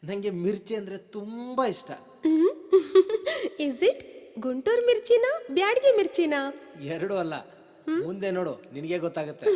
ನನಗೆ ಮಿರ್ಚಿ ಅಂದರೆ ತುಂಬ ಇಷ್ಟ. ಇಸ್ ಇಟ್ ಗುಂಟೂರು ಮಿರ್ಚಿನ ಬ್ಯಾಡಗಿ ಮಿರ್ಚಿನ? ಎರಡೂ ಅಲ್ಲ, ಮುಂದೆ ನೋಡು ನಿನಗೆ ಗೊತ್ತಾಗುತ್ತೆ.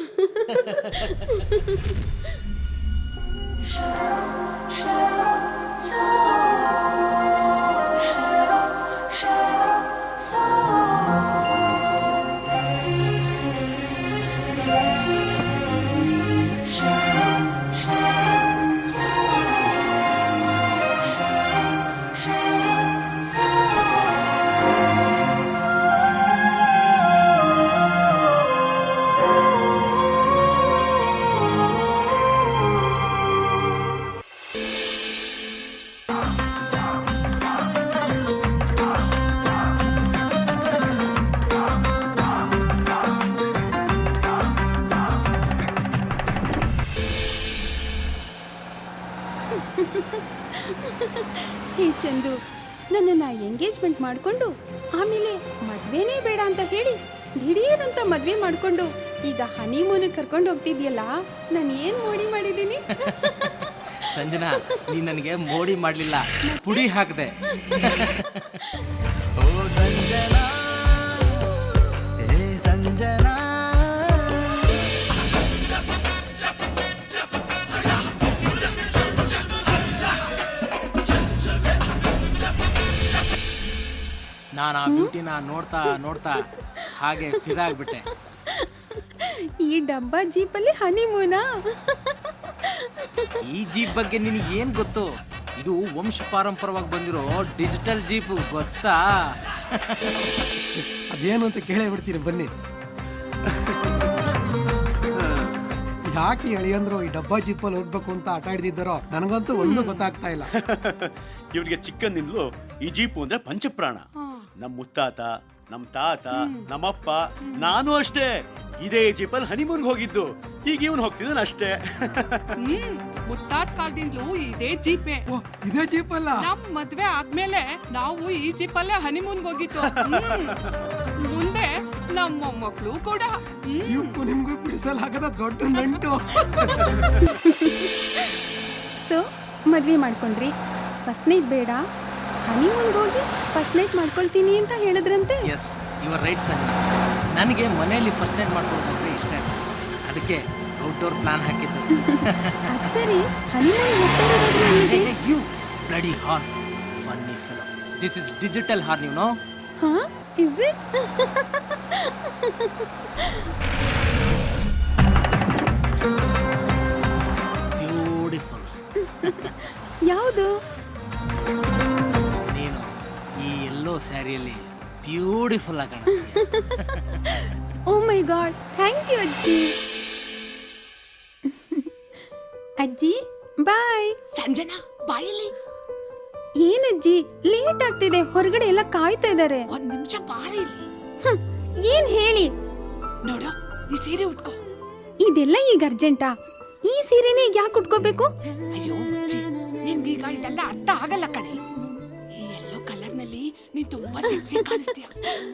ಹೇ ಚಂದು, ನನ್ನನ್ನು ಎಂಗೇಜ್ಮೆಂಟ್ ಮಾಡಿಕೊಂಡು ಆಮೇಲೆ ಮದ್ವೆನೇ ಬೇಡ ಅಂತ ಹೇಳಿ ದಿಢೀರಂತ ಮದ್ವೆ ಮಾಡಿಕೊಂಡು ಈಗ ಹನಿಮೂನಿಗೆ ಕರ್ಕೊಂಡು ಹೋಗ್ತಿದ್ಯಲ್ಲ, ನಾನು ಏನು ಮೋಡಿ ಮಾಡಿದ್ದೀನಿ? ಸಂಜನಾ, ನೀ ನನಗೆ ಮೋಡಿ ಮಾಡಲಿಲ್ಲ, ಪುಡಿ ಹಾಕಿದೆ. ಓ ಸಂಜನಾ, ಹೇ ಸಂಜನಾ. ನಾನು ಆ ಬ್ಯೂಟಿನ ನೋಡ್ತಾ ನೋಡ್ತಾ ಹಾಗೆ ಫಿದಾಗ್ಬಿಟ್ಟೆ. ಈ ಡಬ್ಬಾ ಜೀಪಲ್ಲಿ ಹನಿಮೂನಾ? ಈ ಜೀಪ್ ಬಗ್ಗೆ ನಿನಗೆ ಏನು ಗೊತ್ತು? ಇದು ವಂಶ ಪಾರಂಪರವಾಗಿ ಬಂದಿರೋ ಡಿಜಿಟಲ್ ಜೀಪ್, ಗೊತ್ತಾ? ಅದೇನು ಅಂತ ಕೇಳೇ ಬಿಡ್ತೀನಿ ಬನ್ನಿ. ಯಾಕೆ ಎಳೆಯಂದ್ರು ಈ ಡಬ್ಬಾ ಜೀಪಲ್ಲಿ ಹೋಗ್ಬೇಕು ಅಂತ ಆಟ ಹಿಡ್ದಿದ್ದಾರೋ ನನಗಂತೂ ಒಂದು ಗೊತ್ತಾಗ್ತಾ ಇಲ್ಲ. ಇವ್ರಿಗೆ ಚಿಕ್ಕಂದಿಂದಲೂ ಈ ಜೀಪು ಅಂದ್ರೆ ಪಂಚಪ್ರಾಣ. ನಮ್ಮ ಮುತ್ತಾತ, ನಮ್ಮ ತಾತ, ನಮ್ಮಪ್ಪ, ನಾನು ಅಷ್ಟೇ ಇದೇ ಜೀಪಲ್ಲಿ ಹನಿಮೂನ್ಗೆ ಹೋಗಿದ್ದು. ಈಗ ಇವನ್ ಹೋಗ್ತಿದ್ದಾನೆ ಅಷ್ಟೇ. ಮುತ್ತಾದ ಕಾಲದಿಂದಲೂ ಇದೇ ಜೀಪೇ. ಓ, ಇದೇ ಜೀಪಲ್ಲ? ನಮ್ ಮದ್ವೆ ಆದ್ಮೇಲೆ ನಾವು ಈ ಜೀಪಲ್ಲೇ ಹನಿಮೂನ್ಗೆ ಹೋಗಿತ್ತು. ಮುಂದೆ ನಮ್ಮ ಮೊಮ್ಮಕ್ಕಳು ಕೂಡ. ಇವಕ್ಕೂ ನಿಮ್ಗೂ ಬಿಡಿಸಲಾಗದ ದೊಡ್ಡ ನಂಟು. ಸೊ ಮದ್ವೆ ಮಾಡ್ಕೊಂಡ್ರಿ, ಫಸ್ಟ್ ನೈಟ್ ಬೇಡ, ಹನಿಮೂನ್ಗೆ ಹೋಗಿ ಫಸ್ಟ್ ನೈಟ್ ಮಾಡ್ಕೊಳ್ತೀನಿ ಅಂತ ಹೇಳಿದ್ರಂತೆ. Yes, you're right Sanjana. ನನಗೆ ಮನೆಯಲ್ಲಿ ಫಸ್ಟ್ ನೈಟ್ ಮಾಡ್ಕೊಳ್ಳೋದಂದ್ರೆ ಇಷ್ಟ ಇಲ್ಲ, ಅದಕ್ಕೆ ಔಟ್ಡೋರ್ ಪ್ಲಾನ್ ಹಾಕಿದ್ದು. ಅದು ಸರಿ, ಹನಿಮೂನ್ ಹೋಗ್ತಾ ಇರೋದಾದ್ರೆ you bloody horn, funny film. This is digital horn, you know. ಹಾ, ಇಸ್ ಇಟ್? ಬ್ಯೂಟಿಫುಲ್. ಯಾವುದು? ನೀನು ಈ ಎಲ್ಲೋ ಸ್ಯಾರಿಯಲ್ಲಿ ಬ್ಯೂಟಿಫುಲ್ ಆಗಿ ಕಾಣಿಸ್ತೀಯ. Oh my god, thank you ಅಜ್ಜಿ. ಅಜ್ಜಿ ಬಾಯ್. ಸಂಜನಾ, ಬಾಯಲ್ಲಿ ಏನಜ್ಜಿ ಲೇಟ್ ಆಗ್ತಿದೆ, ಹೊರಗಡೆ ಎಲ್ಲ ಕಾಯ್ತಾ ಇದ್ದಾರೆ. ಒಂದ್ ನಿಮಿಷ ಬಾರಿ ಇಲ್ಲಿ. ಏನ್ ಹೇಳಿ? ನೋಡು, ಈ ಸೀರೆ ಉಟ್ಕೋ. ಇದೆಲ್ಲ ಈಗ ಅರ್ಜೆಂಟಾ? ಈ ಸೀರೆನೇ ಯಾಕೆ ಉಟ್ಕೋಬೇಕು? ಅಯ್ಯೋ ಹುಚ್ಚಿ, ನಿನ್ಗೀಗ ಇದೆಲ್ಲ ಅರ್ಥ ಆಗಲ್ಲ ಕಣೆ. ಈ ಎಲ್ಲೋ ಕಲರ್ ನಲ್ಲಿ ನೀನ್ ತುಂಬಾ ಸೆಕ್ಸಿ ಕಾಣಿಸ್ತೀಯ.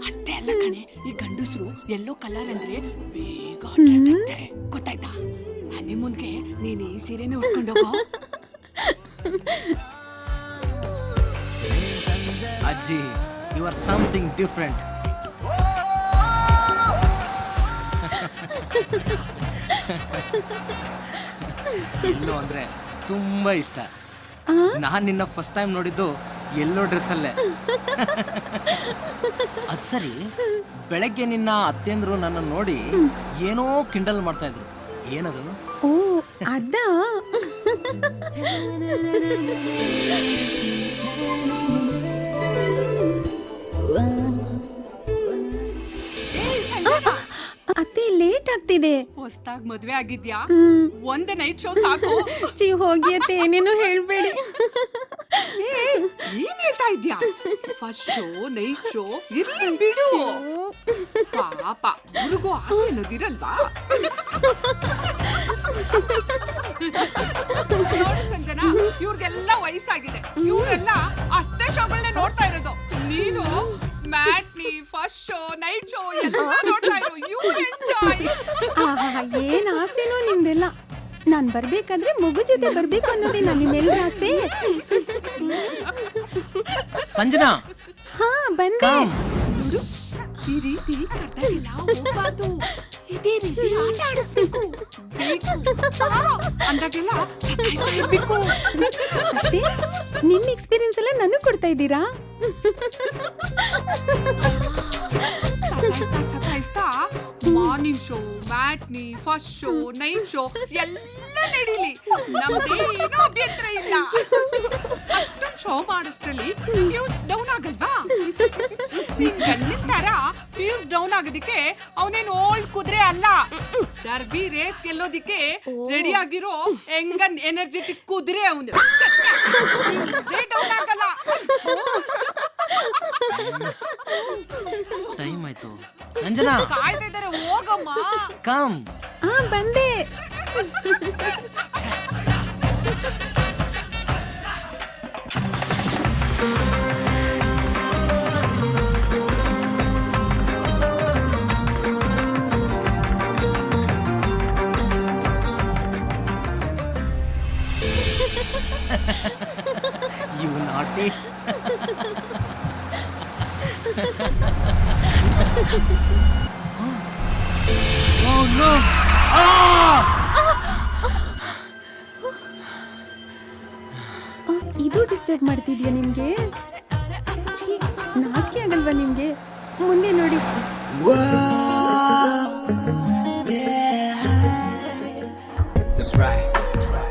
ಅಷ್ಟೇ ಅಲ್ಲ ಕಣೆ, ಈ ಗಂಡಸರು ಎಲ್ಲೋ ಕಲರ್ ಅಂದ್ರೆ ಬೇಗ ಅಟ್ರಾಕ್ಟ್ ಆಗ್ತಾರೆ, ಗೊತ್ತಾಯ್ತಾ? ಹನಿಮೂನ್ಗೆ ನೀನ್ ಈ ಸೀರೆನೇ ಉಟ್ಕೊಂಡೋಗೋ. ಅಜ್ಜಿ, ಯು ಆರ್ ಸಮಥಿಂಗ್ ಡಿಫ್ರೆಂಟ್. ಎಲ್ಲೋ ಅಂದ್ರೆ ತುಂಬಾ ಇಷ್ಟ. ನಾನ್ ನಿನ್ನ ಫಸ್ಟ್ ಟೈಮ್ ನೋಡಿದ್ದು ಎಲ್ಲೋ ಡ್ರೆಸ್ಸಲ್ಲೇ. ಅದ್ ಸರಿ, ಬೆಳಗ್ಗೆ ನಿನ್ನ ಅತ್ತೆಂದ್ರು ನನ್ನ ನೋಡಿ ಏನೋ ಕಿಂಡಲ್ ಮಾಡ್ತಾ ಇದ್ರು, ಏನದು? ಓ ಅದಾ? ಅತ್ತೆ ಲೇಟ್ ಆಗ್ತಿದೆ. ಹೊಸ್ದಾಗ್ ಮದ್ವೆ ಆಗಿದ್ಯಾ? ಒಂದೇ ನೈಟ್ ಶೋ ಸಾಕು. ಚಿ ಹೋಗಿ ಅತ್ತೆ, ಏನೇನು ಹೇಳ್ಬೇಡಿ. ಏನ್ ಹೇಳ್ತಾ ಇದ್ಯಾ? ಫಸ್ಟ್ ಶೋ, ನೈಟ್ ಶೋ ಇರ್ಲಿ ಬಿಡು. ಪಾಪ ಹುಡುಗೋ ಆಸೆ ಅನ್ನೋದಿರಲ್ವಾ? ನೋಡಿ ಸಂಜನಾ, ಇವ್ರಿಗೆಲ್ಲ ವಯಸ್ಸಾಗಿದೆ, ಇವರೆಲ್ಲ ಅಷ್ಟೇ ಶೋಗಳನ್ನೇ ನೋಡ್ತಾ ಇರೋದು. ನೀನು matinee, first show, night show ಎಲ್ಲ ನೋಡ್ತಾ ಇರೋ. You enjoy. ಏನ್ ಆಸೆನೋ ನಿಮ್ದೆಲ್ಲ. ನಾನ್ ಬರ್ಬೇಕಾದ್ರೆ ಮಗು ಜೊತೆ ಬರ್ಬೇಕು ಅನ್ನೋದೇ ನನ್ನೆಲ್ಲರ ಆಸೆ. ಸಂಜನಾ ಹಾ ಬಂದೆ. ಕಮ್. ನೋಡು, ಈ ರೀತಿ ಕರ್ತವ್ಯ ಹೋಗ್ಬಾರ್ದು. ಇದೇ ರೀತಿ ಆಟ ಆಡಿಸ್ಬೇಕು. ಬೇಕು ಅಂದಾಗೆಲ್ಲ ಸತಾಯಿಸ್ತಾ ಇರ್ಬೇಕು. ಅತ್ತೆ, ನಿಮ್ ಎಕ್ಸ್ಪೀರಿಯನ್ಸ್ ಎಲ್ಲ ನನಗ್ ಕೊಡ್ತಾ ಇದ್ದೀರಾ? ಸತಾಯಿಸ್ತಾ morning show, matinee, first show, night show ಎಲ್ಲ ನಡೀಲಿ, ನಮ್ದೇನೂ ಅಭ್ಯಂತರ ಇಲ್ಲ. ಅಷ್ಟೊಂದು ಶೋ ಮಾಡೋಷ್ಟ್ರಲ್ಲಿ ಫ್ಯೂಸ್ ಡೌನ್ ಆಗಲ್ವಾ? ನಿನ್ ಗಂಡಿನ ತರ ಫ್ಯೂಸ್ ಡೌನ್ ಆಗೋದಿಕ್ಕೆ ಅವನೇನು ಓಲ್ಡ್ ಕುದುರೆ ಅಲ್ಲ. ಡರ್ಬಿ ರೇಸ್ ಗೆಲ್ಲೋದಿಕ್ಕೆ ರೆಡಿ ಆಗಿರೋ ಎಂಗನ್ ಎನರ್ಜೆಟಿಕ್ ಕುದುರೆ ಅವನು. ಡೌನ್ ಆಗಲ್ಲ. ಟೈಮ್ ಆಯ್ತು. ಸಂಜನಾ ಕಾಯ್ತಾ ಇದ್ದಾರೆ, ಹೋಗಮ್ಮ. ಕಮ್. ಹಾ ಬಂದೆ. You naughty. Oh no! ಇದು ಡಿಸ್ಟರ್ಬ್ ಮಾಡ್ತಿದ್ಯಾ ನಿಮ್ಗೆ? ಛೀ, ನಾಚಿಕೆ ಆಗಲ್ವಾ ನಿಮ್ಗೆ? ಮುಂದೆ ನೋಡಿ. That's right. That's right.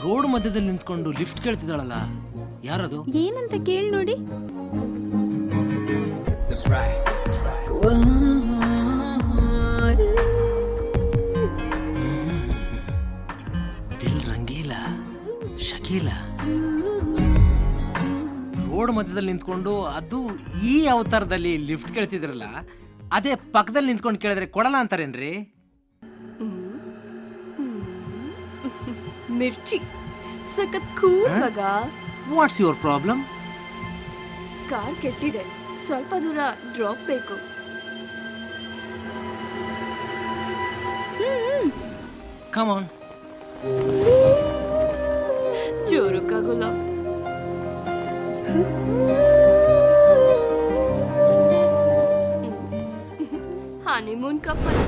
Road ಮಧ್ಯದಲ್ಲಿ ನಿಂತ್ಕೊಂಡು ಲಿಫ್ಟ್ ಕೇಳ್ತಿದ್ದಾಳಲ್ಲ, ಯಾರದು? ಏನಂತ ಕೇಳಿ ನೋಡಿ. That's right. That's right. Dil Rangeela, Shakeela. Road ಮಧ್ಯದಲ್ಲಿ ನಿಂತ್ಕೊಂಡು, ಅದು ಈ ಅವತಾರದಲ್ಲಿ ಲಿಫ್ಟ್ ಕೇಳ್ತಿದ್ರಲ್ಲ, ಅದೇ ಪಕ್ಕದಲ್ಲಿ ನಿಂತ್ಕೊಂಡು ಕೇಳಿದ್ರೆ ಕೊಡಲ್ಲ ಅಂತಾರೇನ್ರಿ? ಮಿರ್ಚಿ ಸಖತ್ ಕೂಲ್ ಮಗ. What's your problem? ಕಾರ್ ಕೆಟ್ಟಿದೆ, ಸ್ವಲ್ಪ ದೂರ ಡ್ರಾಪ್ ಬೇಕು. Come on. ಜೋರಕ್ಕಾಗಲ್ಲ. Honeymoon couple.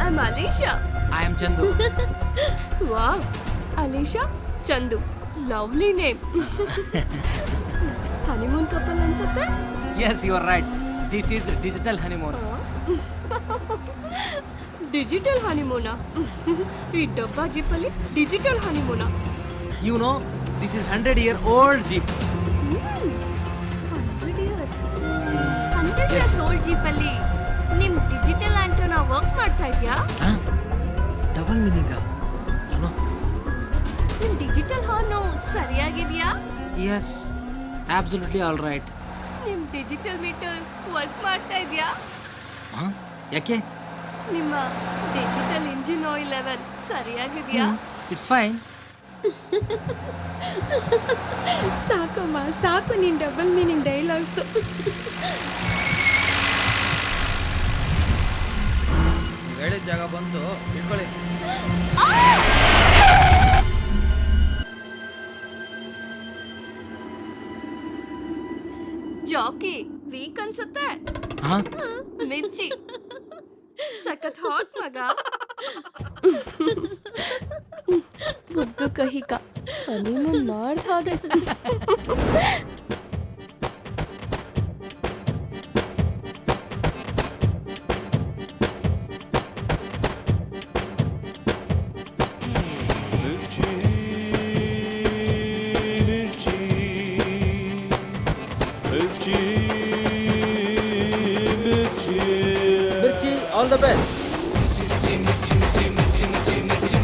I'm Alisha. I am Chandu. Wow, Alisha, Chandu. Lovely name. Honeymoon couple ಅನ್ಸುತ್ತೆ. Yes, you are right. This is digital honeymoon. Digital ಹನಿಮೂನಾ? ಈ ಡಬ್ಬಾ ಜೀಪಲ್ಲಿ ಡಿಜಿಟಲ್ ಹನಿಮೂನಾ? You know, this is 100-year-old jeep. 100 years old ಜೀಪಲ್ಲಿ ನಿಮ್ digital antenna work ಮಾಡ್ತಾ ಇದ್ಯಾ? Double meaning. ನಿಮ್ ಡಿಜಿಟಲ್ ಹಾರ್ನು ಸರಿಯಾಗಿದ್ಯಾ? Yes, absolutely all right. ನಿಮ್ ಡಿಜಿಟಲ್ ಮೀಟರ್ ವರ್ಕ್ ಮಾಡ್ತಾ ಇದ್ಯಾ? ಯಾಕೆ? ನಿಮ್ಮ ಡಿಜಿಟಲ್ ಇಂಜಿನ್ ಆಯಿಲ್ ಲೆವೆಲ್ ಸರಿಯಾಗಿದ್ಯಾ? It's fine. ಸಾಕಮ್ಮ, ಸಾಕು ನಿನ್ ಡಬಲ್ ಮೀನಿಂಗ್ ಡೈಲಾಗ್ಸ್. ಹೇಳಿದ ಜಾಗ ಬಂತು, ಇಟ್ಕೊಳ್ಳಿ. ಜಾಕಿ ವೀಕ್ ಅನ್ಸುತ್ತೆ. ಮಿರ್ಚಿ ಸಖತ್ ಹಾಟ್ ಮಗ. ಬುದ್ದು ಕಹಿಕ ಹನಿಮೂನ್ ಮಾಡ್ದ ಹಾಗೆ. ಮಿರ್ಚಿ, ಆಲ್ ದ ಬೆಸ್ಟ್. ಮಿರ್ಚಿ ಮಿರ್ಚಿ ಮಿರ್ಚಿ ಮಿರ್ಚಿ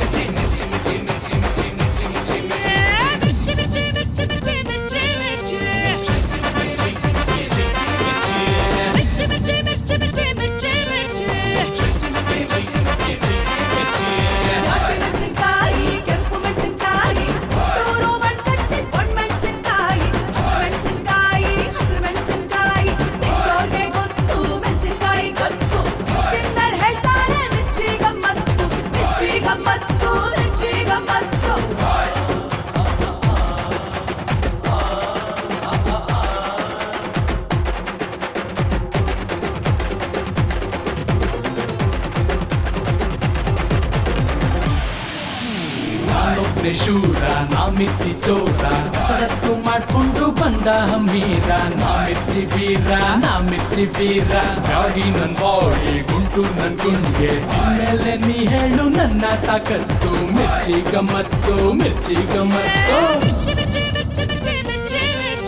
ಅಂದ್ರೆ ಶೂರ ನಾ ಮಿರ್ಚಿ ಚೋರ ಸರತ್ತು ಮಾಡ್ಕೊಂಡು ಬಂದ ಹಮ್ಮೀರ ನಾ ಮಿರ್ಚಿ ವೀರ ನಾ ಮಿರ್ಚಿ ವೀರ ಗಾಡಿ ನನ್ ಬಾಡಿ ಗುಂಟು ನನ್ ಗುಂಡ್ಗೆ ಆಮೇಲೆ ನೀ ಹೇಳು ನನ್ನ ತಾಕತ್ತು ಮಿರ್ಚಿ ಗಮ್ಮತ್ತು ಮಿರ್ಚಿ ಗಮ್ಮತ್ತು ಮಿರ್ಚಿ ಮಿರ್ಚಿ ಮಿರ್ಚಿ ಮಿರ್ಚಿ ಮಿರ್ಚಿ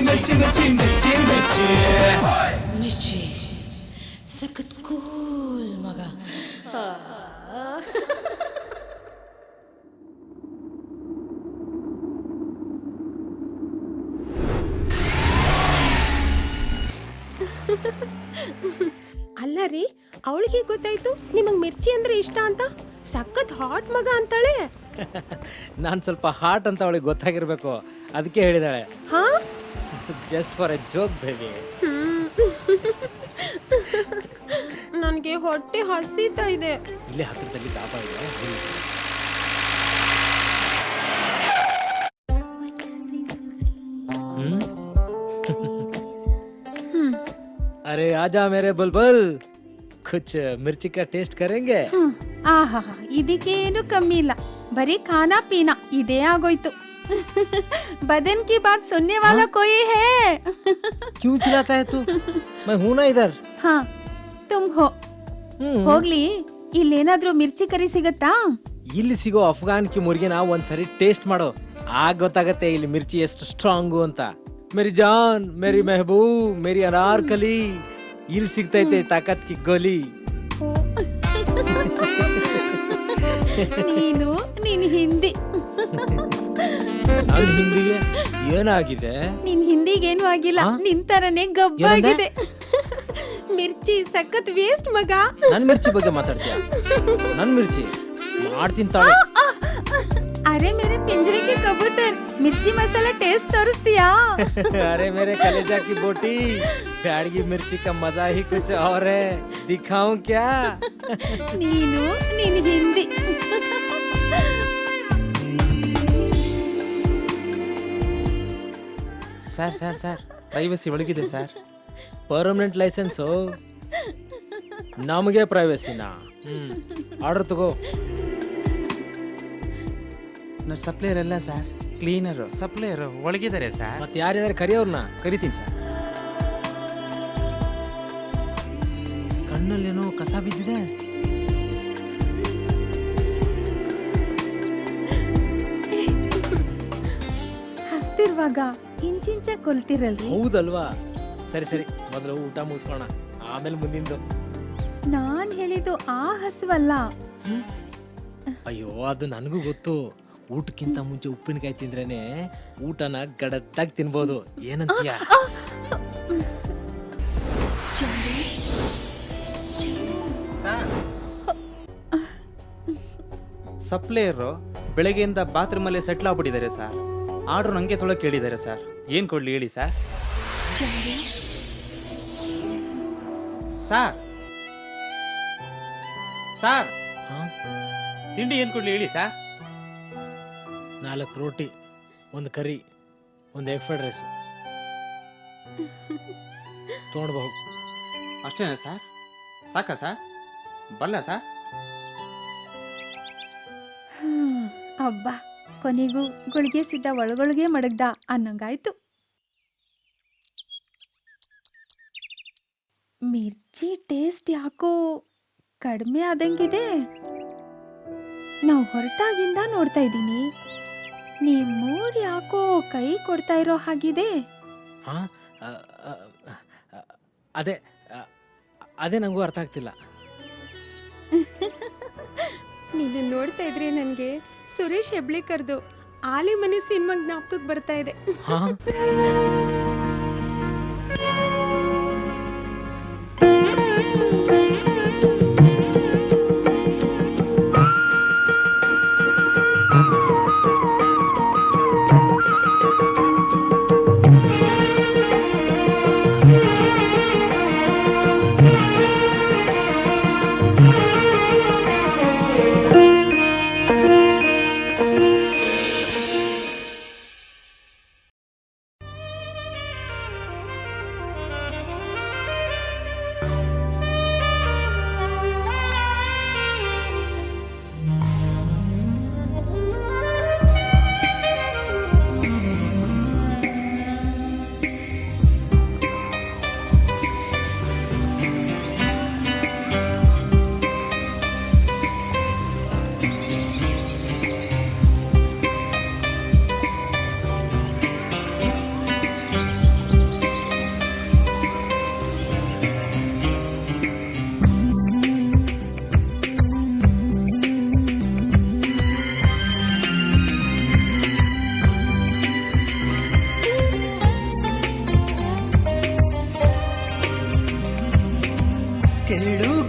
ಮಿರ್ಚಿ ಮಿರ್ಚಿ ಮಿರ್ಚಿ ಸಖತ್ ಕೂಲ್ ಮಗ. ಅಲ್ಲ ರೀ, ಅವಳಿಗೆ ಗೊತ್ತಾಯ್ತು ನಿಮಗ್ ಮಿರ್ಚಿ ಅಂದ್ರೆ ಇಷ್ಟ ಅಂತ. ಸಖತ್ ಹಾಟ್ ಮಗ ಅಂತಾಳೆ. ನಾನು ಸ್ವಲ್ಪ ಹಾಟ್ ಅಂತ ಅವಳಿಗೆ ಗೊತ್ತಾಗಿರ್ಬೇಕು, ಅದಕ್ಕೆ ಹೇಳಿದಾಳೆ. ಹಾ, just for A joke baby. ನನ್ಗೆ ಹೊಟ್ಟೆ ಹಸಿತಾ ಇದೆ. ಇಲ್ಲೇ ಹತ್ತಿರದಲ್ಲಿ ದಾಬಾ ಇದೆ, ಹೋಗಿ. अरे आजा मेरे बुलबुल, कुछ मिर्ची का टेस्ट करेंगे? ಆಹಾ, ಇದಕ್ಕೇನು ಕಮ್ಮಿ ಇಲ್ಲ. ಬರೀ ಖಾನಾ ಪೀನಾ ಇದೇ ಆಗೋಯ್ತು. बदन की बात सुनने वाला कोई है? क्यों चिल्लाता है तू? मैं हूं ना इधर. हाँ, तुम हो. ಹೋಗ್ಲಿ, ಇಲ್ಲೇನಾದ್ರೂ ಮಿರ್ಚಿ ಕರಿ ಸಿಗತ್ತಾ? ಇಲ್ಲಿ ಸಿಗೋ ಅಫ್ಘಾನ್ ಕಿ ಮುರ್ಗಿನ ಒಂದ್ಸರಿ ಟೇಸ್ಟ್ ಮಾಡೋ, ಆಗ ಗೊತ್ತಾಗತ್ತೆ ಇಲ್ಲಿ ಮಿರ್ಚಿ ಎಷ್ಟು ಸ್ಟ್ರಾಂಗು ಅಂತ. ಮೇರಿ ಜಾನ್, ಮೇರಿ ಮೆಹಬೂಬ್, ಮೇರಿ ಅನಾರ್ಕಲಿ, ಇಲ್ಲಿ ಸಿಗ್ತೈತೆ ತಾಕತ್ ಕಿ ಗೋಲಿ. ನೀನ್ ಹಿಂದಿ. ನನ್ ಹಿಂದಿಗೆ ಏನಾಗಿದೆ? ನಿನ್ ಹಿಂದಿಗೇನು ಆಗಿಲ್ಲ, ನಿನ್ ತರನೇ ಗಬ್ಬಾಗಿದೆ. ಮಿರ್ಚಿ ಸಖತ್ ವೇಸ್ಟ್ ಮಗ. ನನ್ ಮಿರ್ಚಿ ಬಗ್ಗೆ ಮಾತಾಡ್ತೀಯ? ನನ್ ಮಿರ್ಚಿ ಮಾಡ್ತೀನಿ ತಾಳೆ. ಅರೆ ಮೇರೆ ಪಿಂಜರೆ ಕೆ ಕಬೂತರ್, ಮಿರ್ಚಿ ಮಸಾಲಾ ಟೇಸ್ಟ್ ತೋರಿಸ್ತೀಯಾ? अरे मेरे कलेजा की बोटी, ब्याडगी मिर्ची का मजा ही कुछ और है, दिखाऊं क्या? ನೀನ್ Hindi. Sir sir sir privacy ಒಳಗಿದೆ ಸರ್. ಪರ್ಮನೆಂಟ್ ಲೈಸೆನ್ಸು, ನಮಗೆ ಪ್ರೈವಸಿನಾ? ಆರ್ಡರ್ ತಗೋ. ಸಪ್ಲೈಯರ್ ಅಲ್ಲ ಸರ್, ಕ್ಲೀನರು. ಸಪ್ಲೈಯರು ಒಳಗಿದ್ದಾರೆ ಸರ್. ಮತ್ತೆ ಯಾರಿದ್ದಾರೆ ಕರಿಯವ್ರನ್ನ? ಕರಿತೀನಿ ಸರ್. ಕಣ್ಣಲ್ಲೇನೋ ಕಸ ಬಿದ್ದಿದೆ. ಹಸ್ತಿರುವಾಗ ಇಂಚಿಂಚ ಕೊಲ್ತಿರಲ್ರಿ. ಹೌದಲ್ವಾ? ಸರಿ ಸರಿ, ಮೊದಲು ಊಟ ಮುಗಿಸ್ಕೋಣ, ಆಮೇಲೆ ಮುಂದಿಂದು. ನಾನ್ ಹೇಳಿದ್ದು ಆ ಹಸುವಲ್ಲ. ಅಯ್ಯೋ, ಅದು ನನಗೂ ಗೊತ್ತು. ಊಟಕ್ಕಿಂತ ಮುಂಚೆ ಉಪ್ಪಿನಕಾಯಿ ತಿಂದ್ರೇನೆ ಊಟನ ಗಡದ್ದಾಗಿ ತಿನ್ಬೋದು. ಏನಂತೀಯ? ಸಪ್ಲೈಯರು ಬೆಳಗ್ಗೆಯಿಂದ ಬಾತ್ರೂಮಲ್ಲೇ ಸೆಟ್ಲ್ ಆಗ್ಬಿಟ್ಟಿದ್ದಾರೆ ಸರ್. ಆರ್ಡ್ರು ನನಗೆ ತೊಳಕ್ಕೆ ಹೇಳಿದ್ದಾರೆ ಸರ್. ಏನು ಕೊಡ್ಲಿ ಹೇಳಿ ಸರ್? ಸರ್ ಸರ್ ತಿಂಡಿ ಏನು ಕೊಡ್ಲಿ ಹೇಳಿ ಸರ್? 4 ರೋಟಿ, 1 ಕರಿ, 1 ಎಗ್ ಫ್ರೈಡ್ ರೈಸು ತೊಗೊಂಡ್ಬಹುದು. ಅಷ್ಟೇನಾ ಸರ್? ಸಾಕಾ ಸರ್? ಬಲ್ಲ ಸರ್? ಅಬ್ಬಾ, ಕೊನೆಗೂ ಗುಳಿಗೆ ಸಿದ್ಧ ಒಳಗೊಳಗೆ ಮಡಗ್ದ ಅನ್ನಂಗಾಯ್ತು. ಮಿರ್ಚಿ ಟೇಸ್ಟ್ ಯಾಕೋ ಕಡಿಮೆ ಆದಂಗಿದೆ. ನಾವು ಹೊರಟಾಗಿಂದ ನೋಡ್ತಾ ಇದ್ದೀನಿ, ನೀ ಮೂಡ್ ಯಾಕೋ ಕೈ ಕೊಡ್ತಾ ಇರೋ ಹಾಗಿದೆ. ಅದೇ ಅದೇ ನನಗೂ ಅರ್ಥ ಆಗ್ತಿಲ್ಲ. ನೀನು ನೋಡ್ತಾ ಇದ್ರೆ ನನಗೆ ಸುರೇಶ್ ಹೆಬ್ಳಿಕರ್ದು ಆಲಿ ಮನೆ ಸಿನಿಮಾ ಜ್ಞಾಪಕಕ್ಕೆ ಬರ್ತಾ ಇದೆ.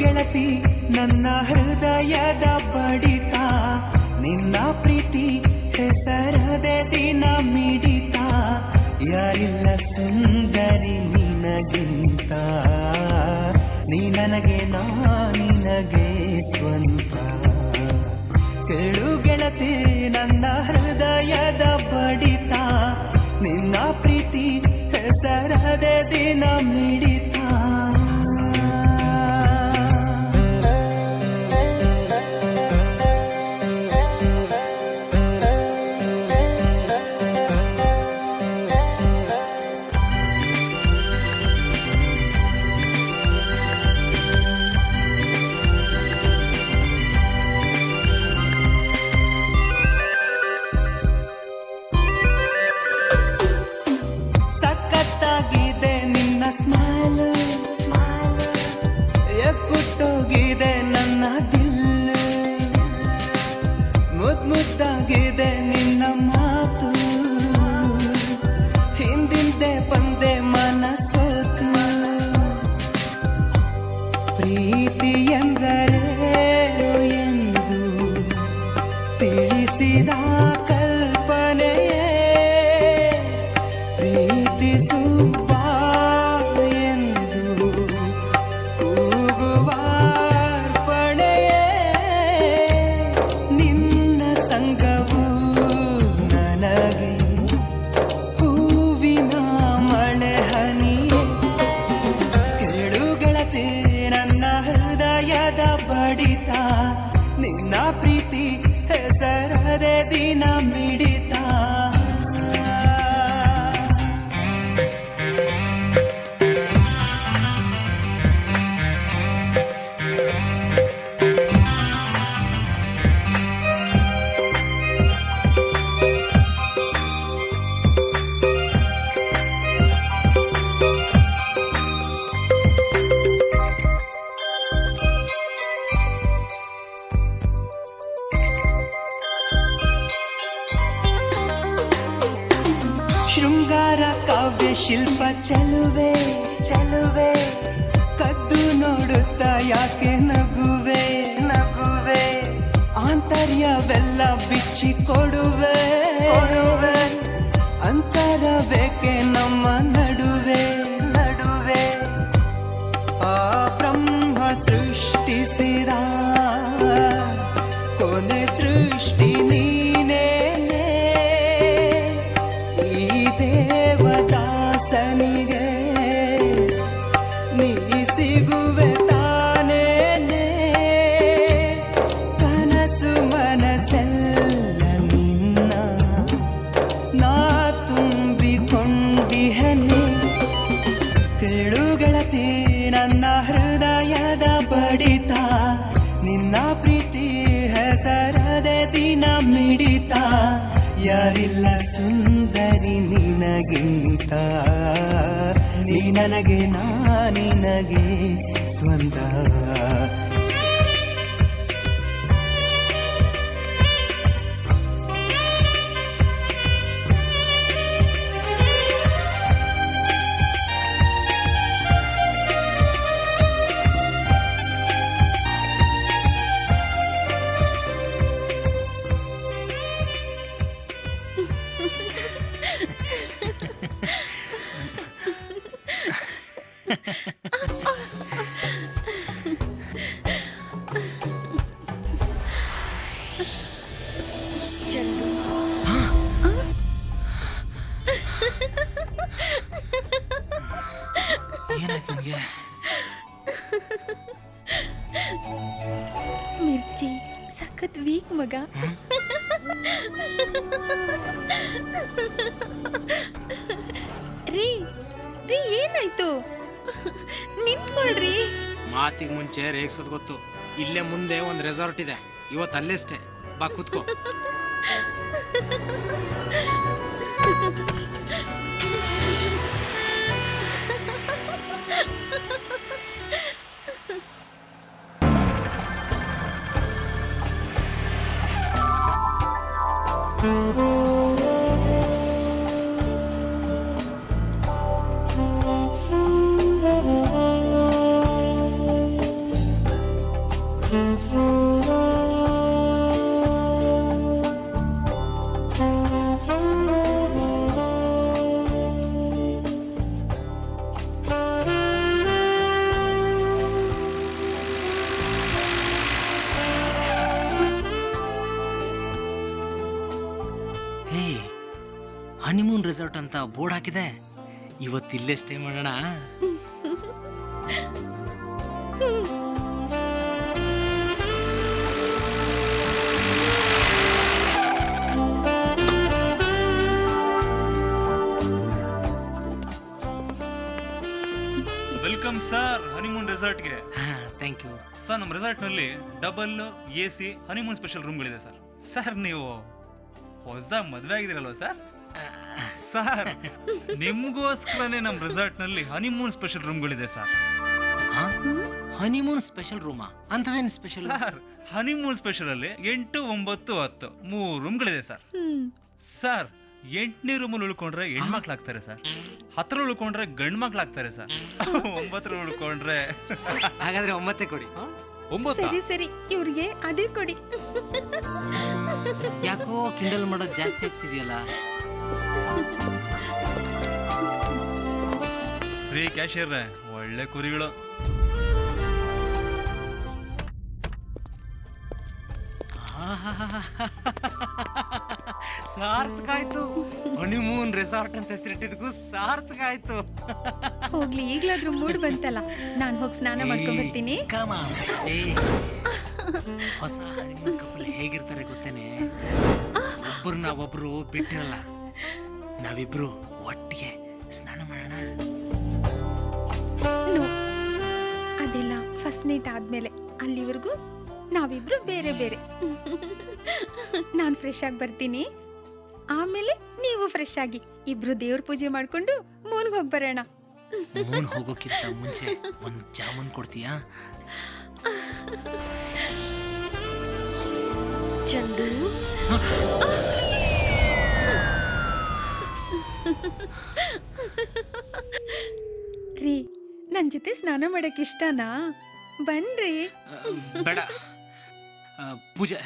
ಗೆಳತಿ ನನ್ನ ಹೃದಯದ ಬಡಿತ ನಿನ್ನ ಪ್ರೀತಿ ಹೆಸರದೆ ದಿನ ಮಿಡಿತ ಯಾರಿಲ್ಲ ಸುಂದರಿ ನಿನಗಿಂತ ನೀ ನನಗೆ ನಾ ನಿನಗೆ ಸ್ವಂತ ಕೇಳು ಗೆಳತಿ ನನ್ನ ಹೃದಯದ ಬಡಿತ ನಿನ್ನ ಪ್ರೀತಿ ಹೆಸರದೆ ದಿನ ಮಿಡಿತ ಸ್ಮೈಲ್ ಎಕ್ಕುಟ್ಟೋಗಿದೆ ನನ್ನ ದಿಲ್ ಮುದ್ದಾಗಿದೆ ನಿನ್ನ ಮಾತು ಹಿಂದಿಂದೆ ಬಂದೆ ಮನಸೋತು ಪ್ರೀತಿ ಎಂದರೆ ಎಂದು ತಿಳಿಸಿದ ಕಲ್ಪನೆಯೇ ಪ್ರೀತಿಸು ನಿನ್ನ ಪ್ರೀತಿ ಹೆಸರದೆ ದಿನ ಮಿಡಿತ ಶೃಂಗಾರ ಕಾವ್ಯ ಶಿಲ್ಪ ಚಲುವೆ ಚಲುವೆ ಕದ್ದು ನೋಡುತ್ತಾ ಯಾಕೆ ನಗುವೆ ನಗುವೆ ಆಂತರ್ಯವೆಲ್ಲ ಬಿಚ್ಚಿ ಕೊಡುವೆ ಅಂತರ ಬೇಕೆ ನಮ್ಮ ನಡುವೆ ನಡುವೆ ಆ ಬ್ರಹ್ಮ ಸೃಷ್ಟಿಸಿದ ಕೊನೆ ಸೃಷ್ಟಿ ನೀನೇ ದೇವದಾಸನಿಗೆ ನೀ ಸಿಗುವೆ ತಾನೇನೆ ಕನಸು ಮನಸ್ಸೆಲ್ಲ ನಿನ್ನ ನಾ ತುಂಬಿಕೊಂಡಿಹನೆ ಕೇಳು ಗೆಳತಿ ನನ್ನ ಹೃದಯದ ಬಡಿತ ನಿನ್ನ ಪ್ರೀತಿ ಹೆಸರದೆ ದಿನ ಮಿಡಿತ ಯಾರಿಲ್ಲ ಸುಂದರಿ ನಿನಗಿಂತ ನೀ ನನಗೆ ನಾ ನಿನಗೆ ಸ್ವಂತ ಮಿರ್ಚಿ ಸಖತ್ ವೀಕ್ ಮಗ. ರೀ ರೀ ಏನಾಯ್ತು? ನಿಂತ್ಕೊಳ್ರಿ. ಮಾತಿಗೆ ಮುಂಚೆ ರೇಗ್ಸೋದು ಗೊತ್ತು. ಇಲ್ಲೇ ಮುಂದೆ ಒಂದು ರೆಸಾರ್ಟ್ ಇದೆ, ಇವತ್ತು ಅಲ್ಲೇ ಸ್ಟೇ. ಬಾ ಕೂತ್ಕೋ. ರೆಸಾರ್ಟ್ ಅಂತ ಬೋರ್ಡ್ ಹಾಕಿದೆ. ಇವತ್ತಿಲ್ಲೇ ಸ್ಟೇ ಮಾಡೋಣ. ವೆಲ್ಕಮ್ ಸರ್ ಹನಿಮೂನ್ ರೆಸಾರ್ಟ್ಗೆ. ಥ್ಯಾಂಕ್ ಯು ಸರ್ ನಮ್ಮ ರೆಸಾರ್ಟ್ನಲ್ಲಿ ಡಬಲ್ AC ಹನಿಮೂನ್ ಸ್ಪೆಷಲ್ ರೂಮ್ಗಳಿದೆ ಸರ್. ಸರ್ ನೀವು ಹೊಸ ಮದುವೆ ಆಗಿದ್ದೀರಲ್ವ ಸರ್? ಸರ್ ನಿಮಗೋಸ್ಕರನೇ ನಮ್ಮ ರೆಸಾರ್ಟ್ನಲ್ಲಿ ಹನಿಮೂನ್ ಸ್ಪೆಷಲ್ ರೂಮ್ಗಳಿದೆ ಸರ್. ಹನಿಮೂನ್ ಸ್ಪೆಷಲ್ ರೂಮಾ? ಅಂತದೇನು ಸ್ಪೆಷಲ್? ಸರ್ ಹನಿಮೂನ್ ಸ್ಪೆಷಲ್ ಅಲ್ಲಿ 8, 9, 10 3 ರೂಮ್ಗಳಿದೆ ಸರ್. ಸರ್ 8ನೇ ರೂಮಲ್ಲಿ ಉಳ್ಕೊಂಡ್ರೆ ಹೆಣ್ಮಕ್ಳಾಗ್ತಾರೆ ಸರ್. 10 ಉಳ್ಕೊಂಡ್ರೆ ಗಂಡ್ ಮಕ್ಳಾಗ್ತಾರೆ ಸರ್. 9 ಉಳ್ಕೊಂಡ್ರೆ ಹಾಗಾದ್ರೆ 9 ಕೊಡಿ. 9. ಸರಿ ಸರಿ, ಇವ್ರಿಗೆ ಅದೇ ಕೊಡಿ. ಯಾಕೋ ಕಿಂಡಲ್ ಮಾಡೋದು ಜಾಸ್ತಿ ಆಗ್ತಿದೆಯಲ್ಲ. ರೀ ಕ್ಯಾಶಿಯರ್, ಒಳ್ಳೆ ಕುರಿಗಳು. ಸಾರ್ಥಕ ಆಯ್ತು. ಹನಿಮೂನ್ ರೆಸಾರ್ಟ್ ಅಂತ ಹೆಸರಿಟ್ಟಿದ್ದಕ್ಕೂ ಸಾರ್ಥಕ ಆಯ್ತು. ಹೋಗ್ಲಿ, ಈಗ್ಲಾದ್ರೂ ಮೂಡ್ ಬಂತಲ್ಲ, ನಾನ್ ಹೋಗಿ ಸ್ನಾನ ಮಾಡ್ಕೊಂಡ್ ಬರ್ತೀನಿ. ಹೊಸ ಹನಿಮೂನ್ ಕಪಲ್ ಹೇಗಿರ್ತಾರೆ ಗೊತ್ತೇನೆ? ಒಬ್ಬರನ್ನ ಒಬ್ರು ಬಿಟ್ಟಿರಲ್ಲ. ನಾವಿಬ್ರು ಒಟ್ಟಿಗೆ ಸ್ನಾನ ಮಾಡೋಣ. ಅದೆಲ್ಲ ಫಸ್ಟ್ ನೈಟ್ ಆದ್ಮೇಲೆ. ಅಲ್ಲಿವರೆಗೂ ನಾವಿಬ್ರು ಬೇರೆ ಬೇರೆ. ನಾನ್ ಫ್ರೆಶ್ ಆಗಿ ಬರ್ತೀನಿ, ಆಮೇಲೆ ನೀವು ಫ್ರೆಶ್ ಆಗಿ ಇಬ್ರು ದೇವ್ರ ಪೂಜೆ ಮಾಡ್ಕೊಂಡು ಮೂನ್ಗೆ ಹೋಗಿ ಬರೋಣ. ಮೂನ್ ಹೋಗೋಕ್ಕಿಂತ ಮುಂಚೆ ಒಂದು ಜಾಮೂನ್ ಕೊಡ್ತೀಯಾ? ಚಂದು, ರೀ, ನನ್ ಜೊತೆ ಸ್ನಾನ ಮಾಡಕ್ ಇಷ್ಟನಾ? ಬನ್ರಿ. ಬೇಡ ಪೂಜೆ,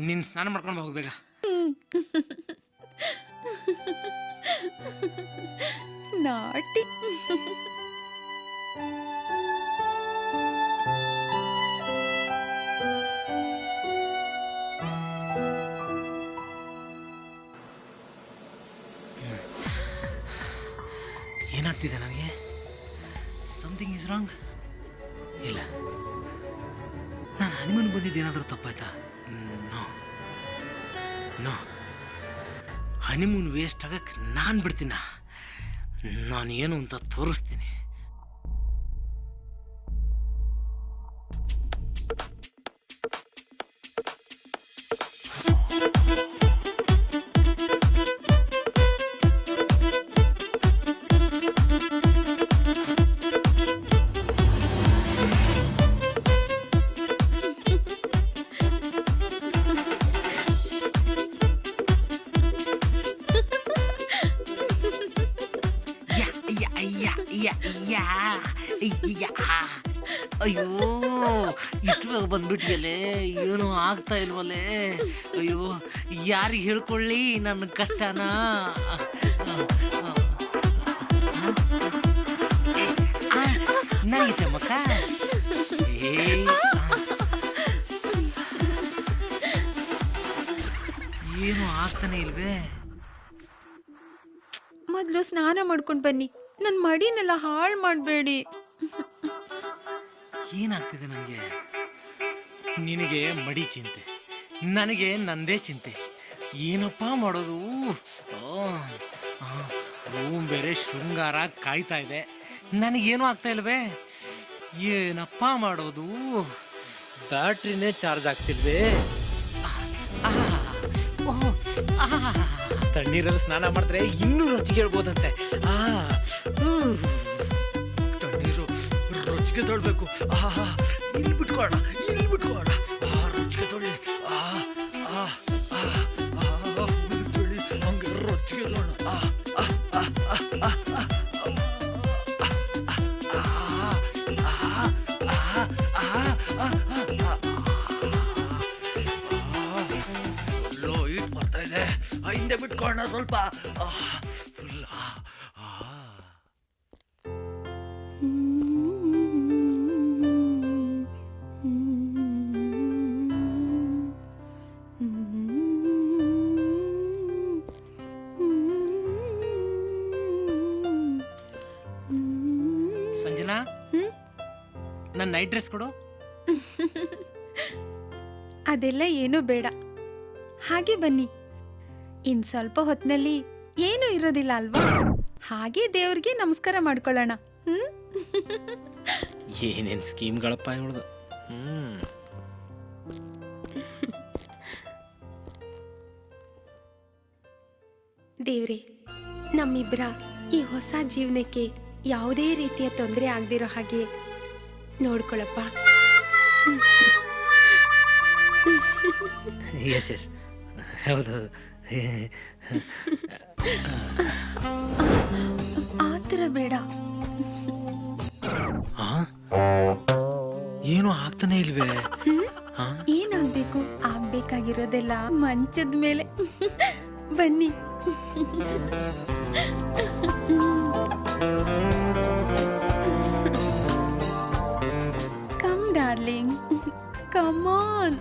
ನೀನ್ ಸ್ನಾನ ಮಾಡ್ಕೊಂಡು ಹೋಗ್ಬೇಕ. ನಾಟಿ. ಏನಾಗ್ತಿದೆ ನನಗೆ? Something is wrong. ಇಲ್ಲ, ನಾನು ಹನಿಮೂನ್ ಬಂದಿದ್ದೇನಾದ್ರೂ ತಪ್ಪಾಯ್ತಾ? ನೋ ನೋ, ಹನಿಮೂನ್ ವೇಸ್ಟ್ ಆಗಕ್ಕೆ ನಾನು ಬಿಡ್ತೀನ. ನಾನು ಏನು ಅಂತ ತೋರಿಸ್ತೀನಿ. ಅಯ್ಯೋ, ಇಷ್ಟು ಬೇಗ ಬಂದ್ಬಿಟ್ಟಿಯಲ್ಲೇ, ಏನು ಆಗ್ತಾ ಇಲ್ವಲ್ಲೇ. ಅಯ್ಯೋ, ಯಾರಿಗೆ ಹೇಳ್ಕೊಳ್ಳಿ ನನ್ನ ಕಷ್ಟನ? ನನಗೆ ಚಮ್ಮಕ್ಕ. ಏನು ಆಗ್ತಾನೆ ಇಲ್ವೇ? ಮೊದ್ಲು ಸ್ನಾನ ಮಾಡ್ಕೊಂಡ್ ಬನ್ನಿ, ನನ್ ಮಡಿನೆಲ್ಲ ಹಾಳು ಮಾಡ್ಬೇಡಿ. ಏನಾಗ್ತಿದೆ ನನಗೆ? ನಿನಗೆ ಮಡಿ ಚಿಂತೆ, ನನಗೆ ನಂದೇ ಚಿಂತೆ. ಏನಪ್ಪ ಮಾಡೋದು? ರೂಮ್ ಬೇರೆ ಶೃಂಗಾರ ಕಾಯ್ತಾ ಇದೆ. ನನಗೇನು ಆಗ್ತಾ ಇಲ್ವೇ? ಏನಪ್ಪ ಮಾಡೋದು? ಬ್ಯಾಟ್ರಿನೇ ಚಾರ್ಜ್ ಆಗ್ತಿಲ್ವೇ? ತಣ್ಣೀರಲ್ಲಿ ಸ್ನಾನ ಮಾಡಿದ್ರೆ ಇನ್ನೂ ರುಚಿಗೆ ಹೇಳ್ಬೋದಂತೆ. ತಣ್ಣೀರು ರುಚಿಗೆ ತೊಳ್ಬೇಕು. ಇಲ್ಲಿ ಬಿಟ್ಕೋಣ, ಇಲ್ಲಿ ಬಿಟ್ಕೋಣ. ರುಚಿಗೆ ತೊಳಿ, ಹಂಗೆ ರುಚಿಗೆ ತೊಳ. ಲೈಟ್ ಬರ್ತಾ ಇದೆ, ಹಿಂದೆ ಬಿಟ್ಕೋಣ ಸ್ವಲ್ಪ. ಸಂಜನಾ, ನನ್ನ ನೈಟ್ ಡ್ರೆಸ್ ಕೊಡು. ಅದೆಲ್ಲ ಏನೂ ಬೇಡ, ಹಾಗೆ ಬನ್ನಿ. ಇನ್ ಸ್ವಲ್ಪ ಹೊತ್ನಲ್ಲಿ ಏನೂ ಇರೋದಿಲ್ಲ ಅಲ್ವಾ? ಹಾಗೆ ದೇವ್ರಿಗೆ ನಮಸ್ಕಾರ ಮಾಡ್ಕೊಳ್ಳೋಣ. ಏನೇನ್ ಸ್ಕೀಮ್ಗಳಪ್ಪ ಇವಳ್ದು. ದೇವ್ರೆ, ನಮ್ಮಿಬ್ಬರ ಈ ಹೊಸ ಜೀವನಕ್ಕೆ ಯಾವುದೇ ರೀತಿಯ ತೊಂದರೆ ಆಗದಿರೋ ಹಾಗೆ ನೋಡ್ಕೊಳಪ್ಪ. ಎಸ್ ಎಸ್, ಹೌದೌದು. ಆ ಥರ ಬೇಡ. ಏನು ಆಗ್ತಾನೆ ಇಲ್ವೇ? ಏನಾಗ್ಬೇಕು? ಆಗ್ಬೇಕಾಗಿರೋದೆಲ್ಲ ಮಂಚದ ಮೇಲೆ. ಬನ್ನಿ. Come darling, come on.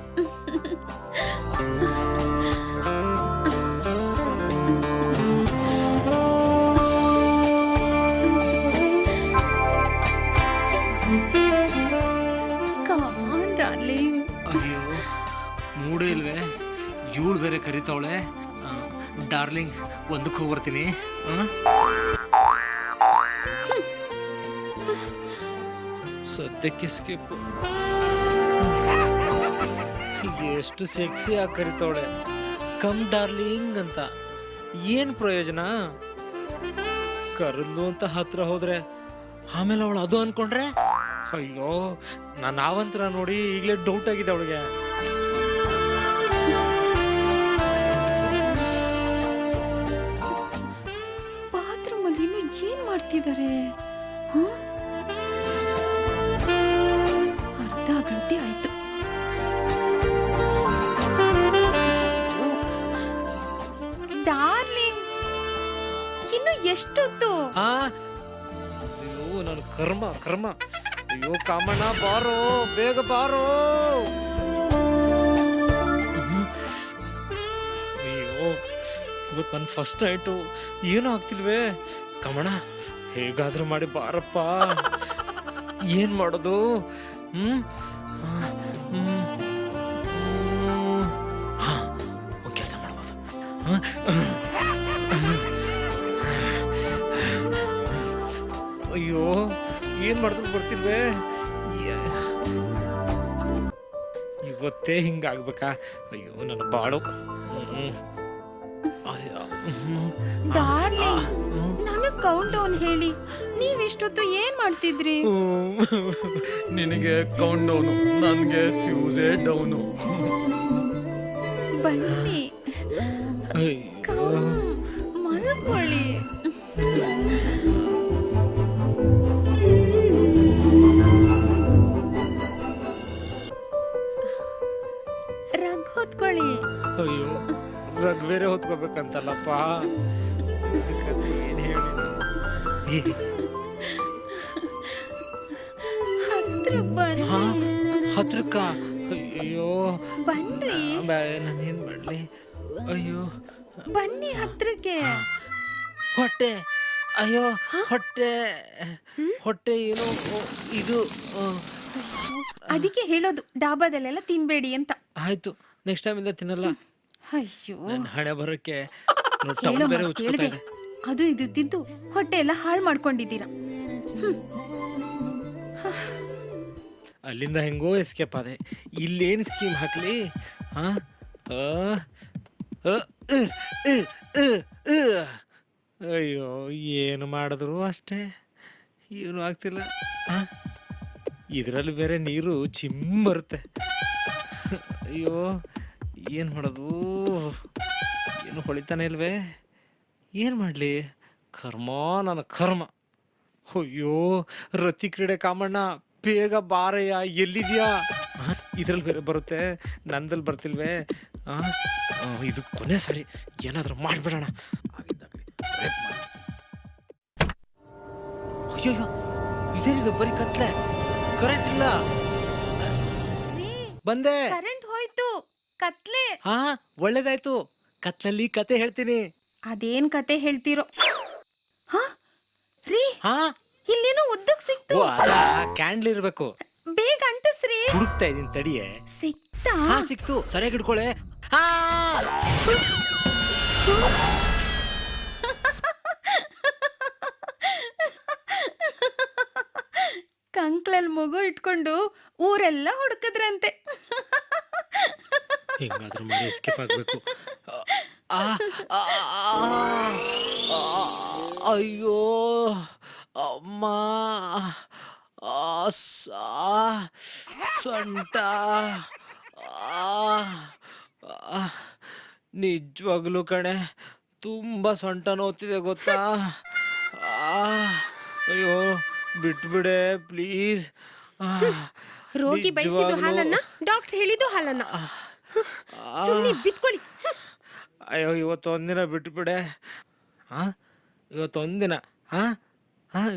ಅಯ್ಯೋ, ಮೂಡೇ ಇಲ್ವೇ? ಇವಳು ಬೇರೆ ಕರಿತಾವಳೆ. ಡಾರ್ಲಿಂಗ್, ಒಂದಕ್ಕೂ ಬರ್ತೀನಿ. ಸದ್ಯಕ್ಕೆ ಸ್ಕಿಪ್. ಎಷ್ಟು ಸೆಕ್ಸಿ ಆಗಿ ಕರಿತಾವಳೆ, ಕಮ್ ಡಾರ್ಲಿಂಗ್ ಅಂತ. ಏನ್ ಪ್ರಯೋಜನ? ಕರೆದ್ಲು ಅಂತ ಹತ್ರ ಹೋದ್ರೆ ಆಮೇಲೆ ಅವಳು ಅದು ಅನ್ಕೊಂಡ್ರೆ, ಅಯ್ಯೋ, ನಾನು ಆವಂತರ ನೋಡಿ ಈಗಲೇ ಡೌಟ್ ಆಗಿದೆ ಅವಳಿಗೆ. ಬಾತ್ರೂಮ್ ಅಲ್ಲಿ ಇನ್ನು ಏನ್ ಮಾಡ್ತಿದ್ದಾರೆ? ಅರ್ಧ ಗಂಟೆ ಆಯ್ತು. ಡಾರ್ಲಿಂಗ್, ಇನ್ನು ಎಷ್ಟೊತ್ತು? ಅಯ್ಯೋ, ನನ್ನ ಕರ್ಮ ಕರ್ಮ. ಅಯ್ಯೋ ಕಾಮಣ್ಣ, ಬಾರೋ, ಬೇಗ ಬಾರೋ. ಅಯ್ಯೋ, ಇವತ್ತು ನನ್ನ ಫಸ್ಟ್ ನೈಟು, ಏನೂ ಆಗ್ತಿಲ್ವೇ? ಕಾಮಣ್ಣ, ಹೇಗಾದ್ರೂ ಮಾಡಿ ಬಾರಪ್ಪ. ಏನ್ ಮಾಡೋದು? ಒಂದು ಕೆಲಸ ಮಾಡ್ಬೋದು. ಅಯ್ಯೋ, ಏನ್ ಮಾಡಿದ್ರು ಬರ್ತಿಲ್ವೇ? ಇವತ್ತೇ ಹಿಂಗಾಗ್ಬೇಕಾ? ಅಯ್ಯೋ, ನನ್ನ ಬಾಳು. ಡಾರ್ಲಿಂಗ್, ನನಗ್ ಕೌಂಟ್ ಡೌನ್ ಹೇಳಿ. ನೀವಿಷ್ಟೊತ್ತು ಏನ್ ಮಾಡ್ತಿದ್ರಿ? ನಿನಗೆ ಕೌಂಟ್ ಡೌನು, ನನಗೆ ಫ್ಯೂಸೇ ಡೌನು. ಬನ್ನಿ, ಮಲ್ಕೊಳ್ಳಿ. ರಗ್ ಹೊತ್ಕೊಳ್ಳಿ. ಅಯ್ಯೋ, ರಗ್ ಬೇರೆ ಹೊತ್ಕೋಬೇಕಂತಲ್ಲಪ್ಪ. ಕತೆ ಏನ್ ಹೇಳಿ? ಹತ್ರ ಬನ್ನಿ. ಹತ್ರಕ್ಕ? ಅಯ್ಯೋ, ಬನ್ರಿ. ನಾನೇನ್ ಮಾಡ್ಲಿ? ಅಯ್ಯೋ, ಬನ್ನಿ ಹತ್ರಕ್ಕೆ. ಹೊಟ್ಟೆ, ಅಯ್ಯೋ ಹೊಟ್ಟೆ, ಹೊಟ್ಟೆ ಏನು ಇದು? ಅದಕ್ಕೆ ಹೇಳೋದು ಡಾಬಾದಲ್ಲೆಲ್ಲ ತಿನ್ಬೇಡಿ ಅಂತ. ಆಯ್ತು, ನೆಕ್ಸ್ಟ್ ಟೈಮ್ ಇಂದ ತಿನ್ನಲ್ಲ. ಅಯ್ಯೋ, ನನ್ನ ಹಣೆ ಬರೋಕ್ಕೆ ಹೇಳೋ ಬೇರೆ ಮಾತು ಉಚ್ಕೊತಾ ಕೇಳ್ದೆ. ಇದೆ. ಅದು ಇದು ತಿಂದು ಹೊಟ್ಟೆ ಎಲ್ಲ ಹಾಳು ಮಾಡ್ಕೊಂಡಿದ್ದೀರಾ. ಅಲ್ಲಿಂದ ಹೆಂಗೋ ಎಸ್ಕೇಪ್ ಆದೆ. ಇಲ್ಲೇನು ಸ್ಕೀಮ್ ಹಾಕ್ಲಿ? ಅಯ್ಯೋ, ಏನು ಮಾಡಿದ್ರು ಅಷ್ಟೇ, ಏನು ಆಗ್ತಿಲ್ಲ. ಇದರಲ್ಲಿ ಬೇರೆ ನೀರು ಬರುತ್ತೆ. ಅಯ್ಯೋ, ಏನು ಮಾಡೋದು? ಏನು ಹೊಳಿತಾನೆ ಇಲ್ವೇ? ಏನು ಮಾಡಲಿ? ಕರ್ಮ, ನನ್ನ ಕರ್ಮ. ಅಯ್ಯೋ, ರತಿ ಕ್ರೀಡೆ ಕಾಮಣ್ಣ, ಬೇಗ ಬಾರಯ್ಯ, ಎಲ್ಲಿದ್ಯಾ? ಇದ್ರಲ್ಲಿ ಬೇರೆ ಬರುತ್ತೆ, ನಂದಲ್ಲಿ ಬರ್ತಿಲ್ವೇ? ಇದು ಕೊನೆ ಸರಿ, ಏನಾದರೂ ಮಾಡಿಬಿಡೋಣ. ಅಯ್ಯೋ, ಇದೇನಿದು? ಬರೀ ಕತ್ಲೆ, ಕರೆಂಟ್ ಇಲ್ಲ. ಬಂದೆ. ಕರೆಂಟ್ ಹೋಯ್ತು, ಕತ್ಲೆ. ಒಳ್ಳೇದಾಯ್ತು. ಕತ್ಲಲ್ಲಿ ಕತೆ ಹೇಳ್ತೀನಿ. ಅದೇನ್ ಕತೆ ಹೇಳ್ತೀರೋ? ರೀ, ಇಲ್ಲೇನೋ ಉದ್ದಕ್ ಸಿಕ್ತು. ಓ ಅದ ಕ್ಯಾಂಡ್ಲ್ ಇರ್ಬೇಕು. ಬೇಗ ಅಂಟಿಸ್ರಿ. ಹುಡುಕ್ತಾ ಇದೀನಿ ತಡಿಯೇ. ಸಿಕ್ತಾ? ಹಾ ಸಿಕ್ತು, ಸರಿಯಾಗಿ ಹಿಡ್ಕೊಳೆ. ಕಂಕ್ಳಲ್ ಮಗು ಇಟ್ಕೊಂಡು ಊರೆಲ್ಲ ಹುಡುಕದ್ರಂತೆ. ಹಿಂಗಾದ್ರೂ ಮಾಡಿ ಎಸ್ಕೇಪ್ ಆಗ್ಬೇಕು. ಅಯ್ಯೋ ಅಮ್ಮ, ಸೊಂಟ. ನಿಜವಾಗ್ಲೂ ಕಣೆ, ತುಂಬ ಸೊಂಟ ನೋವ್ತಿದೆ ಗೊತ್ತಾ. ಅಯ್ಯೋ ಬಿಟ್ಬಿಡೆ ಪ್ಲೀಸ್. ರೋಗಿ ಬಯಸಿದ್ದು ಹಾಲನ್ನ, ಡಾಕ್ಟರ್ ಹೇಳಿದ್ದು ಹಾಲನ್ನ. ಸುಮ್ಮನೆ ಬಿತ್ಕೊಳ್ಳಿ. ಅಯ್ಯೋ ಇವತ್ತೊಂದಿನ ಬಿಟ್ಬಿಡೆ. ಇವತ್ತೊಂದಿನ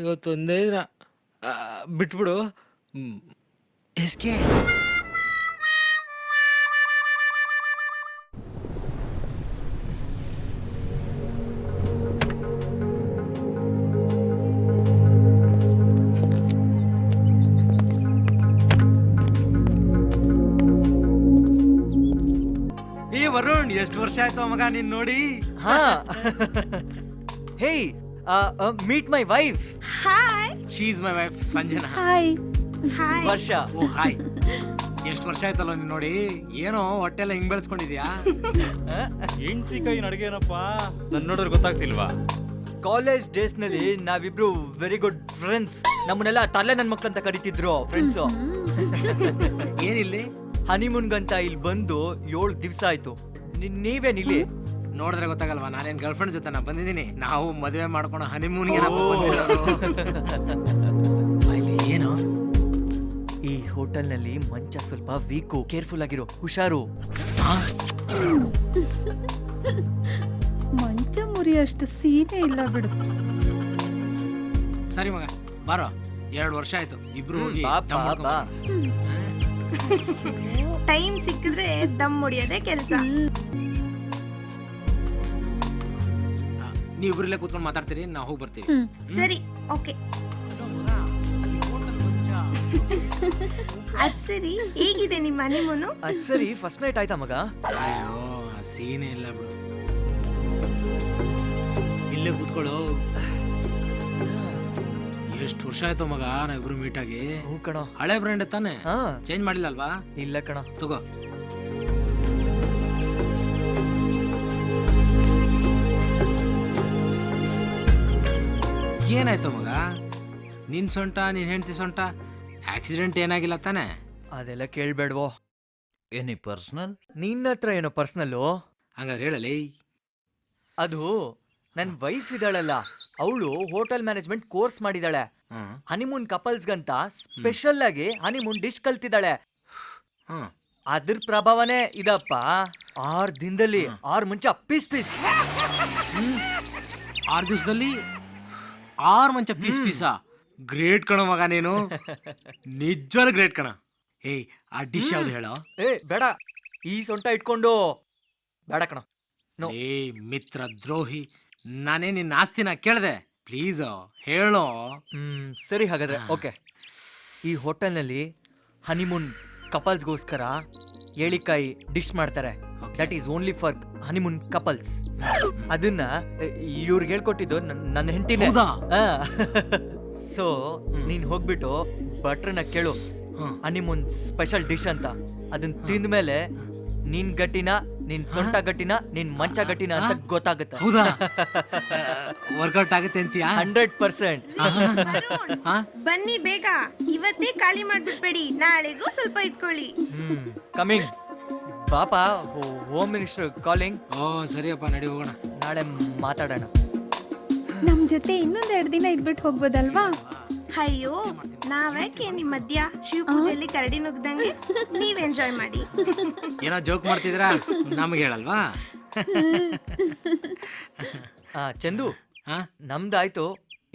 ಇವತ್ತೊಂದೇ ದಿನ ಬಿಟ್ಬಿಡು. ಎಸ್ಕೆ ವರುಣ್, ಎಷ್ಟು ವರ್ಷ ಆಯ್ತು ಮಗ ನೀನ್ ನೋಡಿ. ಹಾ hey meet my wife. Hi. She is my wife Sanjana. Hi. Hi. Varsha. Oh hi. ಎಷ್ಟು ವರ್ಷ ಆಯ್ತಲ್ಲ ನೀನ್ ನೋಡಿ. ಏನೋ ಹೊಟ್ಟೆಲ್ಲ ಹಿಂಗ್ ಬೆಳೆಸ್ಕೊಂಡಿದ್ಯಾ. ಹೆಂಡತಿ ಕೈ ನಡ್ಗೇನಪ್ಪ, ನನ್ ನೋಡಿದ್ರೆ ಗೊತ್ತಾಗ್ತಿಲ್ವಾ? ಕಾಲೇಜ್ ಡೇಸ್ ನಲ್ಲಿ ನಾವಿಬ್ರು ವೆರಿ ಗುಡ್ ಫ್ರೆಂಡ್ಸ್. ನಮ್ಮನ್ನೆಲ್ಲ ತಲೆ ನನ್ ಮಕ್ಳು ಅಂತ ಕರಿತಿದ್ರು ಫ್ರೆಂಡ್ಸ್. ಏನಿಲ್ಲಿ ಹನಿಮೂನ್ಗಂತ ಇಲ್ಲಿ ಬಂದು 7 ದಿವಸ ಆಯ್ತು. ನೀವೇನಿಲ್ಲಿ? ನೋಡಿದ್ರೆ ಗೊತ್ತಾಗಲ್ವಾ, ನಾನೇನ್ ಗರ್ಲ್ ಫ್ರೆಂಡ್ ಜೊತೆ ನಾ ಬಂದಿದ್ದೀನಿ. ನಾವು ಮದುವೆ ಮಾಡ್ಕೊಂಡು ಹನಿಮೂನ್ಗೆ ಏನು. ಈ ಹೋಟೆಲ್ ನಲ್ಲಿ ಮಂಚ ಸ್ವಲ್ಪ ವೀಕು, ಕೇರ್ಫುಲ್ ಆಗಿರೋ, ಹುಷಾರು. ಮಂಚ ಮುರಿಯಷ್ಟು ಸೀನೆ ಇಲ್ಲ ಬಿಡು. ಸರಿ ಮಗ ಬಾರೋ, 2 ವರ್ಷ ಆಯ್ತು ಇಬ್ರು ಹೋಗಿ ಟೈಮ್ ಸಿಕ್ಕಿದ್ರೆ ದಮ್ ಹೊಡಿಯೋದೇ ಕೆಲಸ. ನೀವಿಬ್ರಲ್ಲೇ ಕೂತ್ಕೊಂಡು ಮಾತಾಡ್ತೀರಿ, ನಾವು ಹೋಗಿ ಬರ್ತೀವಿ. ಸರಿ, ಓಕೆ. ಅದ್ ಸರಿ, ಹೇಗಿದೆ ನಿಮ್ಮ ಹನಿಮೂನು? ಅದ್ ಸರಿ, ಫಸ್ಟ್ ನೈಟ್ ಆಯ್ತಾ ಮಗ? ಅಯ್ಯೋ ಸೀನೆ ಇಲ್ಲ ಬಿಡು, ಇಲ್ಲೇ ಕೂತ್ಕೊಳ್ಳೋ. ಎಷ್ಟು ವರ್ಷ ಆಯ್ತು ಮಗ ನಾವಿಬ್ರು ಮೀಟ್ ಆಗಿ. ಹೂ ಕಣ. ಹಳೆ ಬ್ರ್ಯಾಂಡ್ ತಾನೆ, ಚೇಂಜ್ ಮಾಡಿಲ್ಲ ಅಲ್ವಾ? ಇಲ್ಲ ಕಣ. ತಗೋ. ಏನಾಯ್ತು ಮಗ? ನಿನ್ ಸೊಂಟ, ನಿನ್ ಹೆಂಡತಿ ಸೊಂಟ, ಆಕ್ಸಿಡೆಂಟ್ ಏನಾಗಿಲ್ಲ ತಾನೆ? ಅದೆಲ್ಲ ಕೇಳ್ಬೇಡ್ವೋ. ಏನಿ ಪರ್ಸನಲ್? ನಿನ್ನ ಹತ್ರ ಏನೋ ಪರ್ಸನಲ್ಲು? ಹಂಗಾದ್ರೆ ಹೇಳಲಿ. ಅದು ನನ್ ವೈಫ್ ಇದ್ದಾಳಲ್ಲ, ಅವಳು ಹೋಟೆಲ್ ಮ್ಯಾನೇಜ್ಮೆಂಟ್ ಕೋರ್ಸ್ ಮಾಡಿದಾಳೆ. ಹನಿಮೂನ್ ಕಪಲ್ಸ್ಗಂತ ಸ್ಪೆಷಲ್ ಆಗಿ ಹನಿಮೂನ್ ಡಿಶ್ ಕಲ್ತಿದ್ದಾಳೆ. ಅದ್ರ ಪ್ರಭಾವನೇ ಇದಪ್ಪ. 6 ದಿನದಲ್ಲಿ 6 ಮಂಚ ಪೀಸ್ ಪೀಸ್. 6 ದಿವಸದಲ್ಲಿ 6 ಮಂಚ ಪೀಸ್ ಪೀಸಾ? ಗ್ರೇಟ್ ಕಣ ಮಗ ನೀನು, ನಿಜವಾದ ಗ್ರೇಟ್ ಕಣ. ಏಯ್ ಆ ಡಿಶ್ ಯಾವ್ದು ಹೇಳೋ? ಬೇಡ, ಈ ಸೊಂಟ ಇಟ್ಕೊಂಡು ಬೇಡ ಕಣ. ಏ ಮಿತ್ರ ದ್ರೋಹಿ, ನಾನೇ ನಿನ್ನ ಆಸ್ತಿನ ಕೇಳ್ದೆ, ಪ್ಲೀಸ್ ಹೇಳೋ. ಸರಿ ಹಾಗಾದ್ರೆ ಓಕೆ. ಈ ಹೋಟೆಲ್ನಲ್ಲಿ ಹನಿಮೂನ್ ಕಪಲ್ಸ್ಗೋಸ್ಕರ ಏಳಿಕಾಯಿ ಡಿಶ್ ಮಾಡ್ತಾರೆ. That is only for honeymoon couples. ಅದನ್ನ ಇವ್ರಿಗೆ ಹೇಳ್ಕೊಟ್ಟಿದ್ದು ನನ್ನ ಹೆಂಡತಿನೇ. ಸೊ ನೀನ್ ಹೋಗ್ಬಿಟ್ಟು ಭಟ್ರನ್ನ ಕೇಳು, ಹನಿಮೂನ್ ಸ್ಪೆಷಲ್ ಡಿಶ್ ಅಂತ. ಅದನ್ನ ತಿಂದ್ಮೇಲೆ ನಿನ್ ಗಟ್ಟಿನ, ನಿನ್ ಸೊಂಟ ಗಟ್ಟಿನ, ನಿನ್ ಮಂಚ ಗಟ್ಟಿನ ಅಂತ ಗೊತ್ತಾಗುತ್ತೆ. ಹೌದಾ? ವರ್ಕೌಟ್ ಆಗುತ್ತೆ ಅಂತೀಯಾ? 100%. ಬನ್ನಿ ಬೇಗ, ಇವತ್ತೇ ಖಾಲಿ ಮಾಡ್ಬಿಡ್ಬೇಡಿ, ನಾಳೆಗೂ ಸ್ವಲ್ಪ ಇಟ್ಕೊಳ್ಳಿ. ಕಮಿಂಗ್. ಪಾಪ ಹೋಮ್ ಮಿನಿಸ್ಟರ್ ಕಾಲಿಂಗ್. ಓ ಸರಿಯಪ್ಪ, ನಡಿ ಹೋಗೋಣ. ನಾಳೆ ಮಾತಾಡೋಣ. ನಮ್ ಜೊತೆ ಇನ್ನೊಂದ್ 2 ದಿನ ಇದ್ಬಿಟ್ಟು ಹೋಗ್ಬೋದಲ್ವಾ? ಅಯ್ಯೋ, ನಾವ್ಯಾಕೆ ನಿಮ್ ಮಧ್ಯ ಶಿವ ಪೂಜೆಯಲ್ಲಿ ಕರಡಿ ನುಗ್ದಂಗೆ. ನೀವ್ ಎಂಜಾಯ್ ಮಾಡಿ. ಏನೋ ಜೋಕ್ ಮಾಡ್ತಿದ್ರಾ, ನಮ್ಗೆ ಹೇಳಲ್ವಾ? ಚಂದು, ನಮ್ದಾಯ್ತು.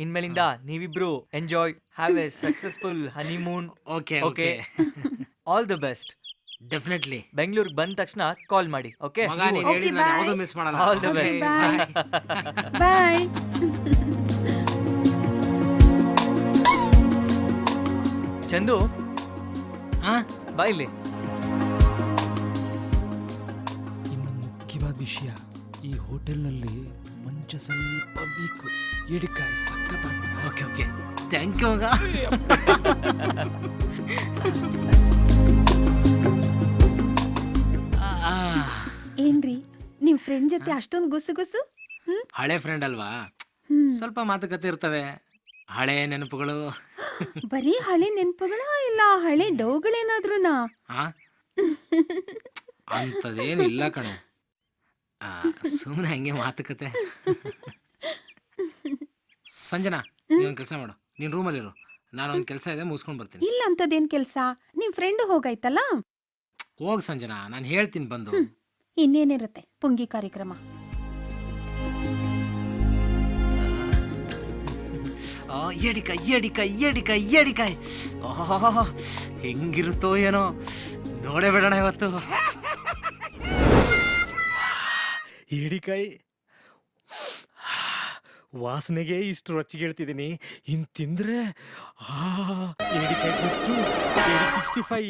ಇನ್ಮೇಲಿಂದ ನೀವಿಬ್ರು enjoy, have a successful honeymoon. Okay okay, all the best. Definitely. ಬೆಂಗಳೂರಿಗೆ ಬಂದ ತಕ್ಷಣ ಕಾಲ್ ಮಾಡಿ. ಓಕೆ, ಯಾವುದು ಮಿಸ್ ಮಾಡಲ್ಲ. All the best. Bye. Chandu ಬಾ ಇಲ್ಲಿ. ಇನ್ನೊಂದು ಮುಖ್ಯವಾದ ವಿಷಯ, ಈ ಹೋಟೆಲ್ನಲ್ಲಿ ಮಂಚ ಸ್ವಲ್ಪ ವೀಕು, ಎಡಿಕಾಯಿ ಸಖತ್. ಓಕೆ ಓಕೆ, ಥ್ಯಾಂಕ್ ಯು ಮಗ. ಏನ್ರಿ ನಿಮ್ ಫ್ರೆಂಡ್ ಜೊತೆ ಅಷ್ಟೊಂದು ಗುಸು ಗುಸು? ಹಳೆ ಫ್ರೆಂಡ್ ಅಲ್ವಾ, ಸ್ವಲ್ಪ ಮಾತುಕತೆ ಇರ್ತವೆ, ಹಳೆ ನೆನಪುಗಳು. ಬರೀ ಹಳೆ ನೆನ್ಪುಗಳ ಇಲ್ಲ ಹಳೆ ಡೌಗಳೇನಾದ್ರೂನಾ? ಅಂಥದ್ದೇನಿಲ್ಲ ಕಣೆ, ಸುಮ್ಮನೆ ಹಂಗೆ ಮಾತುಕತೆ. ಸಂಜನಾ, ನೀವೊಂದು ಕೆಲಸ ಮಾಡು, ನೀನು ರೂಮಲ್ಲಿರು, ನಾನು ಒಂದು ಕೆಲಸ ಇದೆ ಮುಗಿಸ್ಕೊಂಡು ಬರ್ತೀನಿ. ಇಲ್ಲ ಅಂತದೇನ್ ಕೆಲ್ಸ? ನಿಮ್ ಫ್ರೆಂಡ್ ಹೋಗಾಯ್ತಲ್ಲ. ಹೋಗ್ ಸಂಜನಾ, ನಾನು ಹೇಳ್ತೀನಿ ಬಂದು. ಇನ್ನೇನಿರುತ್ತೆ ಪುಂಗಿ ಕಾರ್ಯಕ್ರಮ. ಏಡಿಕಾಯಿ ಏಡಿಕಾಯಿ ಏಡಿಕಾಯಿ ಏಡಿಕಾಯಿ, ಹೆಂಗಿರುತ್ತೋ ಏನೋ, ನೋಡೇ ಬಿಡೋಣ ಇವತ್ತು. ಏಡಿಕಾಯಿ ವಾಸನೆಗೆ ಇಷ್ಟು ರೊಚ್ಚಿಗೆ ಹೇಳ್ತಿದ್ದೀನಿ, ಇನ್ ತಿಂದ್ರೆ ಏಡಿಕಾಯಿ ಗೊತ್ತು. 65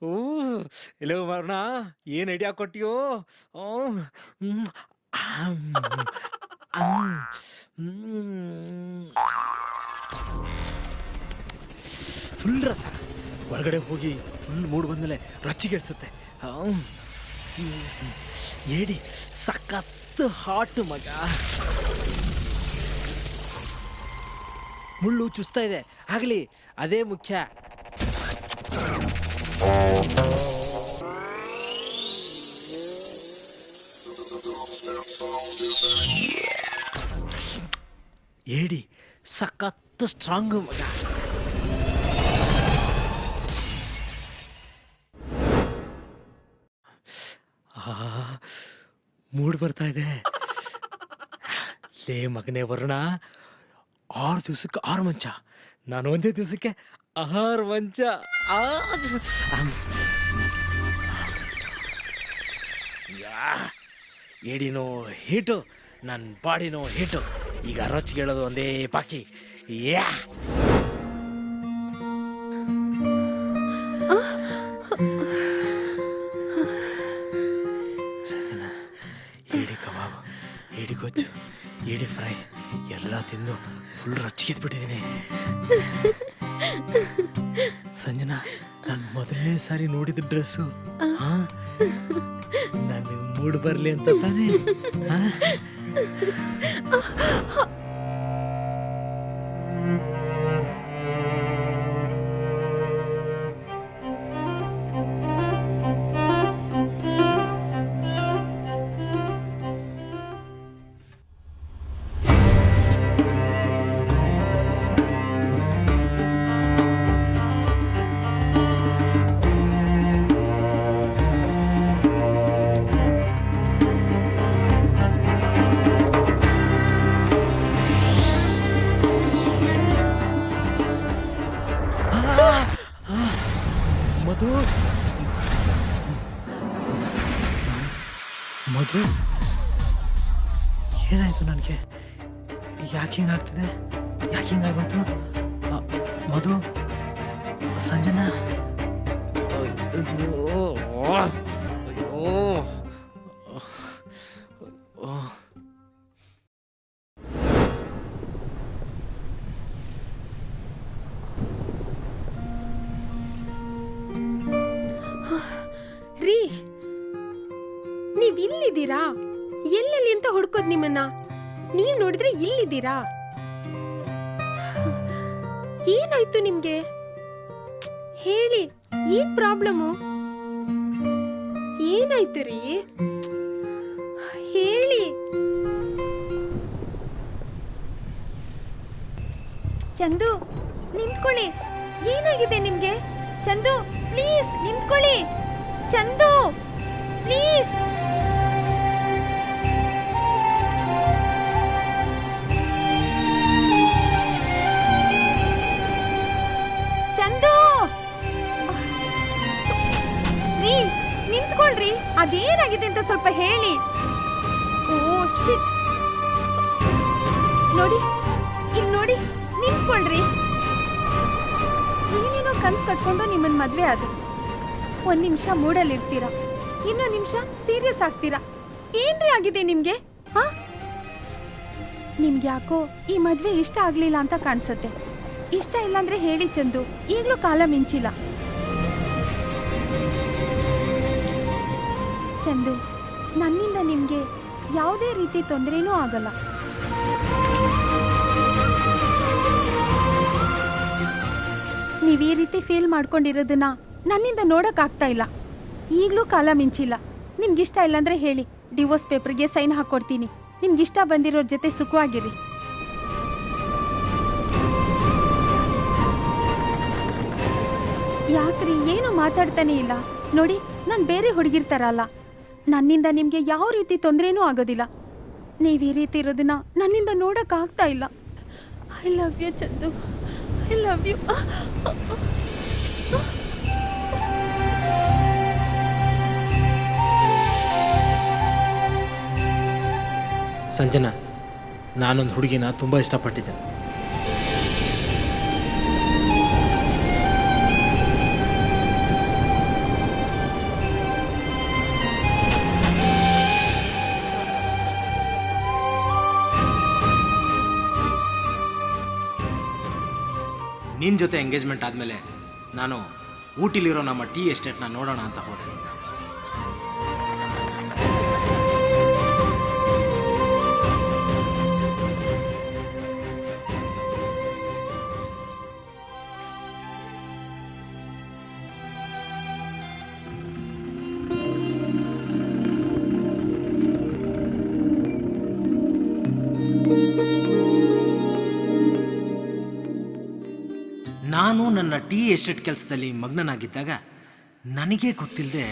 ಓ ಎಲ್ಲೋ ವರ್ಣ, ಏನು ಐಡಿಯಾ ಕೊಟ್ಟಿಯೋ? ಫುಲ್ ರಸ, ಹೊರಗಡೆ ಹೋಗಿ ಫುಲ್ ಮೂಡ್ ಬಂದಮೇಲೆ ರೊಚ್ಚಿಗೆ ಇಡ್ಸುತ್ತೆ. ಏಡಿ ಸಖತ್ ಹಾಟ್ ಮಗ, ಮುಳ್ಳು ಚುಸ್ತಾ ಇದೆ, ಆಗಲಿ ಅದೇ ಮುಖ್ಯ. ಏಡಿ ಸಖತ್ ಸ್ಟ್ರಾಂಗ್ ಮಗ. ಮೂಡ್ ಬರ್ತಾ ಇದೆ. ಲೇ ಮಗನೇ ವರ್ಣ, 6 ದಿವಸಕ್ಕೆ 6 ಮಂಚ, ನಾನು ಒಂದೇ ದಿವಸಕ್ಕೆ 6 ಮಂಚ. ಏಡಿನೋ ಹೀಟು, ನನ್ನ ಬಾಡಿನೋ ಹೀಟು, ಈಗ ರೊಚ್ಚಿಗೆ ಹೇಳೋದು ಒಂದೇ ಬಾಕಿ. ಯಾ ಸಂಜನಾ, ಏಡಿ ಕಬಾಬ್, ಏಡಿ ಗೊಜ್ಜು, ಏಡಿ ಫ್ರೈ ಎಲ್ಲ ತಿಂದು ಫುಲ್ ರೊಚ್ಚಿಗೆ ಎದ್ಬಿಟ್ಟಿದ್ದೀನಿ. ಸಂಜನಾ, ನಾನು ಮೊದಲನೇ ಸಾರಿ ನೋಡಿದ ಡ್ರೆಸ್ಸು, ನನಗೆ ಮೂಡ್ ಬರಲಿ ಅಂತ ತಾನೇ. ಮಧು, ಮಧು, ಏನಾಯ್ತು ನನಗೆ? ಯಾಕೆ ಹಿಂಗಾಗ್ತಿದೆ? ಯಾಕೆ ಹಿಂಗಾಗೋಯ್ತು? ಮಧು, ಸಂಜನಾ, ಅಯ್ಯೋ ಅಯ್ಯೋ, ರೀ, ನೀವ್ ಇಲ್ಲಿದ್ದೀರಾ? ಎಲ್ಲೆಲ್ಲಿ ಅಂತ ಹುಡ್ಕೋದ್ ನಿಮ್ಮನ್ನ? ನೀವ್ ನೋಡಿದ್ರೆ ಇಲ್ಲಿದ್ದೀರಾ? ಏನಾಯ್ತು ನಿಮ್ಗೆ? ಹೇಳಿ, ಏನ್ ಪ್ರಾಬ್ಲಮ್ಮು? ಏನಾಯ್ತು ರೀ? ಹೇಳಿ. ಚಂದು, ನಿಂತ್ಕೊಳ್ಳಿ. ಏನಾಗಿದೆ ನಿಮ್ಗೆ? ಚಂದು, ಪ್ಲೀಸ್ ನಿಂತ್ಕೊಳ್ಳಿ. ಚಂದು, ಪ್ಲೀಸ್. ಚಂದು, ರೀ ನಿಂತ್ಕೊಳ್ರಿ. ಅದೇನಾಗಿದೆ ಅಂತ ಸ್ವಲ್ಪ ಹೇಳಿ. ಓ ಶಿಟ್. ನೋಡಿ, ಇಲ್ಲಿ ನೋಡಿ, ನಿಂತ್ಕೊಳ್ರಿ. ಕನ್ಸು ಕಟ್ಕೊಂಡು ನಿಮ್ಮನ್ನ ಮದ್ವೆ ಆದೆ. ಒಂದ್ ನಿಮಿಷ ಮೂಡಲ್ಲಿರ್ತೀರಾ, ಇನ್ನೊಂದ್ ನಿಮಿಷ ಸೀರಿಯಸ್ ಆಗ್ತೀರಾ. ಏನ್ರಿ ಆಗಿದೆ ನಿಮ್ಗೆ? ಹಾ, ನಿಮ್ಗೆ ಯಾಕೋ ಈ ಮದ್ವೆ ಇಷ್ಟ ಆಗ್ಲಿಲ್ಲ ಅಂತ ಕಾಣಿಸುತ್ತೆ. ಇಷ್ಟ ಇಲ್ಲ ಅಂದ್ರೆ ಹೇಳಿ ಚಂದು, ಈಗ್ಲೂ ಕಾಲ ಮಿಂಚಿಲ್ಲ. ಚಂದು, ನನ್ನಿಂದ ನಿಮ್ಗೆ ಯಾವುದೇ ರೀತಿ ತೊಂದರೆನೂ ಆಗಲ್ಲ. ನೀವ್ ಈ ರೀತಿ ಫೀಲ್ ಮಾಡ್ಕೊಂಡಿರೋದನ್ನ ನನ್ನಿಂದ ನೋಡಕ್ ಆಗ್ತಾ ಇಲ್ಲ. ಈಗ್ಲೂ ಕಾಲ ಮಿಂಚಿಲ್ಲ. ನಿಮ್ಗಿಷ್ಟ ಇಲ್ಲಾಂದ್ರೆ ಹೇಳಿ, ಡಿವೋರ್ಸ್ ಪೇಪರ್ಗೆ ಸೈನ್ ಹಾಕೊಡ್ತೀನಿ. ನಿಮ್ಗಿಷ್ಟ ಬಂದಿರೋರ್ ಜೊತೆ ಸುಖವಾಗಿರಿ. ಯಾಕ್ರಿ ಏನು ಮಾತಾಡ್ತಾನೆ ಇಲ್ಲ? ನೋಡಿ, ನಾನು ಬೇರೆ ಹುಡುಗಿರ್ತಾರಲ್ಲ. ನನ್ನಿಂದ ನಿಮ್ಗೆ ಯಾವ ರೀತಿ ತೊಂದರೆನೂ ಆಗೋದಿಲ್ಲ. ನೀವ್ ಈ ರೀತಿ ಇರೋದನ್ನ ನನ್ನಿಂದ ನೋಡಕ್ ಆಗ್ತಾ ಇಲ್ಲ. I love you Chandu, I love you. Sanjana, ನಾನೊಂದು ಹುಡುಗಿನ ತುಂಬ ಇಷ್ಟಪಟ್ಟಿದ್ದೆ. ನಿನ್ನ ಜೊತೆ ಎಂಗೇಜ್ಮೆಂಟ್ ಆದಮೇಲೆ ನಾನು ಊಟಿಲಿರೋ ನಮ್ಮ ಟೀ ಎಸ್ಟೇಟ್ನ ನೋಡೋಣ ಅಂತ ಹೋದೆ. ನಾನು ನನ್ನ ಟೀ ಎಸ್ಟೇಟ್ ಕೆಲಸದಲ್ಲಿ ಮಗ್ನನಾಗಿದ್ದಾಗ ನನಗೇ ಗೊತ್ತಿಲ್ಲದೆ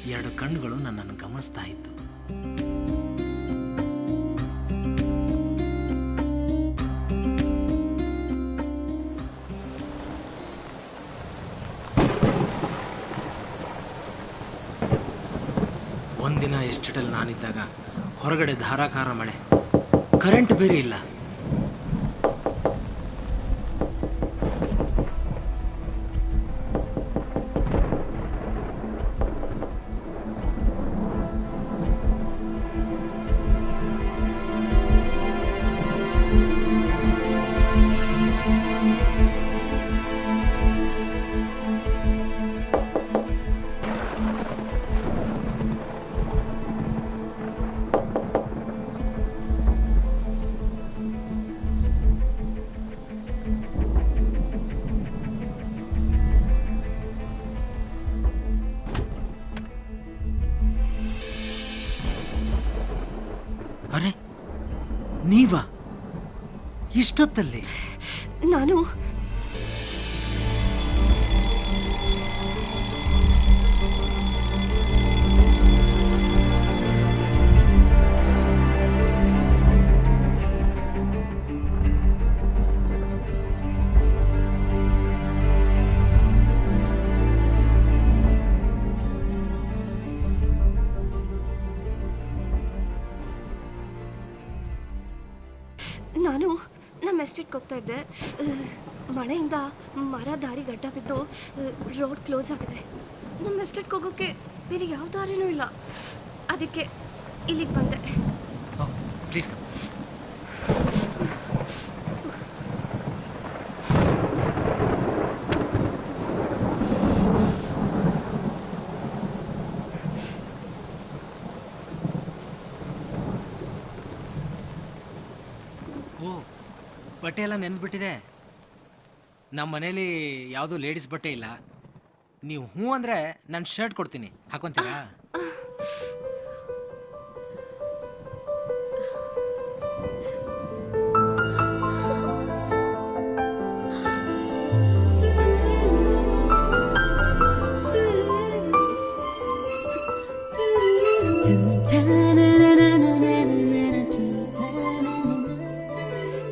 2 ಕಣ್ಣುಗಳು ನನ್ನನ್ನು ಗಮನಿಸ್ತಾ ಇತ್ತು. ಒಂದಿನ ಎಸ್ಟೇಟಲ್ಲಿ ನಾನಿದ್ದಾಗ ಹೊರಗಡೆ ಧಾರಾಕಾರ ಮಳೆ, ಕರೆಂಟ್ ಬೇರೆ ಇಲ್ಲ. ಅರೆ, ನೀವಾ ಇಷ್ಟೊತ್ತಲ್ಲಿ? ನಾನು ನಾನು ನಮ್ಮ ಎಸ್ಟೇಟ್ಗೆ ಹೋಗ್ತಾ ಇದ್ದೆ. ಮಳೆಯಿಂದ ಮರ ದಾರಿ ಗಡ್ಡ ಬಿದ್ದು ರೋಡ್ ಕ್ಲೋಸ್ ಆಗಿದೆ. ನಮ್ಮ ಎಸ್ಟೇಟ್ಗೆ ಹೋಗೋಕ್ಕೆ ಬೇರೆ ಯಾವ ದಾರಿನೂ ಇಲ್ಲ. ಅದಕ್ಕೆ ಇಲ್ಲಿಗೆ ಬಂದೆ. ಪ್ಲೀಸ್. ಓ, ಬಟ್ಟೆ ಎಲ್ಲ ನೆಂದ್ಬಿಟ್ಟಿದೆ. ನಮ್ಮ ಮನೇಲಿ ಯಾವುದೂ ಲೇಡೀಸ್ ಬಟ್ಟೆ ಇಲ್ಲ. ನೀವು ಹ್ಞೂ ಅಂದರೆ ನಾನು ಶರ್ಟ್ ಕೊಡ್ತೀನಿ, ಹಾಕೊತೀರಾ?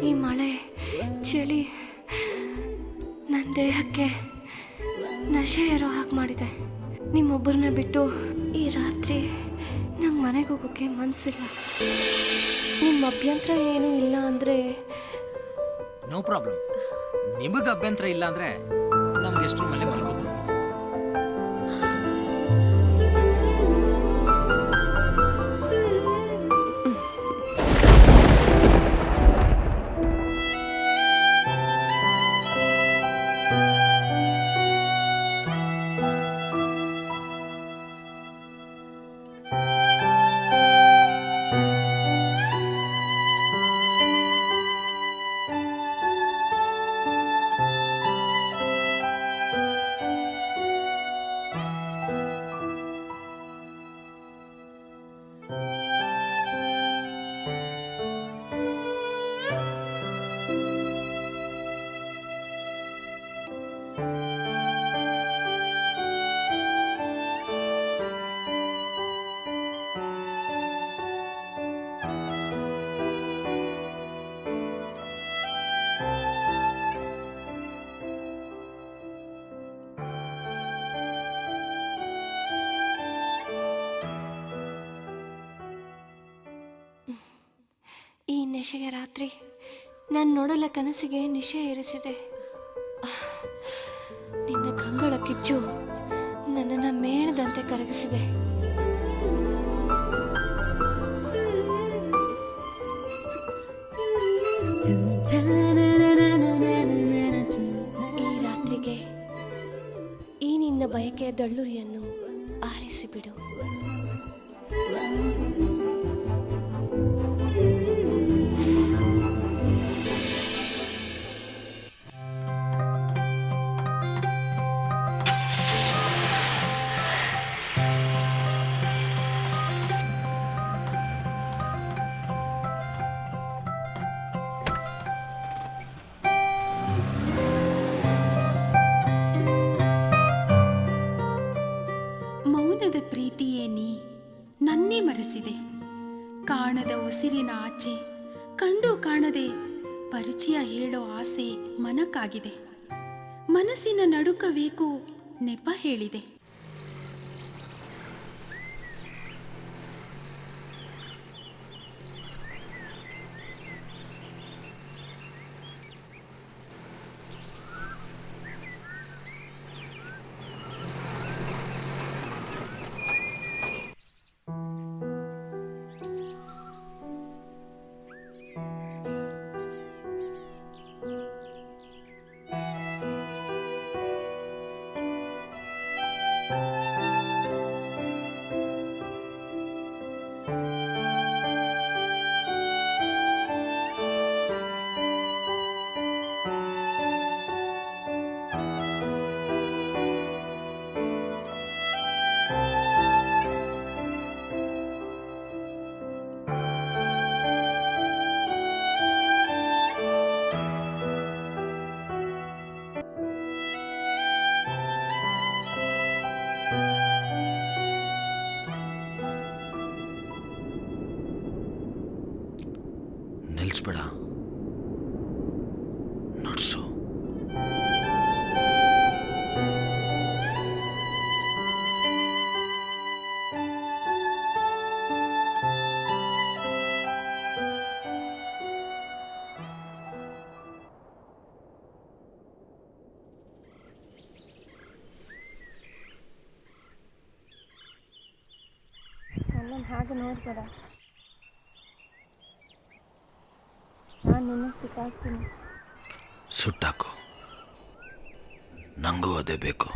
ಈ ಮಳೆ ಚಳಿ ನನ್ನ ದೇಹಕ್ಕೆ ನಶೆ ಇರೋ ಹಾಗೆ ಮಾಡಿದೆ. ನಿಮ್ಮೊಬ್ಬರನ್ನ ಬಿಟ್ಟು ಈ ರಾತ್ರಿ ನಮ್ಮ ಮನೆಗೆ ಹೋಗೋಕ್ಕೆ ಮನಸ್ಸಿಲ್ಲ. ನಿಮ್ಮ ಅಭ್ಯಂತರ ಏನೂ ಇಲ್ಲ ಅಂದರೆ? No problem. ನಿಮಗೆ ಅಭ್ಯಂತರ ಇಲ್ಲ ಅಂದರೆ ನಮ್ಗೆ ಎಷ್ಟು ರೂಮಲ್ಲೇ ಮಲ್ಕೊ. ನಿಮಿಷಗೆ ರಾತ್ರಿ ನಾನು ನೋಡಲ ಕನಸಿಗೆ ನಿಶೆ ಏರಿಸಿದೆ. ನಿನ್ನ ಕಂಗಳ ಕಿಚ್ಚು ನನ್ನನ್ನು ಮೇಣದಂತೆ ಕರಗಿಸಿದೆ. ಈ ರಾತ್ರಿಗೆ ಈ ನಿನ್ನ ಬಯಕೆಯ ದಳ್ಳುರಿಯನ್ನು ಆರಿಸಿಬಿಡು. ಮೌನದ ಪ್ರೀತಿಯೇ ನೀ ನನ್ನೇ ಮರೆಸಿದೆ. ಕಾಣದ ಉಸಿರಿನ ಆಚೆ ಕಂಡು ಕಾಣದೆ ಪರಿಚಯ ಹೇಳೋ ಆಸೆ ಮನಕ್ಕಾಗಿದೆ. ಮನಸ್ಸಿನ ನಡುಕವೇಕೋ ನೆಪ ಹೇಳಿದೆ. ನಿಲ್ಲಿಸ್ಬೇಡ, ನುಡ್ಸು. ನನ್ನನ್ನು ಹಾಗೆ ನೋಡ್ಬೇಡ, ನಾನು ನಿನ್ನ ಸಿಕ್ಕಾಕ್ತೀನಿ. ಸುಟ್ಟಾಕು, ನಂಗೂ ಅದೇ ಬೇಕು.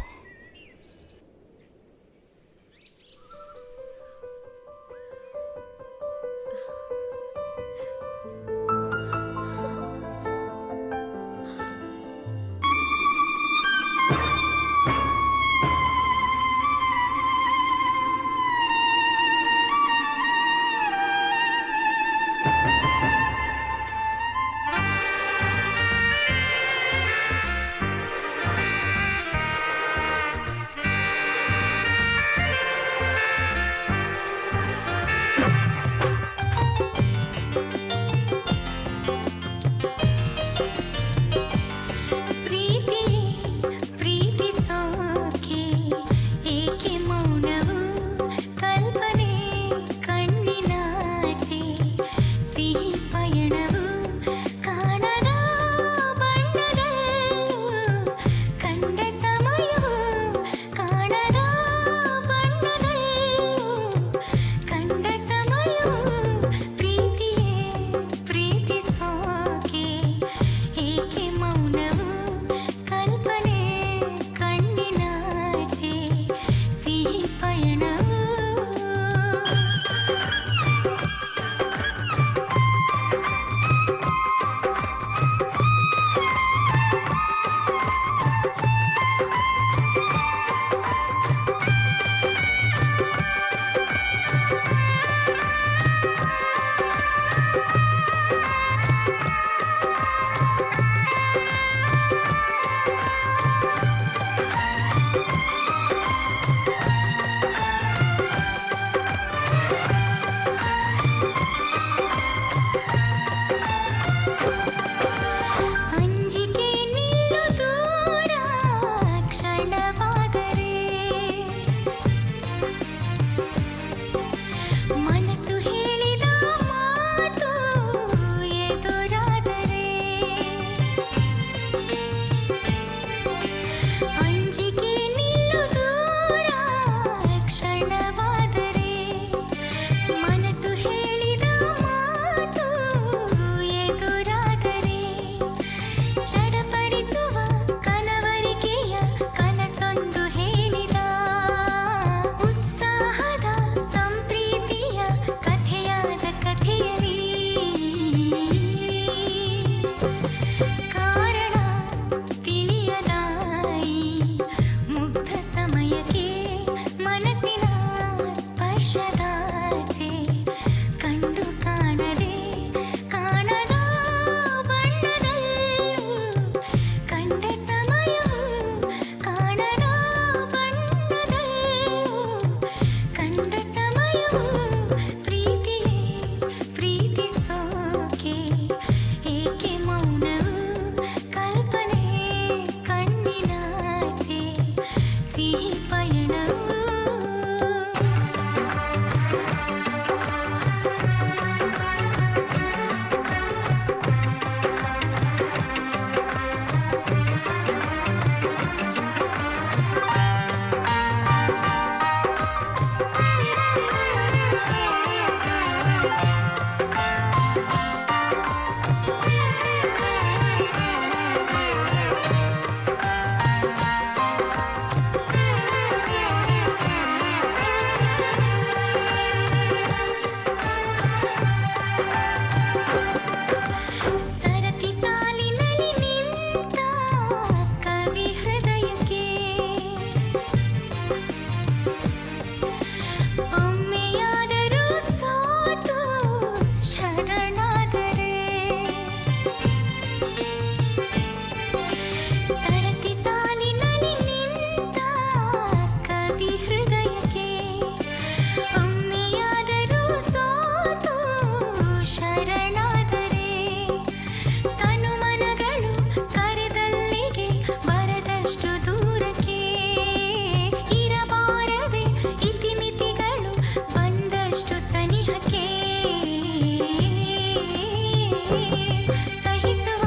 ಸಹಿಸುವ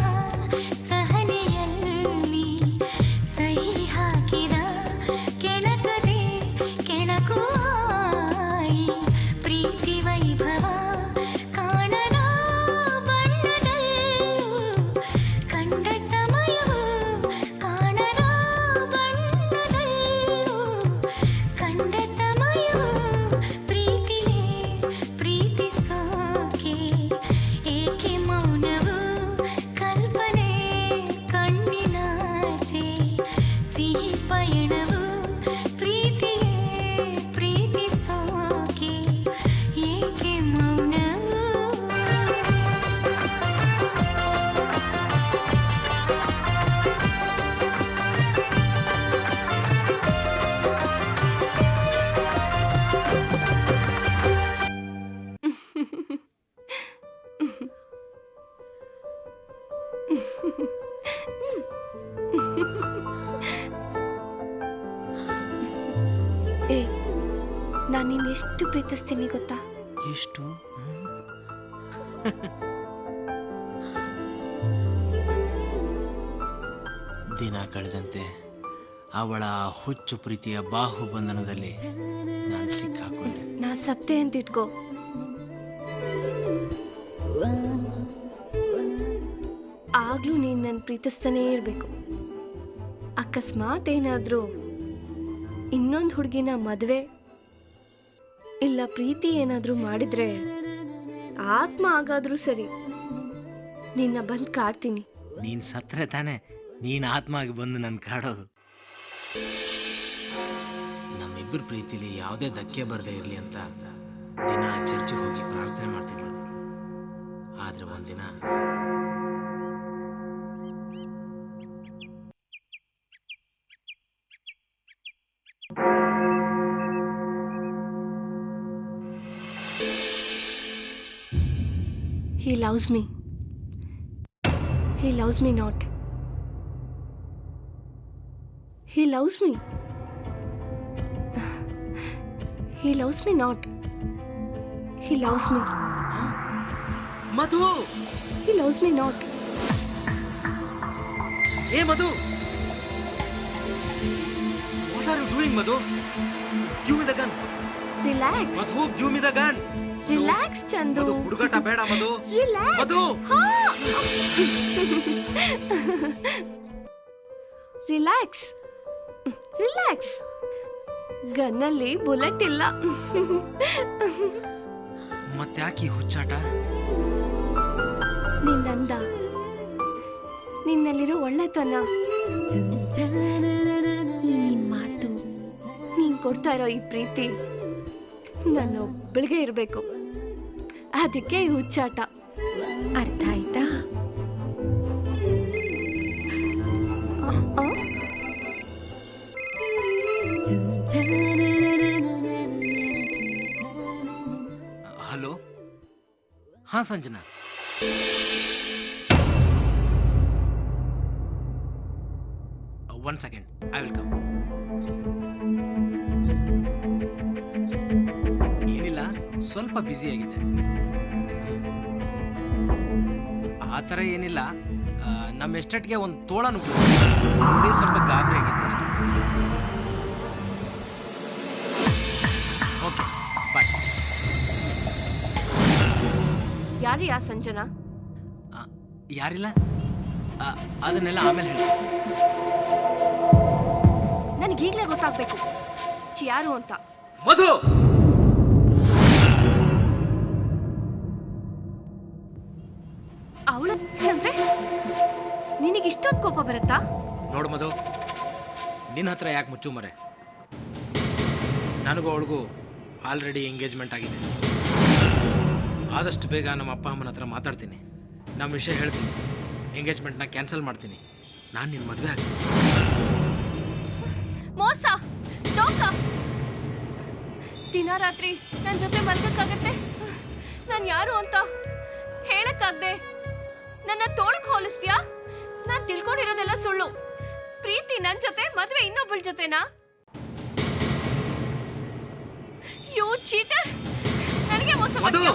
ಸಹನೆಯಲ್ಲಿ ಸಹಿ ಹಾಕಿದ ಕೆಣಕದೆ ಕೆಣಕುವಾಯಿ ಪ್ರೀತಿ ವೈಭವ ಕಾಣದ ಬಣ್ಣದಲ್ಲೂ ಕಂಡ ಸಮಯವು ಕಾಣದ ಬಣ್ಣದಲ್ಲೂ ಕಂಡ ಸಮಯವು ಪ್ರೀತಿಯೇ ಪ್ರೀತಿಸೋಕೆ ಏಕೆ ಮೌನವು ಕಲ್ಪನೆ ಕಣ್ಣಿನಾಚೆ ಸಿಹಿ ಪಯಣವು ಪ್ರೀತಿಯೇ ಪ್ರೀತಿಸೋಕೆ ಏಕೆ ಮೌನವು ಏ ನಾನು ನಿನ್ನೆಷ್ಟು ಪ್ರೀತಿಸ್ತೀನಿ ಗೊತ್ತಾ? ಎಷ್ಟು ದಿನ ಕಳೆದಂತೆ ಅವಳ ಹುಚ್ಚು ಪ್ರೀತಿಯ ಬಾಹುಬಂಧನದಲ್ಲಿ ನಾನು ಸಿಕ್ಕಾಕೊಂಡೆ. ನಾ ಸತ್ತೆ ಅಂತ ಇಟ್ಕೋ, ಆಗ್ಲೂ ನೀನು ನನ್ನ ಪ್ರೀತಿಸ್ತಾನೇ ಇರಬೇಕು. ಅಕಸ್ಮಾತ್ ಏನಾದರೂ ಇನ್ನೊಂದು ಹುಡುಗಿನ ಮದುವೆ ಇಲ್ಲ ಪ್ರೀತಿ ಏನಾದರೂ ಮಾಡಿದ್ರೆ ಆತ್ಮ ಆಗಾದ್ರೂ ಸರಿ ನಿನ್ನ ಬಂದು ಕಾಡ್ತೀನಿ. ನೀನ್ ಸತ್ರೆ ತಾನೆ ನೀನ್ ಆತ್ಮ ಆಗಿ ಬಂದು ನನ್ ಕಾಡೋದು. ನಮ್ಮಿಬ್ಬರ ಪ್ರೀತಿಲಿ ಯಾವುದೇ ಧಕ್ಕೆ ಬರದೇ ಇರಲಿ ಅಂತ ದಿನ ಚರ್ಚಿಗೆ ಹೋಗಿ ಪ್ರಾರ್ಥನೆ ಮಾಡ್ತಿದ್ಲು. ಆದ್ರೆ ಒಂದಿನ He loves me. He loves me not. He loves me. He loves me not. He loves me. Madhu, He loves me not. ಏ ಮಧು, what are you doing, Madhu? Give me the gun. Relax. Madhu, give me the gun. Relax, Chandu. ಮಧು, ಹುಡುಗಾಟ ಬೇಡ ಮಧು. Relax. ಮಧು. Relax. Relax. ಗನ್ನಲ್ಲಿ bullet ಇಲ್ಲ. ಮತ್ತ್ಯಾಕೆ ಹುಚ್ಚಾಟ? ನಿನ್ನಂದ, ನಿನ್ನಲ್ಲಿರೋ ಒಳ್ಳೆತನ, ಈ ನಿನ್ ಮಾತು, ನೀನ್ ಕೊಡ್ತಾ ಇರೋ ಈ ಪ್ರೀತಿ ನನ್ನೊಬ್ಬಳಿಗೆ ಇರಬೇಕು. ಅದಕ್ಕೆ ಈ ಹುಚ್ಚಾಟ. ಅರ್ಥ ಆಯ್ತಾ? ಹಲೋ, ಹಾ Sanjana, one second, I will come. ಏನಿಲ್ಲ, ಸ್ವಲ್ಪ ಬ್ಯುಸಿ ಆಗಿದ್ದೆ. ಆ ಥರ ಏನಿಲ್ಲ, ನಮ್ಮ ಎಸ್ಟೇಟ್ಗೆ ಒಂದು ತೋಳ ನುಗ್ಗಿತ್ತು ನೋಡಿ, ಸ್ವಲ್ಪ ಗಾಬರಿ ಆಗಿದ್ದೆ ಅಷ್ಟೇ. ಓಕೆ, ಬಾಯ್. ಯಾರು ಯಾ ಸಂಜನಾ? ಯಾರಿಲ್ಲ, ಅದನ್ನೆಲ್ಲ ಆಮೇಲೆ ಹೇಳಿ. ನನಗೀಗಲೇ ಗೊತ್ತಾಗ್ಬೇಕು ಯಾರು ಅಂತ. ಮಧು, ಅವಳ ಚಂದ್ರೆ, ನಿನಗಿಷ್ಟೊಂದು ಕೋಪ ಬರುತ್ತಾ? ನೋಡು ಮಧು, ನಿನ್ನ ಹತ್ರ ಯಾಕೆ ಮುಚ್ಚು ಮರೆ? ನನಗೂ ಅವಳಿಗೂ ಆಲ್ರೆಡಿ ಎಂಗೇಜ್ಮೆಂಟ್ ಆಗಿದೆ. ಆದಷ್ಟು ಬೇಗ ನಮ್ಮ ಅಪ್ಪ ಅಮ್ಮನ ಹತ್ರ ಮಾತಾಡ್ತೀನಿ, ನಮ್ಮ ವಿಷಯ ಹೇಳ್ತೀನಿ, ಎಂಗೇಜ್ಮೆಂಟ್ನ ಕ್ಯಾನ್ಸಲ್ ಮಾಡ್ತೀನಿ, ನಾನು ನಿನ್ನ ಮದುವೆ ಆಗ್ತೀನಿ. ಮೋಸ, ದೋಖ. ದಿನ ರಾತ್ರಿ ನನ್ನ ಜೊತೆ ಮಲ್ಗಕ್ಕಾಗತ್ತೆ? ನಾನು ಯಾರು ಅಂತ ಹೇಳಕ್ಕಾಗ್ದೆ ನನ್ನ ತೋಳಕ್ ಹೋಲಿಸ್ತೀಯಾ? ನಾನು ತಿಳ್ಕೊಂಡಿರೋದೆಲ್ಲ ಸುಳ್ಳು. ಪ್ರೀತಿ ನನ್ನ ಜೊತೆ, ಮದುವೆ ಇನ್ನೊಬ್ಬಳ ಜೊತೆನಾ? ಯು ಚೀಟರ್, ನನಗೆ ಮೋಸ ಮಾಡ್ತೀಯ.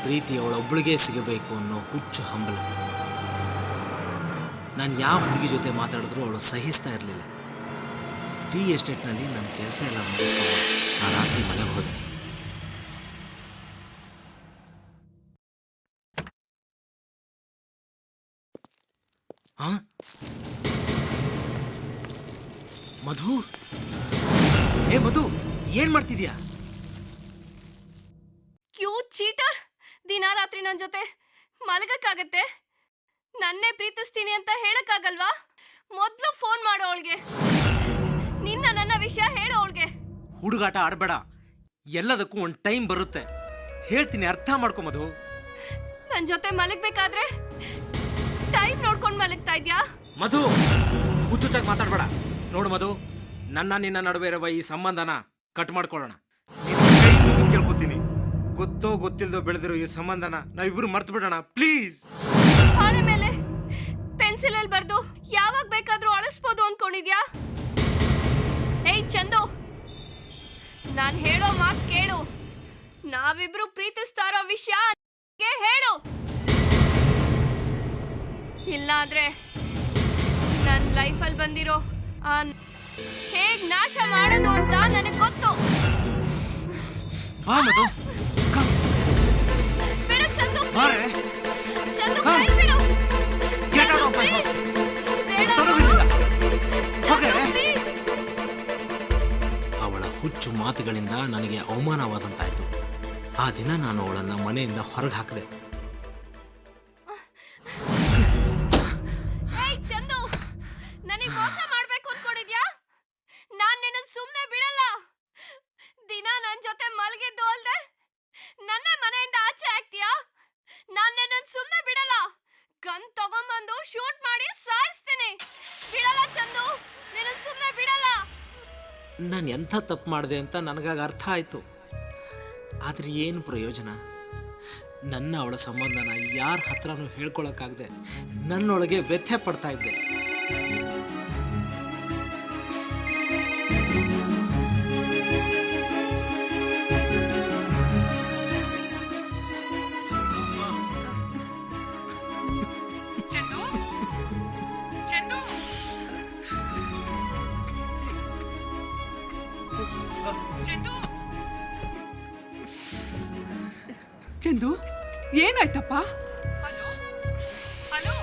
ಪ್ರೀತಿ ಅವಳೊಬ್ಬಳಿಗೆ ಸಿಗಬೇಕು ಅನ್ನೋ ಹುಚ್ಚು ಹಂಬಲ. ನಾನು ಯಾವ ಹುಡುಗಿ ಜೊತೆ ಮಾತಾಡಿದ್ರು ಅವಳು ಸಹಿಸ್ತಾ ಇರಲಿಲ್ಲ. ಟೀ ಎಸ್ಟೇಟ್ನಲ್ಲಿ ನನ್ನ ಕೆಲಸ ಎಲ್ಲ ಮುಗಿಸ್ಕೊಂಡು ನಾನು ರಾತ್ರಿ ಮನೆಗೆ ಹೋದೆ. ಮಧು, ಮಧು, ಏನ್ ಮಾಡ್ತಿದ್ಯಾ? ಕ್ಯೂ ಚೀಟರ್, ದಿನ ರಾತ್ರಿ ನನ್ನ ಜೊತೆ ಮಲಗಕ್ಕಾಗತ್ತೆ? ನನ್ನೇ ಪ್ರೀತಿಸ್ತೀನಿ ಅಂತ ಹೇಳಕ್ಕಾಗಲ್ವಾ? ಮೊದ್ಲು ಫೋನ್ ಮಾಡು ಅವಳಿಗೆ, ನನ್ನ ವಿಷಯ ಹೇಳು ಅವಳಿಗೆ. ಹುಡುಗಾಟ ಆಡ್ಬೇಡ, ಎಲ್ಲದಕ್ಕೂ ಒಂದು ಟೈಮ್ ಬರುತ್ತೆ. ಹೇಳ್ತೀನಿ, ಅರ್ಥ ಮಾಡ್ಕೊ ಮಧು. ನನ್ನ ಜೊತೆ ಮಲಗ್ಬೇಕಾದ್ರೆ ಟೈಮ್ ನೋಡ್ಕೊಂಡು ಮಲಗ್ತಾ ಇದ್ಯಾ? ಮಧು, ಹುಚ್ಚುಚ್ಚಾಗಿ ಮಾತಾಡ್ಬೇಡ. ನೋಡು ಮಧು, ನಿನ್ನ ನಡುವೆ ಇರುವ ಈ ಸಂಬಂಧನ ಕಟ್ ಮಾಡ್ಕೊಳ್ಳೋಣ. ಕೇಳ್ಕೊತೀನಿ, ಗೊತ್ತೋ ಗೊತ್ತಿಲ್ದೋ ಬೆಳೆದಿರೋ ಈ ಸಂಬಂಧನ ನಾವಿಬ್ರು ಮರ್ತು ಬಿಡೋಣ ಪ್ಲೀಸ್. ಹಾಳೆ ಮೇಲೆ ಪೆನ್ಸಿಲ್ ಅಲ್ಲಿ ಬರ್ದು ಯಾವಾಗ ಬೇಕಾದ್ರೂ ಅಳಿಸ್ಬೋದು ಅನ್ಕೊಂಡಿದ್ಯಾ? ಏಯ್ ಚಂದು, ನಾನ್ ಹೇಳೋ ಮಾತು ಕೇಳು. ನಾವಿಬ್ರು ಪ್ರೀತಿಸ್ತಾ ಇರೋ ವಿಷಯ ಹೇಳು, ಇಲ್ಲ ಅಂದ್ರೆ ನನ್ನ ಲೈಫಲ್ಲಿ ಬಂದಿರೋ ಹೇಗ್ ನಾಶ ಮಾಡೋದು ಅಂತ ನನಗೆ ಗೊತ್ತು. ಬಾ ಮಧು, ಬಿಡು ಚಂದು, ಬಾರೆ. ಚಂದು ಕೈ ಬಿಡು. Get out of my house. ಬೇಡ ಪ್ಲೀಸ್. ಅವಳ ಹುಚ್ಚು ಮಾತುಗಳಿಂದ ನನಗೆ ಅವಮಾನವಾದಂತಾಯ್ತು. ಆ ದಿನ ನಾನು ಅವಳನ್ನು ಮನೆಯಿಂದ ಹೊರಗೆ ಹಾಕಿದೆ. ಏಯ್ ಚಂದು, ನನಗೆ ಮೋಸ ಮಾಡ್ಬೇಕು ಅನ್ಕೊಂಡಿದ್ಯಾ? ನಾನ್ ನಿನ್ನ ಸುಮ್ನೆ ಬಿಡಲ್ಲ. ದಿನ ನನ್ ಜೊತೆ ಮಲಗಿದ್ದು ಅಲ್ದೆ ನನ್ನ ಮನೆಯಿಂದ ಆಚೆ ಹಾಕ್ತೀಯಾ? ನಾನ್ ನಿನ್ನ ಸುಮ್ನೆ ಬಿಡಲ್ಲ. ಗನ್ ತಗೊಂಬಂದು ಶೂಟ್ ಮಾಡಿ ಸಾಯಿಸ್ತೀನಿ. ಬಿಡಲ್ಲ ಚಂದು, ನಿನ್ನ ಸುಮ್ನೆ ಬಿಡಲ್ಲ. ನಾನು ಎಂಥ ತಪ್ಪು ಮಾಡಿದೆ ಅಂತ ನನಗಾಗ ಅರ್ಥ ಆಯಿತು. ಆದರೆ ಏನು ಪ್ರಯೋಜನ? ನನ್ನ ಅವಳ ಸಂಬಂಧನ ಯಾರ ಹತ್ರನೂ ಹೇಳ್ಕೊಳಕ್ಕಾಗದೆ ನನ್ನೊಳಗೆ ವ್ಯಥೆ ಪಡ್ತಾ ಇದ್ದೆ. ಚಂದು, ಚಂದು, ಚಂದು, ಚಂದು, ಏನಾಯ್ತಪ್ಪ? Hello, hello.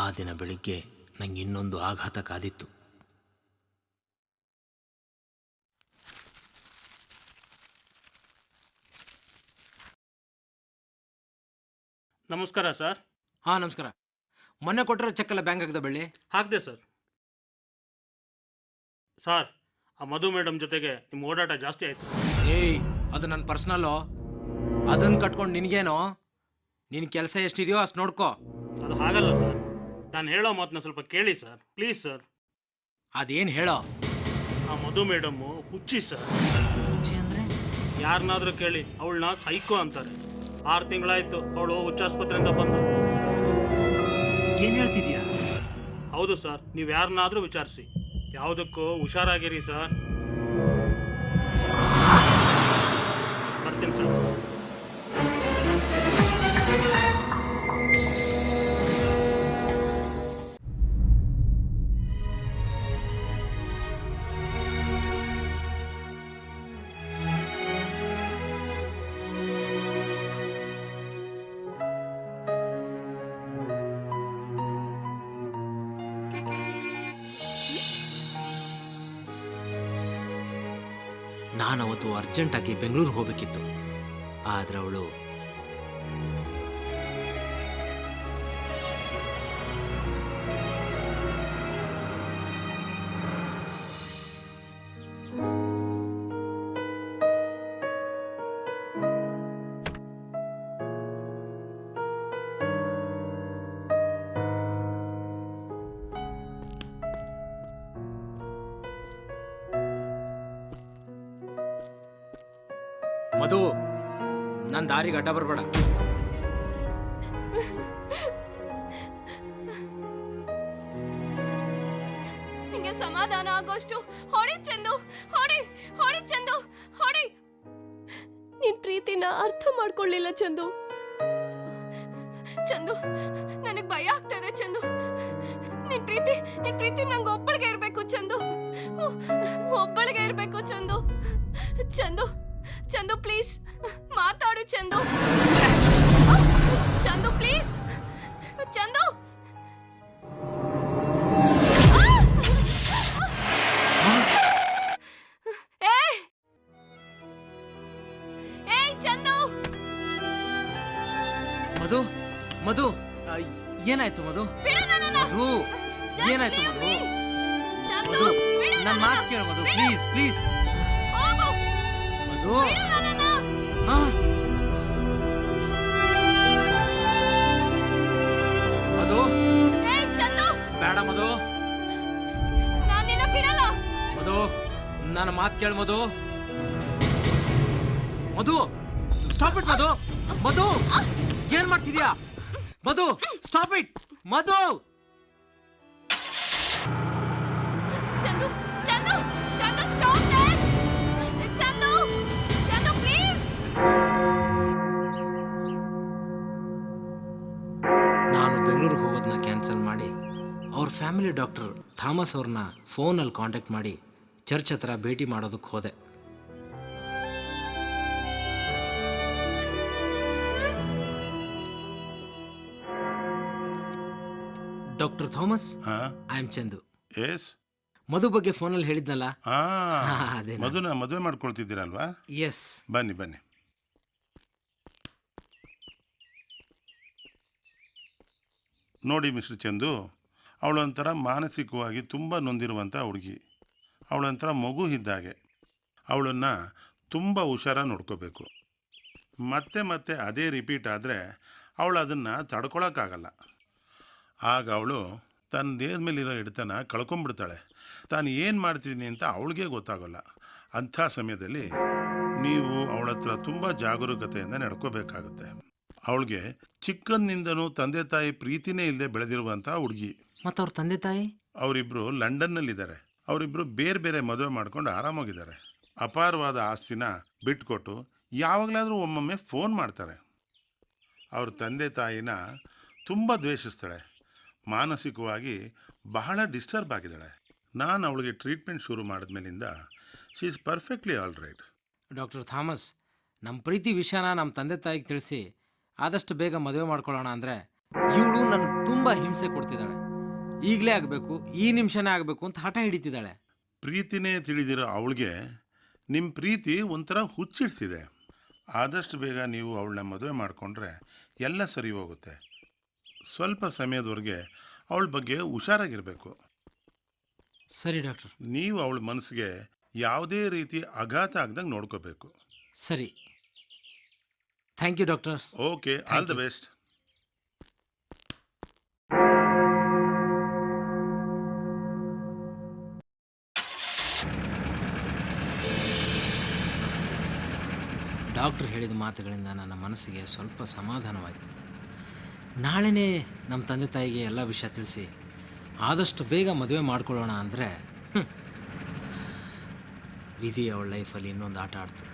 ಆ ದಿನ ಬೆಳಿಗ್ಗೆ ನಂಗೆ ಇನ್ನೊಂದು ಆಘಾತ ಕಾದಿತ್ತು. ನಮಸ್ಕಾರ ಸರ್. ಹಾಂ ನಮಸ್ಕಾರ. ಮೊನ್ನೆ ಕೊಟ್ಟಿರೋ ಚೆಕ್ ಎಲ್ಲ ಬ್ಯಾಂಕ್ ಆಗಿದೆ ಬೆಳ್ಳಿ? ಹಾಕಿದೆ ಸರ್. ಸರ್, ಆ ಮಧು ಮೇಡಮ್ ಜೊತೆಗೆ ನಿಮ್ಮ ಓಡಾಟ ಜಾಸ್ತಿ ಆಯಿತು ಸರ್. ಏಯ್, ಅದು ನನ್ನ ಪರ್ಸ್ನಲ್ಲು. ಅದನ್ನು ಕಟ್ಕೊಂಡು ನಿನಗೇನೋ? ನಿನ್ನ ಕೆಲಸ ಎಷ್ಟಿದೆಯೋ ಅಷ್ಟು ನೋಡ್ಕೋ. ಅದು ಹಾಗಲ್ಲ ಸರ್. ನಾನು ಹೇಳೋ ಮಾತನ್ನ ಸ್ವಲ್ಪ ಕೇಳಿ ಸರ್, ಪ್ಲೀಸ್ ಸರ್. ಅದೇನು ಹೇಳೋ? ಆ ಮಧು ಮೇಡಮ್ಮು ಹುಚ್ಚಿ ಸರ್. ಹುಚ್ಚಿ ಅಂದರೆ? ಯಾರನ್ನಾದ್ರೂ ಕೇಳಿ ಅವಳನ್ನ ಸೈಕೋ ಅಂತಾರೆ. 6 ತಿಂಗಳಾಯ್ತು ಅವಳು ಹುಚ್ಚಾಸ್ಪತ್ರೆಯಿಂದ ಬಂದು. ಏನು ಹೇಳ್ತಿದ್ಯಾ? ಹೌದು ಸರ್, ನೀವು ಯಾರನ್ನಾದ್ರೂ ವಿಚಾರಿಸಿ. ಯಾವುದಕ್ಕೂ ಹುಷಾರಾಗಿರಿ ಸರ್. ಬರ್ತೀನಿ ಸರ್. ನಾನು ಅವತ್ತು ಅರ್ಜೆಂಟಾಗಿ ಬೆಂಗಳೂರು ಹೋಗಬೇಕಿತ್ತು. ಆದರೆ ಅವಳು ಮಧು, ನನ್ನ ದಾರಿಗೆ ಅಡ್ಡ ಬರಬೇಡ. ನಿಂಗೆ ಸಮಾಧಾನ ಆಗೋಷ್ಟು ಹೊಡಿ ಚಂದು, ಹೊಡಿ ಹೊಡಿ ಚಂದು, ಹೊಡಿ ನಿನ್ ಪ್ರೀತಿನ ಅರ್ಥ ಮಾಡ್ಕೊಳ್ಳಿಲ್ಲ ಚಂದು. ಚಂದು, ನನಗ್ ಭಯ ಆಗ್ತಾ ಇದೆ ಚಂದು. ನಿನ್ ಪ್ರೀತಿ ನಂಗೆ ಒಬ್ಬಳಿಗೆ ಇರ್ಬೇಕು ಚಂದು, ಒಬ್ಬಳಿಗೆ ಇರ್ಬೇಕು ಚಂದು. ಚಂದು ಚಂದು ಪ್ಲೀಸ್ ಮಾತಾಡು ಚಂದು. ಚಂದು ಪ್ಲೀಸ್ ಚಂದು. ಚಂದು. ಮಧು ಮಧು ಏನಾಯ್ತು ಮಧು? ಮಧು ಏನಾಯ್ತು ಮಧು? ಚಂದು ನನ್ನ ಮಾತು ಕೇಳು ಮಧು, ಪ್ಲೀಸ್ ಪ್ಲೀಸ್. ಮಧು ಮಧು ಚಂದು ಬೇಡ ಮಧು. ನಾನು ನಿನ್ನ ಬಿಡಲ್ಲ. ಮಧು ನನ್ನ ಮಾತು ಕೇಳು ಮಧು. ಮಧು ಸ್ಟಾಪ್ ಇಟ್ ಮಧು. ಮಧು ಏನ್ ಮಾಡ್ತಿದ್ಯಾ? Madhu stop it Madhu. Chandu Chandu Chandu stop there. Chandu Chandu please. ನಾನು ಬೆಂಗಳೂರಿಗೆ ಹೋಗೋದನ್ನ ಕ್ಯಾನ್ಸಲ್ ಮಾಡಿ ಅವ್ರ ಫ್ಯಾಮಿಲಿ ಡಾಕ್ಟರ್ ಥಾಮಸ್ ಅವ್ರನ್ನ ಫೋನಲ್ಲಿ ಕಾಂಟ್ಯಾಕ್ಟ್ ಮಾಡಿ ಚರ್ಚ್ ಹತ್ರ ಭೇಟಿ ಮಾಡೋದಕ್ಕೆ ಹೋದೆ. Doctor Thomas, I am Chandu. Yes, Madhu ಬಗ್ಗೆ ಫೋನಲ್ಲಿ ಹೇಳಿದ್ನಲ್ಲ, ಅದೇ ಮಧುನ ಮದುವೆ ಮಾಡ್ಕೊಳ್ತಿದ್ದೀರಲ್ವಾ? ಎಸ್. ಬನ್ನಿ ಬನ್ನಿ. ನೋಡಿ ಮಿಸ್ಟರ್ ಚಂದು, ಅವಳೊಂಥರ ಮಾನಸಿಕವಾಗಿ ತುಂಬ ನೊಂದಿರುವಂಥ ಹುಡುಗಿ. ಅವಳೊಂಥರ ಮಗು ಇದ್ದಾಗೆ. ಅವಳನ್ನು ತುಂಬ ಹುಷಾರಾಗಿ ನೋಡ್ಕೋಬೇಕು. ಮತ್ತೆ ಮತ್ತೆ ಅದೇ ರಿಪೀಟ್ ಆದರೆ ಅವಳು ಅದನ್ನು ತಡ್ಕೊಳಕ್ಕಾಗಲ್ಲ. ಆಗ ಅವಳು ತನ್ನ ದೇಹದ ಮೇಲಿರೋ ಹಿಡಿತನ ಕಳ್ಕೊಂಬಿಡ್ತಾಳೆ. ತಾನು ಏನು ಮಾಡ್ತಿದ್ದೀನಿ ಅಂತ ಅವಳಿಗೆ ಗೊತ್ತಾಗೋಲ್ಲ. ಅಂಥ ಸಮಯದಲ್ಲಿ ನೀವು ಅವಳ ಹತ್ರ ತುಂಬ ಜಾಗರೂಕತೆಯಿಂದ ನಡ್ಕೋಬೇಕಾಗುತ್ತೆ. ಅವಳಿಗೆ ಚಿಕ್ಕಂದಿನಿಂದನೂ ತಂದೆ ತಾಯಿ ಪ್ರೀತಿನೇ ಇಲ್ಲದೆ ಬೆಳೆದಿರುವಂಥ ಹುಡುಗಿ. ಮತ್ತು ಅವ್ರ ತಂದೆ ತಾಯಿ? ಅವರಿಬ್ಬರು ಲಂಡನ್ನಲ್ಲಿದ್ದಾರೆ. ಅವರಿಬ್ಬರು ಬೇರೆ ಬೇರೆ ಮದುವೆ ಮಾಡ್ಕೊಂಡು ಆರಾಮಾಗಿದ್ದಾರೆ. ಅಪಾರವಾದ ಆಸ್ತಿನ ಬಿಟ್ಕೊಟ್ಟು ಯಾವಾಗಲಾದರೂ ಒಮ್ಮೊಮ್ಮೆ ಫೋನ್ ಮಾಡ್ತಾರೆ. ಅವ್ರ ತಂದೆ ತಾಯಿನ ತುಂಬ ದ್ವೇಷಿಸ್ತಾಳೆ. ಮಾನಸಿಕವಾಗಿ ಬಹಳ ಡಿಸ್ಟರ್ಬ್ ಆಗಿದ್ದಾಳೆ. ನಾನು ಅವಳಿಗೆ ಟ್ರೀಟ್ಮೆಂಟ್ ಶುರು ಮಾಡಿದ್ಮೇಲಿಂದ she is perfectly all right. Doctor Thomas, ನಮ್ಮ ಪ್ರೀತಿ ವಿಷಯನ ನಮ್ಮ ತಂದೆ ತಾಯಿಗೆ ತಿಳಿಸಿ ಆದಷ್ಟು ಬೇಗ ಮದುವೆ ಮಾಡ್ಕೊಳ್ಳೋಣ ಅಂದರೆ ಇವಳು ನನಗೆ ತುಂಬ ಹಿಂಸೆ ಕೊಡ್ತಿದ್ದಾಳೆ. ಈಗಲೇ ಆಗಬೇಕು, ಈ ನಿಮಿಷನೇ ಆಗಬೇಕು ಅಂತ ಹಠ ಹಿಡಿತಿದ್ದಾಳೆ. ಪ್ರೀತಿನೇ ತಿಳಿದಿರೋ ಅವಳಿಗೆ ನಿಮ್ಮ ಪ್ರೀತಿ ಒಂಥರ ಹುಚ್ಚಿಡ್ಸಿದೆ. ಆದಷ್ಟು ಬೇಗ ನೀವು ಅವಳನ್ನ ಮದುವೆ ಮಾಡಿಕೊಂಡ್ರೆ ಎಲ್ಲ ಸರಿ ಹೋಗುತ್ತೆ. ಸ್ವಲ್ಪ ಸಮಯದವರೆಗೆ ಅವಳ ಬಗ್ಗೆ ಹುಷಾರಾಗಿರಬೇಕು. ಸರಿ ಡಾಕ್ಟರ್. ನೀವು ಅವಳ ಮನಸ್ಸಿಗೆ ಯಾವುದೇ ರೀತಿ ಆಘಾತ ಆಗ್ದಂಗೆ ನೋಡ್ಕೋಬೇಕು. ಸರಿ, thank you doctor. Okay, all the best. Doctor ಹೇಳಿದ ಮಾತುಗಳಿಂದ ನನ್ನ ಮನಸ್ಸಿಗೆ ಸ್ವಲ್ಪ ಸಮಾಧಾನವಾಯಿತು. ನಾಳೆನೇ ನಮ್ಮ ತಂದೆ ತಾಯಿಗೆ ಎಲ್ಲ ವಿಷಯ ತಿಳಿಸಿ ಆದಷ್ಟು ಬೇಗ ಮದುವೆ ಮಾಡ್ಕೊಳ್ಳೋಣ ಅಂದರೆ ವಿಧಿ ಅವಳ ಲೈಫಲ್ಲಿ ಇನ್ನೊಂದು ಆಟ ಆಡ್ತು.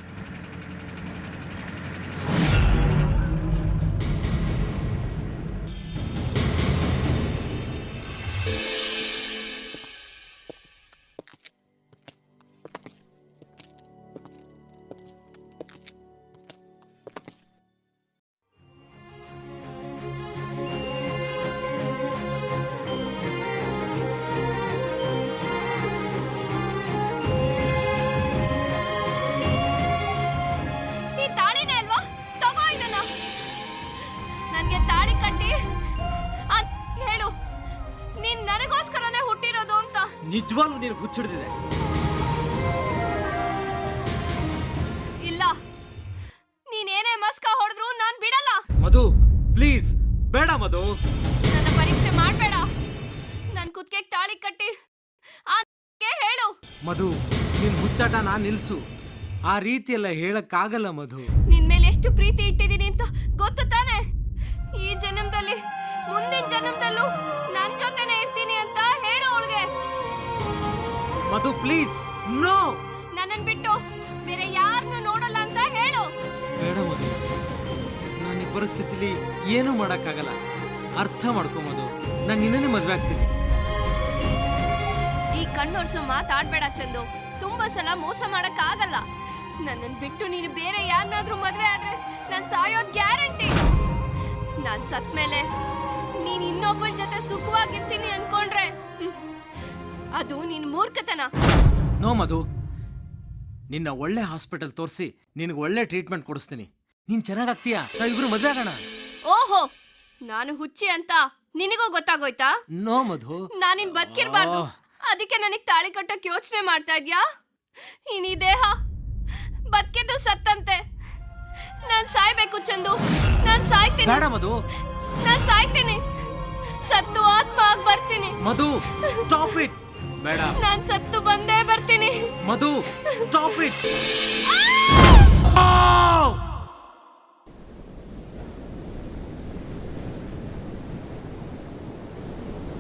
ನಿಜವಾಗ್ಲೂ ನೀನು ಹುಚ್ಚಿಡ್ದಿದೆ. ಇಲ್ಲ, ನೀನೇನೇ ಮಸ್ಕ ಹೊಡೆದ್ರು ನಾನ್ ಬಿಡಲ್ಲ. ಮಧು ಪ್ಲೀಸ್, ಬೇಡ ಮಧು. ನನ್ನ ಪರೀಕ್ಷೆ ಮಾಡಬೇಡ. ನನ್ ಕುತ್ತಿಗೆಗೆ ತಾಳಿ ಕಟ್ಟಿ ಹೇಳು. ಮಧು, ನಿನ್ ಹುಚ್ಚಾಟನ ನಿಲ್ಸು. ಆ ರೀತಿಯೆಲ್ಲ ಹೇಳಕ್ಕಾಗಲ್ಲ ಮಧು. ನಿನ್ ಮೇಲೆ ಎಷ್ಟು ಪ್ರೀತಿ ಇಟ್ಟಿದ್ದೀನಿ ಅಂತ ಗೊತ್ತು ತಾನೆ. ಈ ಜನ್ಮದಲ್ಲಿ ಮುಂದಿನ ಜನ್ಮದಲ್ಲೂ ನನ್ ಜೊತೆನೆ ಇರ್ತೀನಿ ಅಂತ ಹೇಳು ಅವಳಿಗೆ. ಮಧು ಪ್ಲೀಸ್, ನೋ. ನನ್ನನ್ ಬಿಟ್ಟು ಬೇರೆ ಯಾರನ್ನು ನೋಡಲ್ಲ ಅಂತ ಹೇಳು. ಬೇಡ ಮಧು, ನಾನು ಈ ಪರಿಸ್ಥಿತಿಲಿ ಏನೂ ಮಾಡೋಕ್ಕಾಗಲ್ಲ. ಅರ್ಥ ಮಾಡ್ಕೊಂಬೋದು. ನಾನು ನಿನ್ನೇ ಮದುವೆ ಆಗ್ತೀನಿ. ಈ ಕಣ್ಣೊರ್ಸು ಮಾತಾಡ್ಬೇಡ ಚಂದು. ತುಂಬಾ ಸಲ ಮೋಸ ಮಾಡಕ್ ಆಗಲ್ಲ. ನನ್ನನ್ ಬಿಟ್ಟು ನೀನು ಬೇರೆ ಯಾರನ್ನಾದ್ರೂ ಮದ್ವೆ ಆದ್ರೆ ನಾನ್ ಸಾಯೋದ್ ಗ್ಯಾರಂಟಿ. ನಾನ್ ಸತ್ ಮೇಲೆ ನೀನ್ ಇನ್ನೊಬ್ಬರ ಜೊತೆ ಸುಖವಾಗಿರ್ತೀನಿ ಅನ್ಕೊಂಡ್ರೆ ಅದು ನಿನ್ ಮೂರ್ಖತನ. ನೋ ಮಧು, ನಿನ್ನ ಒಳ್ಳೆ ಹಾಸ್ಪಿಟಲ್ ತೋರಿಸಿ ನಿನಗೆ ಒಳ್ಳೆ ಟ್ರೀಟ್ಮೆಂಟ್ ಕೊಡಿಸ್ತೀನಿ. ನೀನ್ ಚೆನ್ನಾಗಾಗ್ತೀಯಾ? ನಾವಿಬ್ರು ಮದ್ವೆ ಆಗೋಣ. ಓಹೋ, ನಾನು ಹುಚ್ಚಿ ಅಂತ ನಿನಗೂ ಗೊತ್ತಾಗೋಯ್ತಾ? ನೋ ಮಧು, ನಾನಿನ್ ಬದುಕಿರ್ಬಾರ್ದು. ಅದಕ್ಕೆ ನನಗ್ ತಾಳಿ ಕಟ್ಟೋಕ್ ಯೋಚನೆ ಮಾಡ್ತಾ ಇದ್ಯಾ? ಈ ದೇಹ ಬದುಕಿದ್ದು ಸತ್ತಂತೆ. ನಾನ್ ಸಾಯ್ಬೇಕು ಚಂದು, ನಾನ್ ಸಾಯ್ತೀನಿ. ಬೇಡ ಮಧು, ನಾನ್ ಸಾಯ್ತೀನಿ. ಸತ್ತು ಆತ್ಮ ಆಗಿ ಬರ್ತೀನಿ. ಮಧು ಸ್ಟಾಪ್ ಇಟ್. ಬೇಡ, ನಾನ್ ಸತ್ತು ಬಂದೇ ಬರ್ತೀನಿ. ಮಧು ಸ್ಟಾಪ್ ಇಟ್.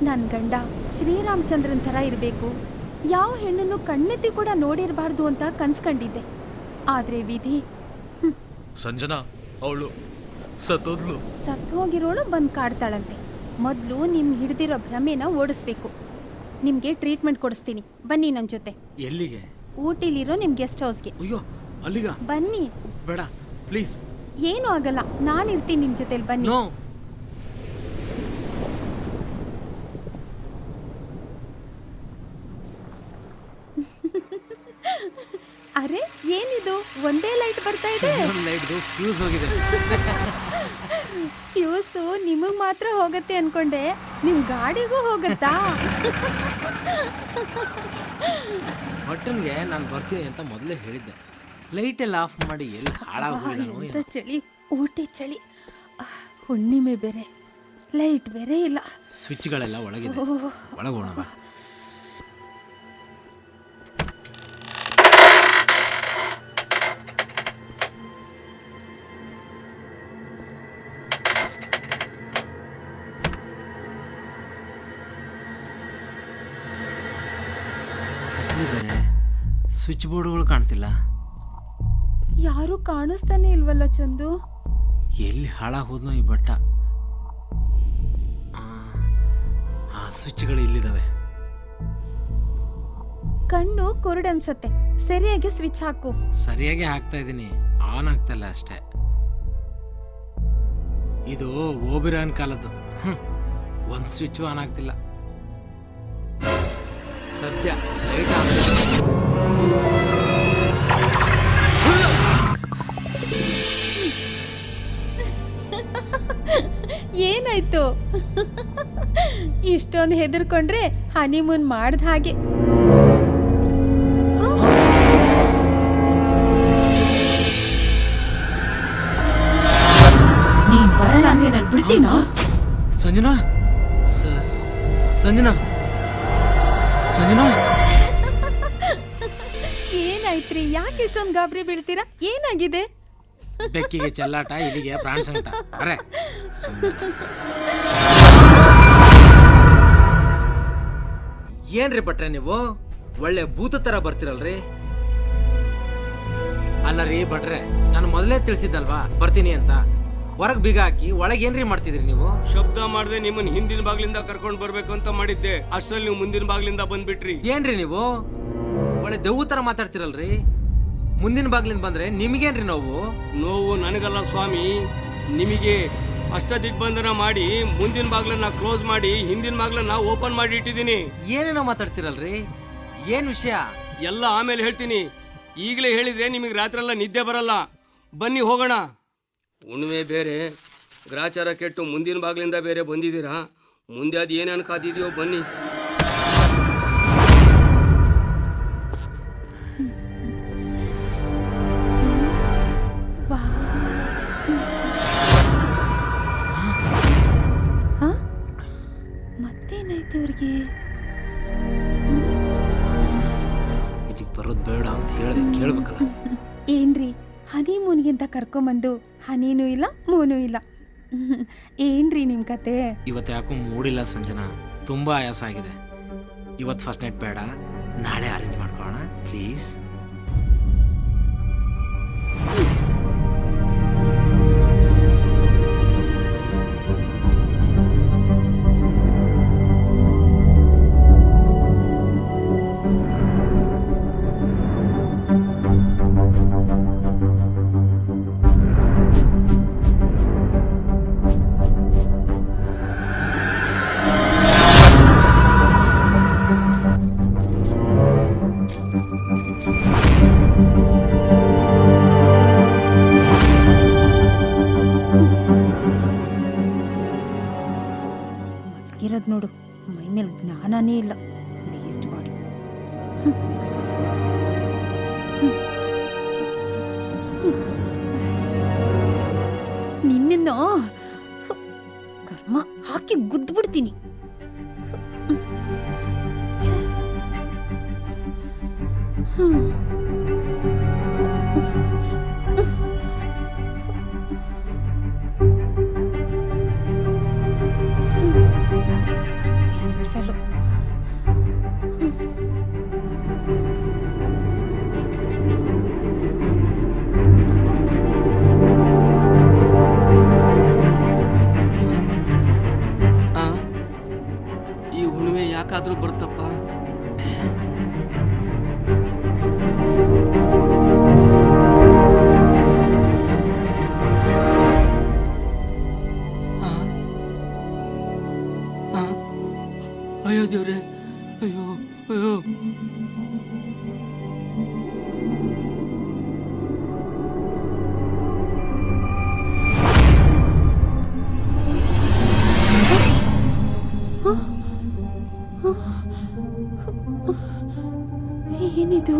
ನನ್ನ ಗಂಡ ಶ್ರೀರಾಮಚಂದ್ರನ್ ಥರ ಇರಬೇಕು, ಯಾವ ಹೆಣ್ಣನ್ನು ಕಣ್ಣೆತ್ತಿ ಕೂಡ ನೋಡಿರಬಾರ್ದು ಅಂತ ಕನ್ಸ್ಕೊಂಡಿದ್ದೆ. ಆದರೆ ವಿಧಿ ಸಂಜನಾ ಅವಳು ಸತ್ತೋದ್ಲು. ಸತ್ತು ಹೋಗಿರೋಳು ಬಂದು ಕಾಡ್ತಾಳಂತೆ. ಮೊದಲು ನಿಮ್ಗೆ ಹಿಡ್ದಿರೋ ಭ್ರಮೆನ ಓಡಿಸ್ಬೇಕು. ನಿಮಗೆ ಟ್ರೀಟ್ಮೆಂಟ್ ಕೊಡಿಸ್ತೀನಿ, ಬನ್ನಿ ನನ್ನ ಜೊತೆ. ಎಲ್ಲಿಗೆ? ಊಟಿಲಿರೋ ನಿಮ್ಮ ಗೆಸ್ಟ್ ಹೌಸ್ಗೆ. ಅಯ್ಯೋ, ಅಲ್ಲಿಗ? ಬನ್ನಿ. ಬೇಡ ಪ್ಲೀಸ್. ಏನೂ ಆಗಲ್ಲ, ನಾನು ಇರ್ತೀನಿ ನಿಮ್ಮ ಜೊತೆಲಿ, ಬನ್ನಿ. ನೋ. ಅರೆ, ಏನಿದು ಒಂದೇ ಲೈಟ್ ಬರ್ತಾ ಇದೆ? ಲೈಟ್ದು ಫ್ಯೂಸ್ ಹೋಗಿದೆ. ಫ್ಯೂಸು ನಿಮಗೆ ಮಾತ್ರ ಹೋಗುತ್ತೆ ಅನ್ಕೊಂಡೆ, ನಿಮ್ಮ ಗಾಡಿಗೂ ಹೋಗುತ್ತಾ? ಬಟನ್ಗೆ ನಾನು ಬರ್ತೀನಿ ಅಂತ ಮೊದಲೇ ಹೇಳಿದ್ದೆ. ಲೈಟ್ ಎಲ್ಲ ಆಫ್ ಮಾಡಿ ಎಲ್ಲಿ ಹಾಳಾಗೋಗಿದ್ದಾನೋ. ಎಂತ ಚಳಿ, ಊಟಿ ಚಳಿ, ಹುಣ್ಣಿಮೆ ಬೇರೆ, ಲೈಟ್ ಬೇರೆ ಇಲ್ಲ. ಸ್ವಿಚ್ಗಳೆಲ್ಲ ಒಳಗಿದೆ, ಒಳಗೋಣ ಬಾ. ಬೇರೆ ಸ್ವಿಚ್ ಬೋರ್ಡ್ಗಳು ಕಾಣ್ತಿಲ್ಲ. ಯಾರು ಕಾಣಿಸ್ತಾನೆ ಇಲ್ವಲ್ಲ ಚಂದು? ಎಲ್ಲಿ ಹಾಳಾಗೋದ್ನೋ ಈ ಬಟ್ಟ. ಆ ಸ್ವಿಚ್ಗಳು ಇಲ್ಲಿದ್ದಾವೆ. ಕಣ್ಣು ಕುರುಡನ್ಸತ್ತೆ, ಸರಿಯಾಗಿ ಸ್ವಿಚ್ ಹಾಕು. ಸರಿಯಾಗಿ ಹಾಕ್ತಾ ಇದ್ದೀನಿ, ಆನ್ ಆಗ್ತಲ್ಲ ಅಷ್ಟೇ. ಇದು ಓಬಿರಾನ್ ಕಾಲದ್ದು. ಒಂದು ಸ್ವಿಚ್ ಆನ್ ಆಗ್ತಿಲ್ಲ. ಸದ್ಯ ಲೈಟ್ ಆನ್. ಏನಾಯ್ತು? ಇಷ್ಟೊಂದು ಹೆದರ್ಕೊಂಡ್ರೆ ಹನಿಮೂನ್ ಮಾಡ್ದ ಹಾಗೆ. ನೀನ್ ಬರೋಣ ಅಂದ್ರೆ ನಾನು ಬಿಡ್ತೀನಾ? ಸಂಜನಾ, ಸಂಜನಾ, ಸಂಜನಾ. ಏನಾಯ್ತ್ರಿ? ಯಾಕೆ ಇಷ್ಟೊಂದು ಗಾಬರಿ ಬೀಳ್ತೀರಾ? ಏನಾಗಿದೆ? ಬೆಕ್ಕಿಗೆ ಚೆಲ್ಲಾಟ, ಇಲ್ಲಿಗೆ ಪ್ರಾಣ ಸಂಕಟ. ಅರೆ, ಏನ್ರಿ ಭಟ್ರೆ ನೀವು ಒಳ್ಳೆ ಭೂತ ತರ ಬರ್ತಿರಲ್ರಿ? ಅಲ್ಲ ರೀ ಭಟ್ರೆ, ನಾನು ಮೊದಲೇ ತಿಳಿಸಿದ್ದಲ್ವಾ ಬರ್ತೀನಿ ಅಂತ. ಹೊರಗೆ ಬೀಗ ಹಾಕಿ ಒಳಗೆ ಏನ್ರಿ ಮಾಡ್ತಿದ್ರಿ ನೀವು? ಶಬ್ದ ಮಾಡದೆ ನಿಮ್ಮನ್ನ ಹಿಂದಿನ ಬಾಗ್ಲಿಂದ ಕರ್ಕೊಂಡು ಬರ್ಬೇಕು ಅಂತ ಮಾಡಿದ್ದೆ, ಅಷ್ಟ್ರಲ್ಲಿ ನೀವು ಮುಂದಿನ ಬಾಗ್ಲಿಂದ ಬಂದ್ಬಿಟ್ರಿ. ಏನ್ರಿ ನೀವು ಒಳ್ಳೆ ದೆವ್ವ ತರ ಮಾತಾಡ್ತಿರಲ್ರಿ? ಮುಂದಿನ ಬಾಗ್ಲಿಂದ ಬಂದ್ರೆ ನಿಮ್ಗೇನ್ರಿ ನೋವು? ನೋವು ನನಗಲ್ಲ ಸ್ವಾಮಿ, ನಿಮಗೆ. ಅಷ್ಟ ದಿಗ್ಬಂಧನ ಮಾಡಿ ಮುಂದಿನ ಬಾಗ್ಲನ್ನ ಕ್ಲೋಸ್ ಮಾಡಿ ಹಿಂದಿನ ಬಾಗ್ಲನ್ನ ಓಪನ್ ಮಾಡಿ ಇಟ್ಟಿದ್ದೀನಿ. ಏನೇನೋ ಮಾತಾಡ್ತಿರಲ್ರಿ, ಏನ್ ವಿಷಯ? ಎಲ್ಲ ಆಮೇಲೆ ಹೇಳ್ತೀನಿ. ಈಗಲೇ ಹೇಳಿದ್ರೆ ನಿಮಗೆ ರಾತ್ರೆಲ್ಲ ನಿದ್ದೆ ಬರಲ್ಲ. ಬನ್ನಿ ಹೋಗೋಣ. ಉಣ್ಮೆ ಬೇರೆ, ಗ್ರಾಚಾರ ಕೆಟ್ಟು ಮುಂದಿನ ಬಾಗ್ಲಿಂದ ಬೇರೆ ಬಂದಿದ್ದೀರಾ. ಮುಂದೆ ಅದು ಏನೇನು ಕಾದಿದೆಯೋ ಬನ್ನಿ. ಮತ್ತೇನಾಯ್ತು ಇವ್ರಿಗೆ? ಇದಕ್ಕೆ ಬರೋದು ಬೇಡ ಅಂತ ಹೇಳ್ದೆ, ಕೇಳ್ಬೇಕಲ್ಲ. ಏನ್ರಿ, ಹನಿಮೂನ್ಗಿಂತ ಕರ್ಕೊಂಬಂದು ಹನಿನೂ ಇಲ್ಲ ಮೂನೂ ಇಲ್ಲ. ಏನ್ರಿ ನಿಮ್ ಕತೆ? ಇವತ್ತು ಯಾಕೋ ಮೂಡಿಲ್ಲ ಸಂಜನಾ, ತುಂಬಾ ಆಯಾಸ ಆಗಿದೆ. ಇವತ್ತು ಫಸ್ಟ್ ನೈಟ್ ಬೇಡ, ನಾಳೆ ಅರೇಂಜ್ ಮಾಡ್ಕೊಳ್ಳೋಣ ಪ್ಲೀಸ್. ಮಲ್ಗಿರೋದು ನೋಡು, ಮೈ ಮೇಲೆ ಜ್ಞಾನನೇ ಇಲ್ಲ, ವೇಸ್ಟ್ ಬಾಡಿ. ನಿನ್ನ ಕರ್ಮ ಹಾಕಿ ಗುದ್ಬಿಡ್ತೀನಿ. Waste fellow. ಈ ಹುಣ್ಣಿಮೆ ಯಾಕಾದ್ರೂ ಬರುತ್ತಪ್ಪ? ಅಯ್ಯೋ ದೇವ್ರೆ, ಅಯ್ಯೋ ಅಯ್ಯೋ. ಏನಿದು?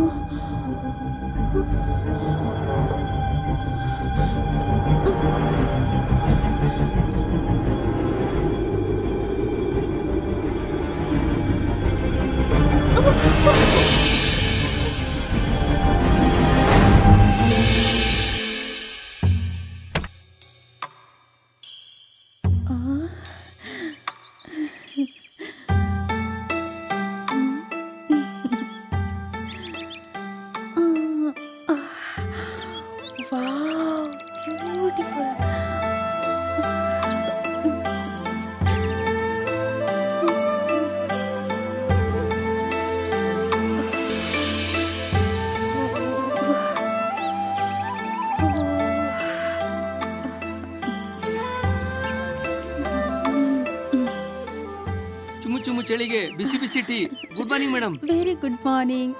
Wow, beautiful. ಚುಮು ಚುಮು ಚಳಿಗೆ ಬಿಸಿ ಬಿಸಿ tea. Good morning madam. Very good morning.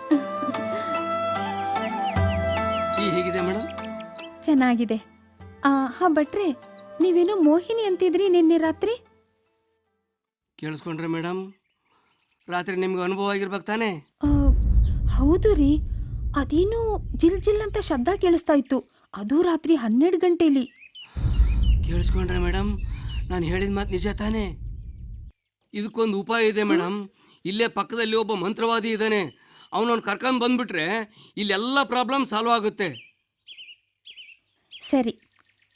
Tea ಹೇಗಿದೆ ಮೇಡಮ್? ಚೆನ್ನಾಗಿದೆ. ಹಾ ಭಟ್ರೆ, ನೀವೇನೋ ಮೋಹಿನಿ ಅಂತಿದ್ರಿ ನಿನ್ನೆ ರಾತ್ರಿ? ಕೇಳಿಸ್ಕೊಂಡ್ರೆ ಮೇಡಮ್, ರಾತ್ರಿ ನಿಮ್ಗೆ ಅನುಭವ ಆಗಿರ್ಬೇಕು ತಾನೇ? ಹೌದು ರೀ, ಅದೇನು ಜಿಲ್ ಜಿಲ್ ಅಂತ ಶಬ್ದ ಕೇಳಿಸ್ತಾ ಇತ್ತು, ಅದು ರಾತ್ರಿ 12 ಗಂಟೆಲಿ. ಕೇಳಿಸ್ಕೊಂಡ್ರೆ ಮೇಡಮ್, ನಾನು ಹೇಳಿದ ಮಾತು ನಿಜ ತಾನೇ? ಇದಕ್ಕೊಂದು ಉಪಾಯ ಇದೆ ಮೇಡಮ್. ಇಲ್ಲೇ ಪಕ್ಕದಲ್ಲಿ ಒಬ್ಬ ಮಂತ್ರವಾದಿ ಇದ್ದಾನೆ, ಅವನನ್ನು ಕರ್ಕೊಂಡು ಬಂದ್ಬಿಟ್ರೆ ಇಲ್ಲೆಲ್ಲ ಪ್ರಾಬ್ಲಮ್ ಸಾಲ್ವ್ ಆಗುತ್ತೆ. ಸರಿ,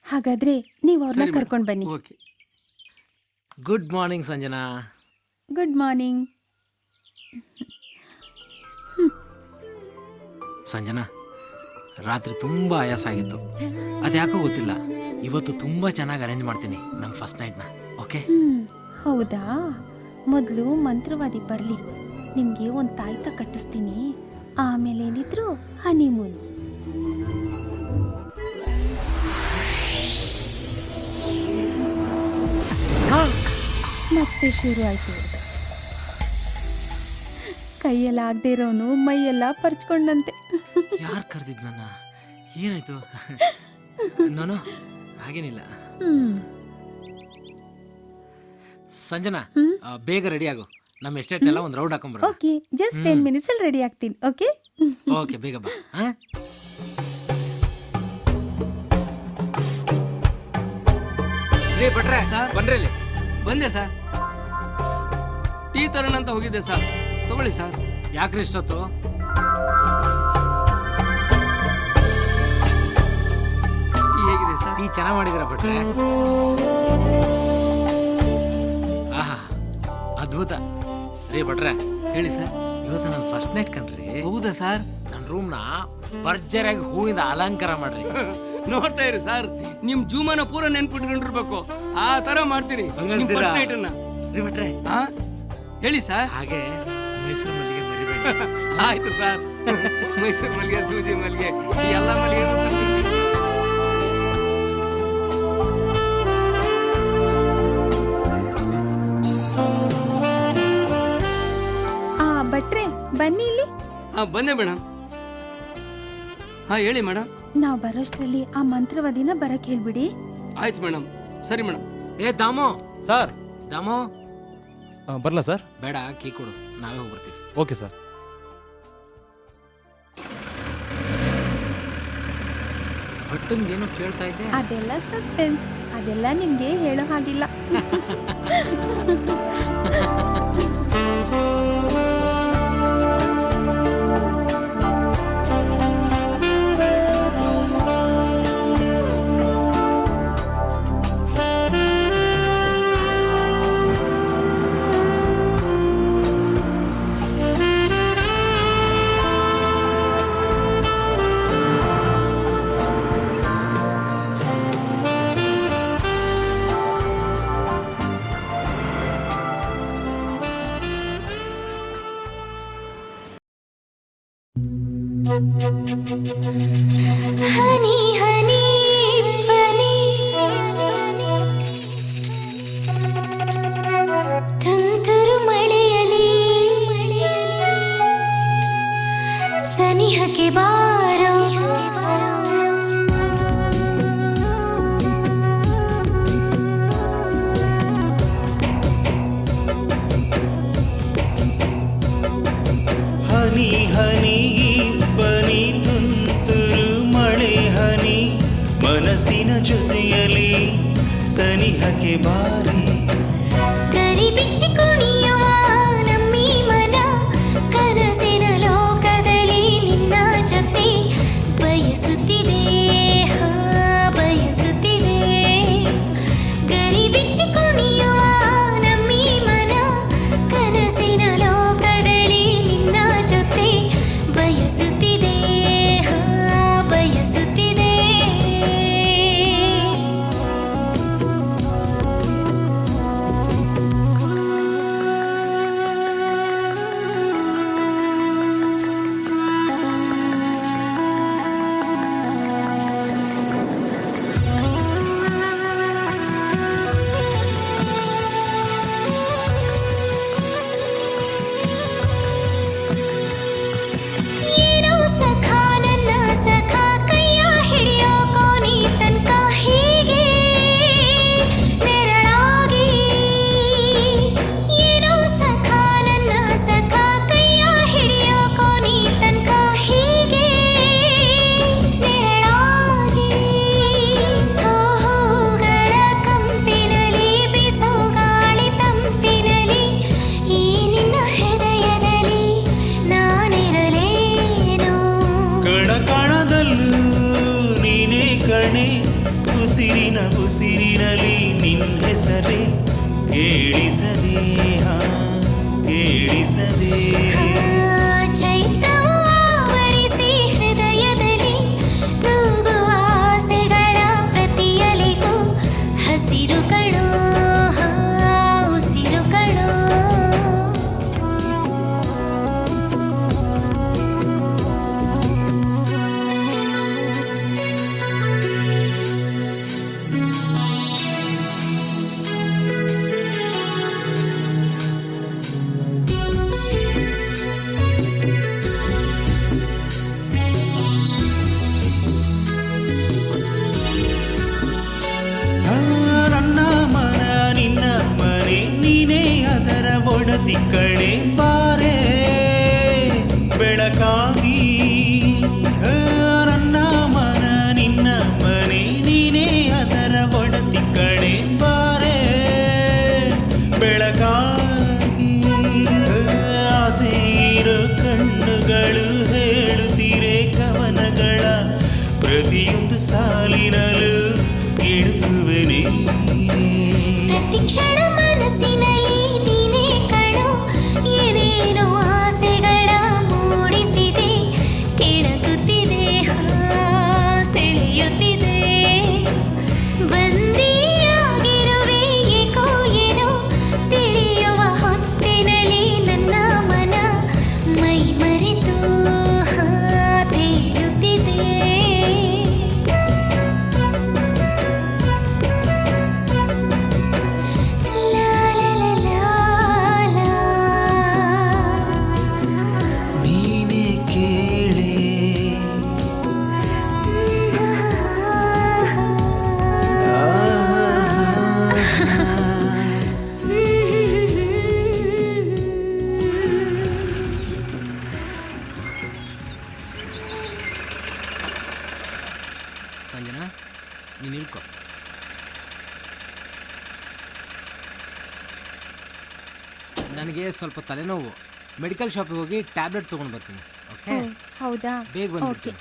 ಹಾಗಾದ್ರೆ ನೀವು ಅವ್ರನ್ನ ಕರ್ಕೊಂಡು ಬನ್ನಿ. Okay. Good morning Sanjana. Good morning. Sanjana, ರಾತ್ರಿ ತುಂಬ ಆಯಾಸ ಆಗಿತ್ತು, ಅದ್ಯಾಕೋ ಗೊತ್ತಿಲ್ಲ. ಇವತ್ತು ತುಂಬ ಚೆನ್ನಾಗಿ ಅರೇಂಜ್ ಮಾಡ್ತೀನಿ ನಮ್ಮ ಫಸ್ಟ್ ನೈಟ್ನ. ಓಕೆ? ಹೌದಾ? ಮೊದಲು ಮಂತ್ರವಾದಿ ಬರಲಿ, ನಿಮಗೆ ಒಂದು ತಾಯ್ತ ಕಟ್ಟಿಸ್ತೀನಿ, ಆಮೇಲೆ ಏನಿದ್ರು ಹನಿಮೂನ್. ಮತ್ತೆ ಶುರು ಆಯ್ತು. ಕೈಯೆಲ್ಲ ಆಗದೆ ಇರೋನು ಮೈಯೆಲ್ಲ ಪರ್ಚ್ಕೊಂಡಂತೆ. ಯಾರು ಕರೆದಿದ್ ನನ್ನ? ಏನಾಯ್ತು? ನಾನು ಹಾಗೇನಿಲ್ಲ. ಸಂಜನಾ, ಬೇಗ ರೆಡಿ ಆಗು, ನಮ್ಮ ಎಸ್ಟೇಟ್ ಎಲ್ಲ ಒಂದು ರೌಂಡ್ ಹಾಕೊಂಡ್ಬರೋಣ. ಓಕೆ, ಜಸ್ಟ್ 10 minutes ಅಲ್ಲಿ ರೆಡಿ ಆಗ್ತೀನಿ. ಓಕೆ ಓಕೆ, ಬೇಗ ಬಾ. ರೇ ಭಟ್ರೆ, ಬನ್ರಿ ಇಲ್ಲಿ. ಬಂದೆ ಸರ್. ಟೀ ತರೋಣ ಅಂತ ಹೋಗಿದ್ದೆ ಸರ್, ತಗೊಳ್ಳಿ ಸರ್. ಯಾಕ್ರಿ ಇಷ್ಟೊತ್ತು? ಟೀ ಹೇಗಿದೆ ಸರ್? ಟೀ ಚೆನ್ನಾಗಿ ಮಾಡಿದಿರ ಭಟ್ರೆ. ಆಹಾ, ಅದ್ಭುತ. ರೇ ಭಟ್ರೆ, ಹೇಳಿ ಸರ್. ಇವತ್ತು ನನ್ನ ಫಸ್ಟ್ ನೈಟ್ ಕಣ್ರಿ. ಹೌದಾ ಸರ್? ನನ್ನ ರೂಮ್ನ ಭರ್ಜರಿಯಾಗಿ ಹೂವಿಂದ ಅಲಂಕಾರ ಮಾಡ್ರಿ. ನೋಡ್ತಾ ಇರಿ ಸರ್, ನಿಮ್ ಜೀವಮಾನ ಪೂರ ನೆನ್ಪಿಟ್ಕೊಂಡಿರ್ಬೇಕು, ಆ ತರ ಮಾಡ್ತೀನಿ ನಿಮ್ ಫಸ್ಟ್ ನೈಟ್ ಅನ್ನ. ರೇ ಭಟ್ರೆ, ಹೇಳಿ ಸರ್. ಹಾಗೆ ಮೈಸೂರು ಮಲ್ಲಿಗೆ ಮರಿಬೇಡಿ. ಆಯ್ತು ಸರ್. ಮೈಸೂರು ಮಲ್ಲಿಗೆ, ಸೂಜಿ ಮಲ್ಲಿಗೆ, ಈ ಎಲ್ಲ ಮಲ್ಲಿಗೆ. ಭಟ್ರೆ ಬನ್ನಿ ಇಲ್ಲಿ. ಹಾಂ ಬಂದೆ ಮೇಡಮ್. ಹಾಂ ಹೇಳಿ ಮೇಡಮ್. ನಾವು ಬರೋಷ್ಟ್ರಲ್ಲಿ ಆ ಮಂತ್ರವಾದಿನ ಬರಕ್ ಹೇಳ್ಬಿಡಿ. ಆಯ್ತು ಮೇಡಮ್. ಸರಿ ಮೇಡಮ್. ಏ ದಾಮು, ಸರ್ ದಾಮು ಬರಲಾ ಸರ್? ಬೇಡ, ಕೀ ಕೊಡು, ನಾವೇ ಹೋಗ್ಬರ್ತೀವಿ. Okay sir. ಭಟ್ಟನ್ಗೇನೋ ಕೇಳ್ತಾ ಇದ್ದೆ. ಅದೆಲ್ಲ ಸಸ್ಪೆನ್ಸ್, ಅದೆಲ್ಲ ನಿಮ್ಗೆ ಹೇಳೋ ಹಾಗಿಲ್ಲ. ಹನಿ ಹನಿ ಬನಿ ತುಂತುರು ಮಳೆಯಲಿ ಸನಿಹಕ್ಕೆ ಬಾರೋ ಹನಿ ಹನಿ ಬನಿ ತುಂತುರು ಮಳೆ ಹನಿ ಮನಸ್ಸಿನ ಜೊತೆಯಲಿ ಸನಿಹಕ್ಕೆ ಬಾರಿ ಗರಿ ಬಿಚ್ಚಿ ಕುಣಿಯುವ ನಮ್ಮಿ ಮನ ಕನಸಿನ ಲೋಕದಲ್ಲಿ ನಿನ್ನ ಜೊತೆ ಬಯಸುತ್ತಿದೆ, ಬಯಸುತ್ತಿದೆ. ಗರಿ ಬಿಚ್ಚಿ ಕುಣಿಯುವ ನಮ್ಮಿ ಮನ ಕನಸಿನ ಲೋಕದಲ್ಲಿ ನಿನ್ನ ಜೊತೆ ಬಯಸುತ್ತಿದೆ, ಬಯಸುತ್ತಿದೆ. ಏನೋ ಸಖ ನನ್ನ ಸಖ ಕೈಯ ಹಿಡಿಯೋ ಕೋನಿ ತನಕ ಹೀಗೆ ನೆರಳಾಗಿ. ಏನೋ ಸಖ ನನ್ನ ಸಖ ಕೈಯ ಹಿಡಿಯೋ ಕೋನಿ ತನಕ ಹೀಗೆ ನೆರಳಾಗಿ. ಹೂಗಳ ಕಂಪಿನಲಿ ಬೀಸೋ ಗಾಳಿ ತಂಪಿನಲಿ ಈ ನಿನ್ನ ಹೃದಯದಲ್ಲಿ ನಾನಿರಲೇನು. ಕಣ ಕಣದಲ್ಲೂ ನೀನೇ ಕಣೆ ಉಸಿರಿನ ಉಸಿರಿನಲಿ ನಿನ್ನ ಹೆಸರೇ ಕೇಳಿಸದೆ, ಕೇಳಿಸದೆ. ಚೈತ್ರವು ಆವರಿಸಿ ಹೃದಯದಲ್ಲಿ ತೂಗುವ ಆಸೆಗಳ ಪ್ರತಿಯಲಿಗೂ ಹಸಿರು ಕಣೋ, ಉಸಿರು ಕಣೋ. ನನ್ನ ಮನ ನಿನ್ನ ಮನೆ ನೀನೇ ಅದರ ಒಡತಿ ಕಣೆ ಬಾರೆ ಬೆಳಕಾಗಿ. ನನ್ನ ಮನ ನಿನ್ನ ಮನೆ ನೀನೇ ಅದರ ಒಡತಿ ಕಣೆ ಬಾರೆ ಬೆಳಕಾಗಿ. ಆಸೆ ಇರೋ ಕಣ್ಣುಗಳು ಹೇಳುತ್ತೀರೆ ಕವನಗಳ ಪ್ರತಿಯೊಂದು ಸಾಲಿನಲ್ಲೂ ಇಳುಕುವೆ ನೀನೇ. ಪ್ರತಿ ಕ್ಷಣ ಮನಸ್ಸಿನಲ್ಲಿ ನೀನೇ ಕಣೋ, ಏನೇನೋ ಆಸೆಗಳ ಮೂಡಿಸಿದೆ ನನಗೆ ಸ್ವಲ್ಪ ತಲೆನೋವು. ಮೆಡಿಕಲ್ ಶಾಪಿಗೆ ಹೋಗಿ ಟ್ಯಾಬ್ಲೆಟ್ ತೊಗೊಂಡು ಬರ್ತೀನಿ. ಓಕೆ? ಹೌದಾ? ಬೇಗ ಬಂದ್ಬಿಡ್ತೀನಿ.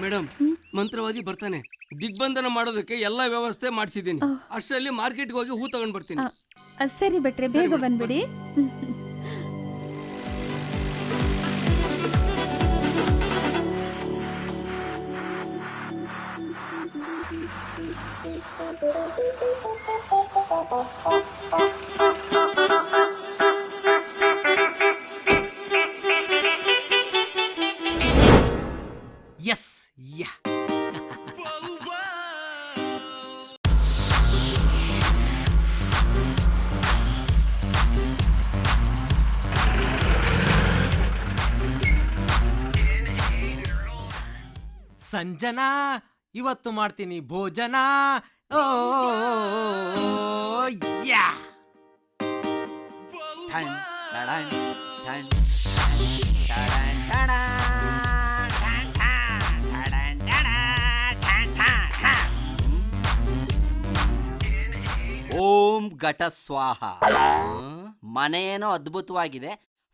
ಮೇಡಮ್, ಮಂತ್ರವಾದಿ ಬರ್ತಾನೆ. ದಿಗ್ಬಂಧನ ಮಾಡೋದಕ್ಕೆ ಎಲ್ಲ ವ್ಯವಸ್ಥೆ ಮಾಡಿಸಿದ್ದೀನಿ. ಅಷ್ಟರಲ್ಲಿ ಮಾರ್ಕೆಟ್ಗೆ ಹೋಗಿ ಹೂ ತಗೊಂಡ್ ಬರ್ತೀನಿ. ಸರಿ ಭಟ್ರೆ, ಬೇಗ ಬಂದ್ಬಿಡಿ. ಎಸ್, ಯಾ. ಸಂಜನಾ, ಇವತ್ತು ಮಾಡ್ತೀನಿ ಭೋಜನ. ಓ ಯಾ. ಓಂ ಘಟ ಸ್ವಾಹ. ಮನೆ ಏನೋ ಅದ್ಭುತವಾಗಿದೆ,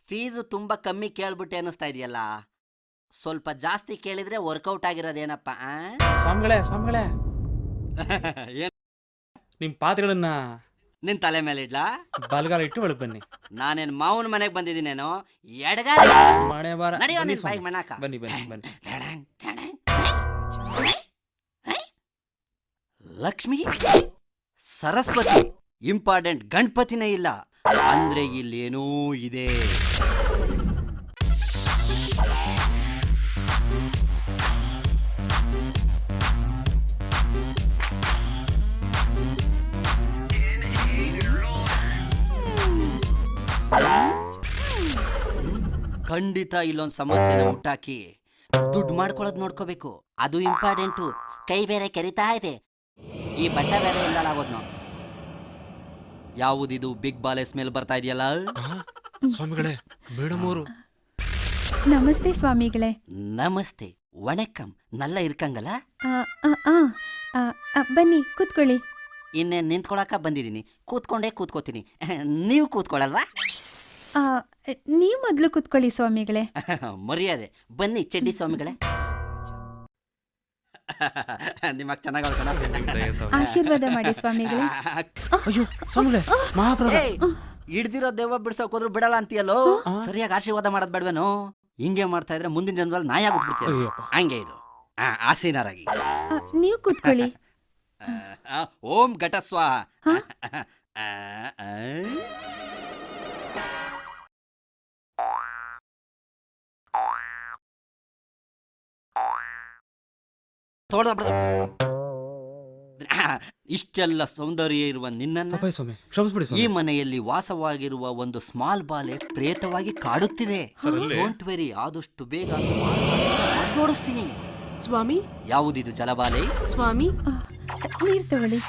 ಫೀಸು ತುಂಬಾ ಕಮ್ಮಿ ಕೇಳ್ಬಿಟ್ಟೆ ಅನ್ನಿಸ್ತಾ ಇದೆಯಲ್ಲ. ಸ್ವಲ್ಪ ಜಾಸ್ತಿ ಕೇಳಿದ್ರೆ ವರ್ಕೌಟ್ ಆಗಿರೋದೇನಪ್ಪ? ಸ್ವಾಮಿಗಳೇ ನಿಮ್ ಪಾತ್ರೆಗಳನ್ನ ನಿನ್ ತಲೆ ಮೇಲೆ ಇಡ್ಲಾ? ಬಲಗಾಲ ಇಟ್ಟು ಒಳಗೆ ಬನ್ನಿ. ನಾನೇನು ಮಾವನ ಮನೆಗೆ ಬಂದಿದ್ದೀನೇನೋ, ಎಡಗಾಲ ಮನೆ ಬಾರ. ನಡೆಯೋ ನಿನ್ ಬಾಯಿಗೆ ಮಣ್ಣಾಕ. ಬನ್ನಿ ಬನ್ನಿ ಬನ್ನಿ. ಲಕ್ಷ್ಮಿ, ಸರಸ್ವತಿ, ಇಂಪಾರ್ಟೆಂಟ್ ಗಣಪತಿನೇ ಇಲ್ಲ ಅಂದ್ರೆ ಇಲ್ಲೇನೋ ಇದೆ. ಖಂಡಿತ ಇಲ್ಲೊಂದು ಸಮಸ್ಯೆನ ಹುಟ್ಟಾಕಿ ದುಡ್ಡು ಮಾಡ್ಕೊಳ್ಳೋದು ನೋಡ್ಕೋಬೇಕು. ಅದು ಇಂಪಾರ್ಟೆಂಟು. ಕೈ ಬೇರೆ ಕೆರಿತಾ ಇದೆ, ಈ ಬಟ್ಟೆ ಬೇರೆ ಇಲ್ಲಲಾಗೋದ್ ನಾವು. ಯಾವುದಿದು ಬಿಗ್ ಬಾಲೆ ಸ್ಮೆಲ್ ಬರ್ತಾ ಇದೆಯಲ್ಲ? ಸ್ವಾಮಿಗಳೇ, ಮೇಡಮ್ ಅವರು. ನಮಸ್ತೆ ಸ್ವಾಮಿಗಳೇ. ನಮಸ್ತೆ, ವಣಕ್ಕಂ. ನಲ್ಲ ಇರ್ಕಂಗಲ್ಲ? ಬನ್ನಿ ಕೂತ್ಕೊಳ್ಳಿ. ಇನ್ನೇನು ನಿಂತ್ಕೊಳಕ ಬಂದಿದ್ದೀನಿ, ಕೂತ್ಕೊಂಡೇ ಕೂತ್ಕೋತೀನಿ. ನೀವು ಕೂತ್ಕೊಳ್ಳಲ್ವಾ? ನೀವು ಮೊದಲು ಕೂತ್ಕೊಳ್ಳಿ ಸ್ವಾಮಿಗಳೇ. ಮರ್ಯಾದೆ. ಬನ್ನಿ ಚಡ್ಡಿ ಸ್ವಾಮಿಗಳೇ. ನಿಮಗೆ ಚೆನ್ನಾಗಿ ಆಶೀರ್ವಾದ ಮಾಡಿ ಸ್ವಾಮಿಗಳೇ. ಅಯ್ಯೋ ಸ್ವಾಮಿಗಳೇ, ಮಹಾಪ್ರಭು. ಹಿಡ್ದಿರೋ ದೆವ್ವ ಬಿಡ್ಸೋಕ್ ಹೋದ್ರು ಬಿಡಲ್ಲ ಅಂತೀಯಲ್ಲೋ. ಸರಿಯಾಗಿ ಆಶೀರ್ವಾದ ಮಾಡೋದ್ ಬೇಡವೇನೋ? ಹಿಂಗೆ ಮಾಡ್ತಾ ಇದ್ರೆ ಮುಂದಿನ ಜನ್ಮದಲ್ಲಿ ನಾಯಿ ಆಗ್ಬಿಡ್ತೀಯ. ಹಂಗೆ ಇರು, ಆಸೀನರಾಗಿ. ನೀವು ಕೂತ್ಕೊಳ್ಳಿ. ಓಂ ಘಟ ಸ್ವಾಹ. ಇಷ್ಟೆಲ್ಲ ಸೌಂದರ್ಯ ಇರುವ ನಿನ್ನನ್ನು ಈ ಮನೆಯಲ್ಲಿ ವಾಸವಾಗಿರುವ ಒಂದು ಸ್ಮಾಲ್ ಬಾಲೆ ಪ್ರೇತವಾಗಿ ಕಾಡುತ್ತಿದೆ. ಡೋಂಟ್ ವೆರಿ, ಆದಷ್ಟು ಬೇಗ ಸ್ಮಾಲ್ ಬಾಲೆ ಓಡಿಸ್ತೀನಿ. ಸ್ವಾಮಿ, ಯಾವುದಿದು ಜಲಬಾಲೆ? ಸ್ವಾಮಿ, ನೀರ್ ತಗೊಳ್ಳಿ.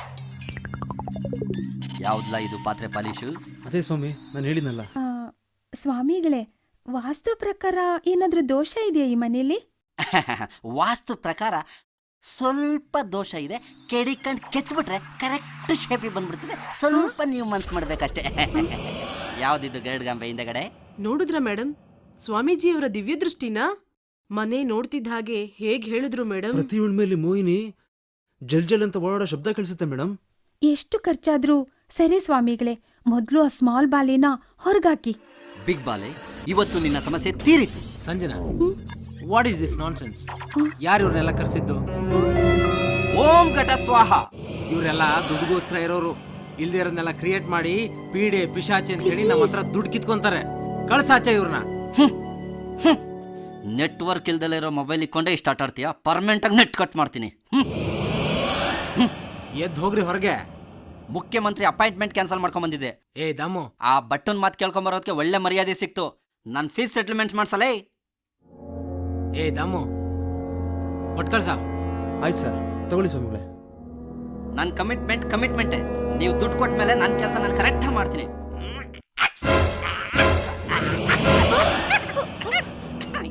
ಯಾವ್ದಲ್ಲ ಇದು ಪಾತ್ರೆ ಪಾಲಿಶು? ಅದೇ ಸ್ವಾಮಿ, ನಾನು ಹೇಳಿದ್ನಲ್ಲ. ಸ್ವಾಮಿಗಳೇ, ವಾಸ್ತು ಪ್ರಕಾರ ಏನಾದ್ರೂ ದೋಷ ಇದೆಯಾ ಈ ಮನೆಯಲ್ಲಿ? ವಾಸ್ತು ಪ್ರಕಾರ ಸ್ವಲ್ಪ ದೋಷ ಇದೆ. ಕೆಡಿಕಂಡು ಕೆಚ್ಬಿಟ್ರೆ ಕರೆಕ್ಟ್ ಶೇಪಿಗೆ ಬಂದ್ಬಿಡ್ತದೆ. ಸ್ವಲ್ಪ ನೀವು ಮನ್ಸು ಮಾಡ್ಬೇಕಷ್ಟೇ. ಯಾವ್ದಿದ್ದು ಗರಡ್ಗಂಬೆ ಹಿಂದಗಡೆ? ನೋಡಿದ್ರ ಮೇಡಮ್, ಸ್ವಾಮೀಜಿಯವರ ದಿವ್ಯ ದೃಷ್ಟಿನ ಮನೆ ನೋಡ್ತಿದ್ದ ಹಾಗೆ ಹೇಗ್ ಹೇಳಿದ್ರು ಮೇಡಮ್. ಪ್ರತಿ ಉಣ್ಮೆಯಲ್ಲಿ ಮೋಹಿನಿ ಜಲ್ ಜಲ್ ಅಂತ ಓಡಾಡೋ ಶಬ್ದ ಕೇಳಿಸುತ್ತೆ ಮೇಡಮ್. ಎಷ್ಟು ಖರ್ಚಾದ್ರೂ ಸರಿ ಸ್ವಾಮಿಗಳೇ, ಮೊದಲು ಆ ಸ್ಮಾಲ್ ಬಾಲೆನ ಹೊರಗಾಕಿ. ಬಿಗ್ ಬಾಲೆ, ಇವತ್ತು ನಿನ್ನ ಸಮಸ್ಯೆ ತೀರಿತು. ಸಂಜನಾ, ವಾಟ್ ಈಸ್ ದಿಸ್ ನಾನ್ ಸೆನ್ಸ್? ಯಾರು ಇವ್ರನ್ನೆಲ್ಲ ಕರ್ಸಿದ್ದು? ಓಂ ಘಟ ಸ್ವಾಹ. ಇವರೆಲ್ಲ ದುಡ್ಡುಗೋಸ್ಕರ ಇರೋರು. ಇಲ್ದೇ ಇರೋದನ್ನೆಲ್ಲ ಕ್ರಿಯೇಟ್ ಮಾಡಿ ಪೀಡೆ ಪಿಶಾಚಿ ಅಂತ ಹೇಳಿ ನಮ್ಮ ಹತ್ರ ದುಡ್ಡು ಕಿತ್ಕೊಂತಾರೆ. ಕಳ್ಸಾಚೆ ಇವ್ರನ್ನ. ನೆಟ್ವರ್ಕ್ ಇಲ್ದಲ್ಲೇ ಇರೋ ಮೊಬೈಲ್ ಇಕ್ಕೊಂಡೆ ಇಷ್ಟ ಆಟ ಆಡ್ತೀಯ? ಪರ್ಮನೆಂಟ್ ಆಗಿ ನೆಟ್ ಕಟ್ ಮಾಡ್ತೀನಿ. ಎದ್ದು ಹೋಗ್ರಿ ಹೊರಗೆ. ಮುಖ್ಯಮಂತ್ರಿ ಅಪಾಯಿಂಟ್ಮೆಂಟ್ ಕ್ಯಾನ್ಸಲ್ ಮಾಡ್ಕೊಂಡ್ ಬಂದಿದ್ದೆ. ಏ ದಮ್ಮು, ಆ ಬಟ್ಟನ್ ಮಾತು ಕೇಳ್ಕೊಂಬರೋದಕ್ಕೆ ಒಳ್ಳೆ ಮರ್ಯಾದೆ ಸಿಕ್ತು. ನನ್ನ ಫೀಸ್ ಸೆಟಲ್ಮೆಂಟ್ ಮಾಡ್ಸಲೇ. ಏ ದಮ್ಮು, ಕೊಟ್ಕಳ್ಸ. ಆಯ್ತು ಸರ್, ತಗೊಳ್ಳಿ ಸ್ವಾಮಿಗಳೇ. ನನ್ನ ಕಮಿಟ್ಮೆಂಟೇ. ನೀವು ದುಡ್ಡು ಕೊಟ್ಟ ಮೇಲೆ ನನ್ನ ಕೆಲಸ ನಾನು ಕರೆಕ್ಟಾಗಿ ಮಾಡ್ತೀನಿ.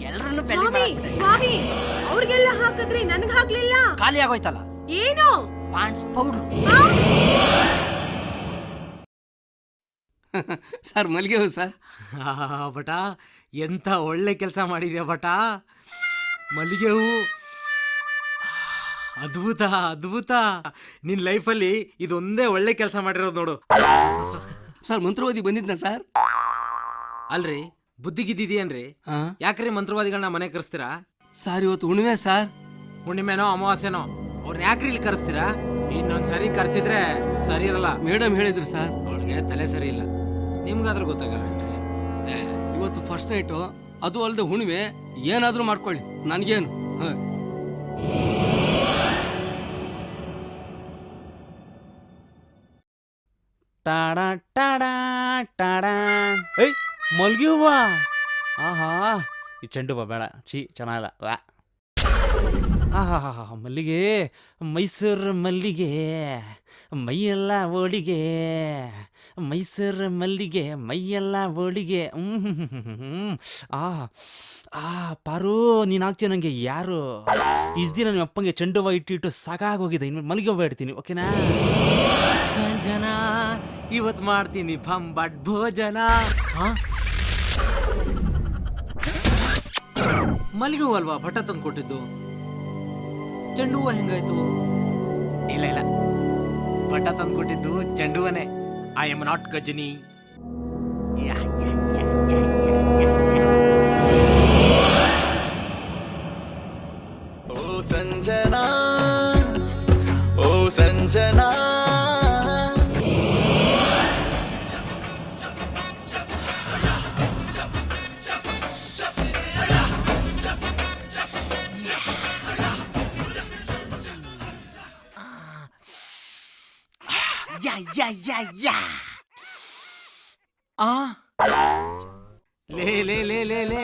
ಎಲ್ಲರನ್ನು ಸ್ವಾಮಿ, ಅವ್ರಿಗೆಲ್ಲ ಹಾಕಿದ್ರಿ, ನನಗೆ ಹಾಕ್ಲಿಲ್ಲ. ಖಾಲಿ ಆಗೋಯ್ತಲ್ಲ. ಏನು ಪಾಂಡ್ಸ್ ಪೌಡ್ರು. ಸರ್ ಮಲ್ಲಿಗೆ ಹೂ ಸರ್. ಬಟ ಎಂತ ಒಳ್ಳೆ ಕೆಲಸ ಮಾಡಿದ್ಯಾ ಬಟ. ಮಲ್ಲಿಗೆ ಹೂವು ಅದ್ಭುತ ಅದ್ಭುತ. ನಿನ್ ಲೈಫಲ್ಲಿ ಇದೊಂದೇ ಒಳ್ಳೆ ಕೆಲಸ ಮಾಡಿರೋದು ನೋಡು. ಸರ್ ಮಂತ್ರವಾದಿ ಬಂದಿದ್ನ ಸರ್? ಅಲ್ರಿ ಬುದ್ಧಿಗಿದ್ದೀಯನ್ರಿ? ಯಾಕ್ರಿ ಮಂತ್ರವಾದಿಗಳನ್ನ ಮನೆ ಕರೆಸ್ತೀರಾ? ಸರ್ ಇವತ್ತು ಹುಣ್ಣಿಮೆ ಸರ್. ಹುಣ್ಣಿಮೆನೋ ಅಮಾವಾಸ್ಯನೋ ಅವ್ರನ್ನ ಯಾಕ್ರಿ ಇಲ್ಲಿ ಕರೆಸ್ತೀರಾ? ಇನ್ನೊಂದ್ಸರಿ ಕರ್ಸಿದ್ರೆ ಸರಿ ಇರಲ್ಲ. ಮೇಡಮ್ ಹೇಳಿದ್ರು ಸರ್. ಅವಳಿಗೆ ತಲೆ ಸರಿ ಇಲ್ಲ. ನಿಮ್ಗಾದ್ರೂ ಗೊತ್ತಾಗಲ್ವೇನ್ರಿ? ಇವತ್ತು ಫಸ್ಟ್ ನೈಟು, ಅದು ಅಲ್ಲದೆ ಹುಣ್ಣಿಮೆ, ಏನಾದ್ರೂ ಮಾಡ್ಕೊಳ್ಳಿ, ನನಗೇನು. ಟಾಡಾ ಟಾಡಾ ಟಾಡಾ. ಏಯ್ ಮಲ್ಗಿ ಹೂವ. ಆಹಾ ಈ ಚೆಂಡು ಹೂವ ಬೇಡ, ಚೆನ್ನಾಗಿಲ್ಲ. ವಾ ಆಹಾ ಮಲ್ಲಿಗೆ, ಮೈಸೂರು ಮಲ್ಲಿಗೆ, ಮೈಯೆಲ್ಲ ಓಡಿಗೆ, ಮೈಸೂರು ಮಲ್ಲಿಗೆ, ಮೈಯೆಲ್ಲ ಓಡಿಗೆ. ಪಾರು ನೀನು ಆಗ್ತೀಯ ನನಗೆ ಯಾರು? ಇಷ್ಟು ದಿನ ನಿಮ್ಮ ಅಪ್ಪಂಗೆ ಚೆಂಡು ಹೂವ ಇಟ್ಟು ಸಾಕಾಗೋಗಿದೆ. ಇನ್ನು ಮಲ್ಲಿಗೆ ಹೂವ ಇಡ್ತೀನಿ, ಓಕೆನಾ? ಸಂಜನಾ ಇವತ್ ಮಾಡ್ತೀನಿ ಬಂಬಟ್ ಭೋಜನ. ಮಲ್ಲಿಗೆ ಹೂವು ಅಲ್ವಾ ಭಟ್ಟ ತಂದು ಕೊಟ್ಟಿದ್ದು? ಚೆಂಡು ಹೂವು ಹೆಂಗಾಯ್ತು? ಇಲ್ಲ ಇಲ್ಲ, ಭಟ್ಟ ತಂದು ಕೊಟ್ಟಿದ್ದು ಚೆಂಡು ಹೂವನೇ. I am not Ghajini. Oh Sanjana, oh Sanjana, ಲೇ ಲೇ ಲೇ ಲೇ ಲೇ,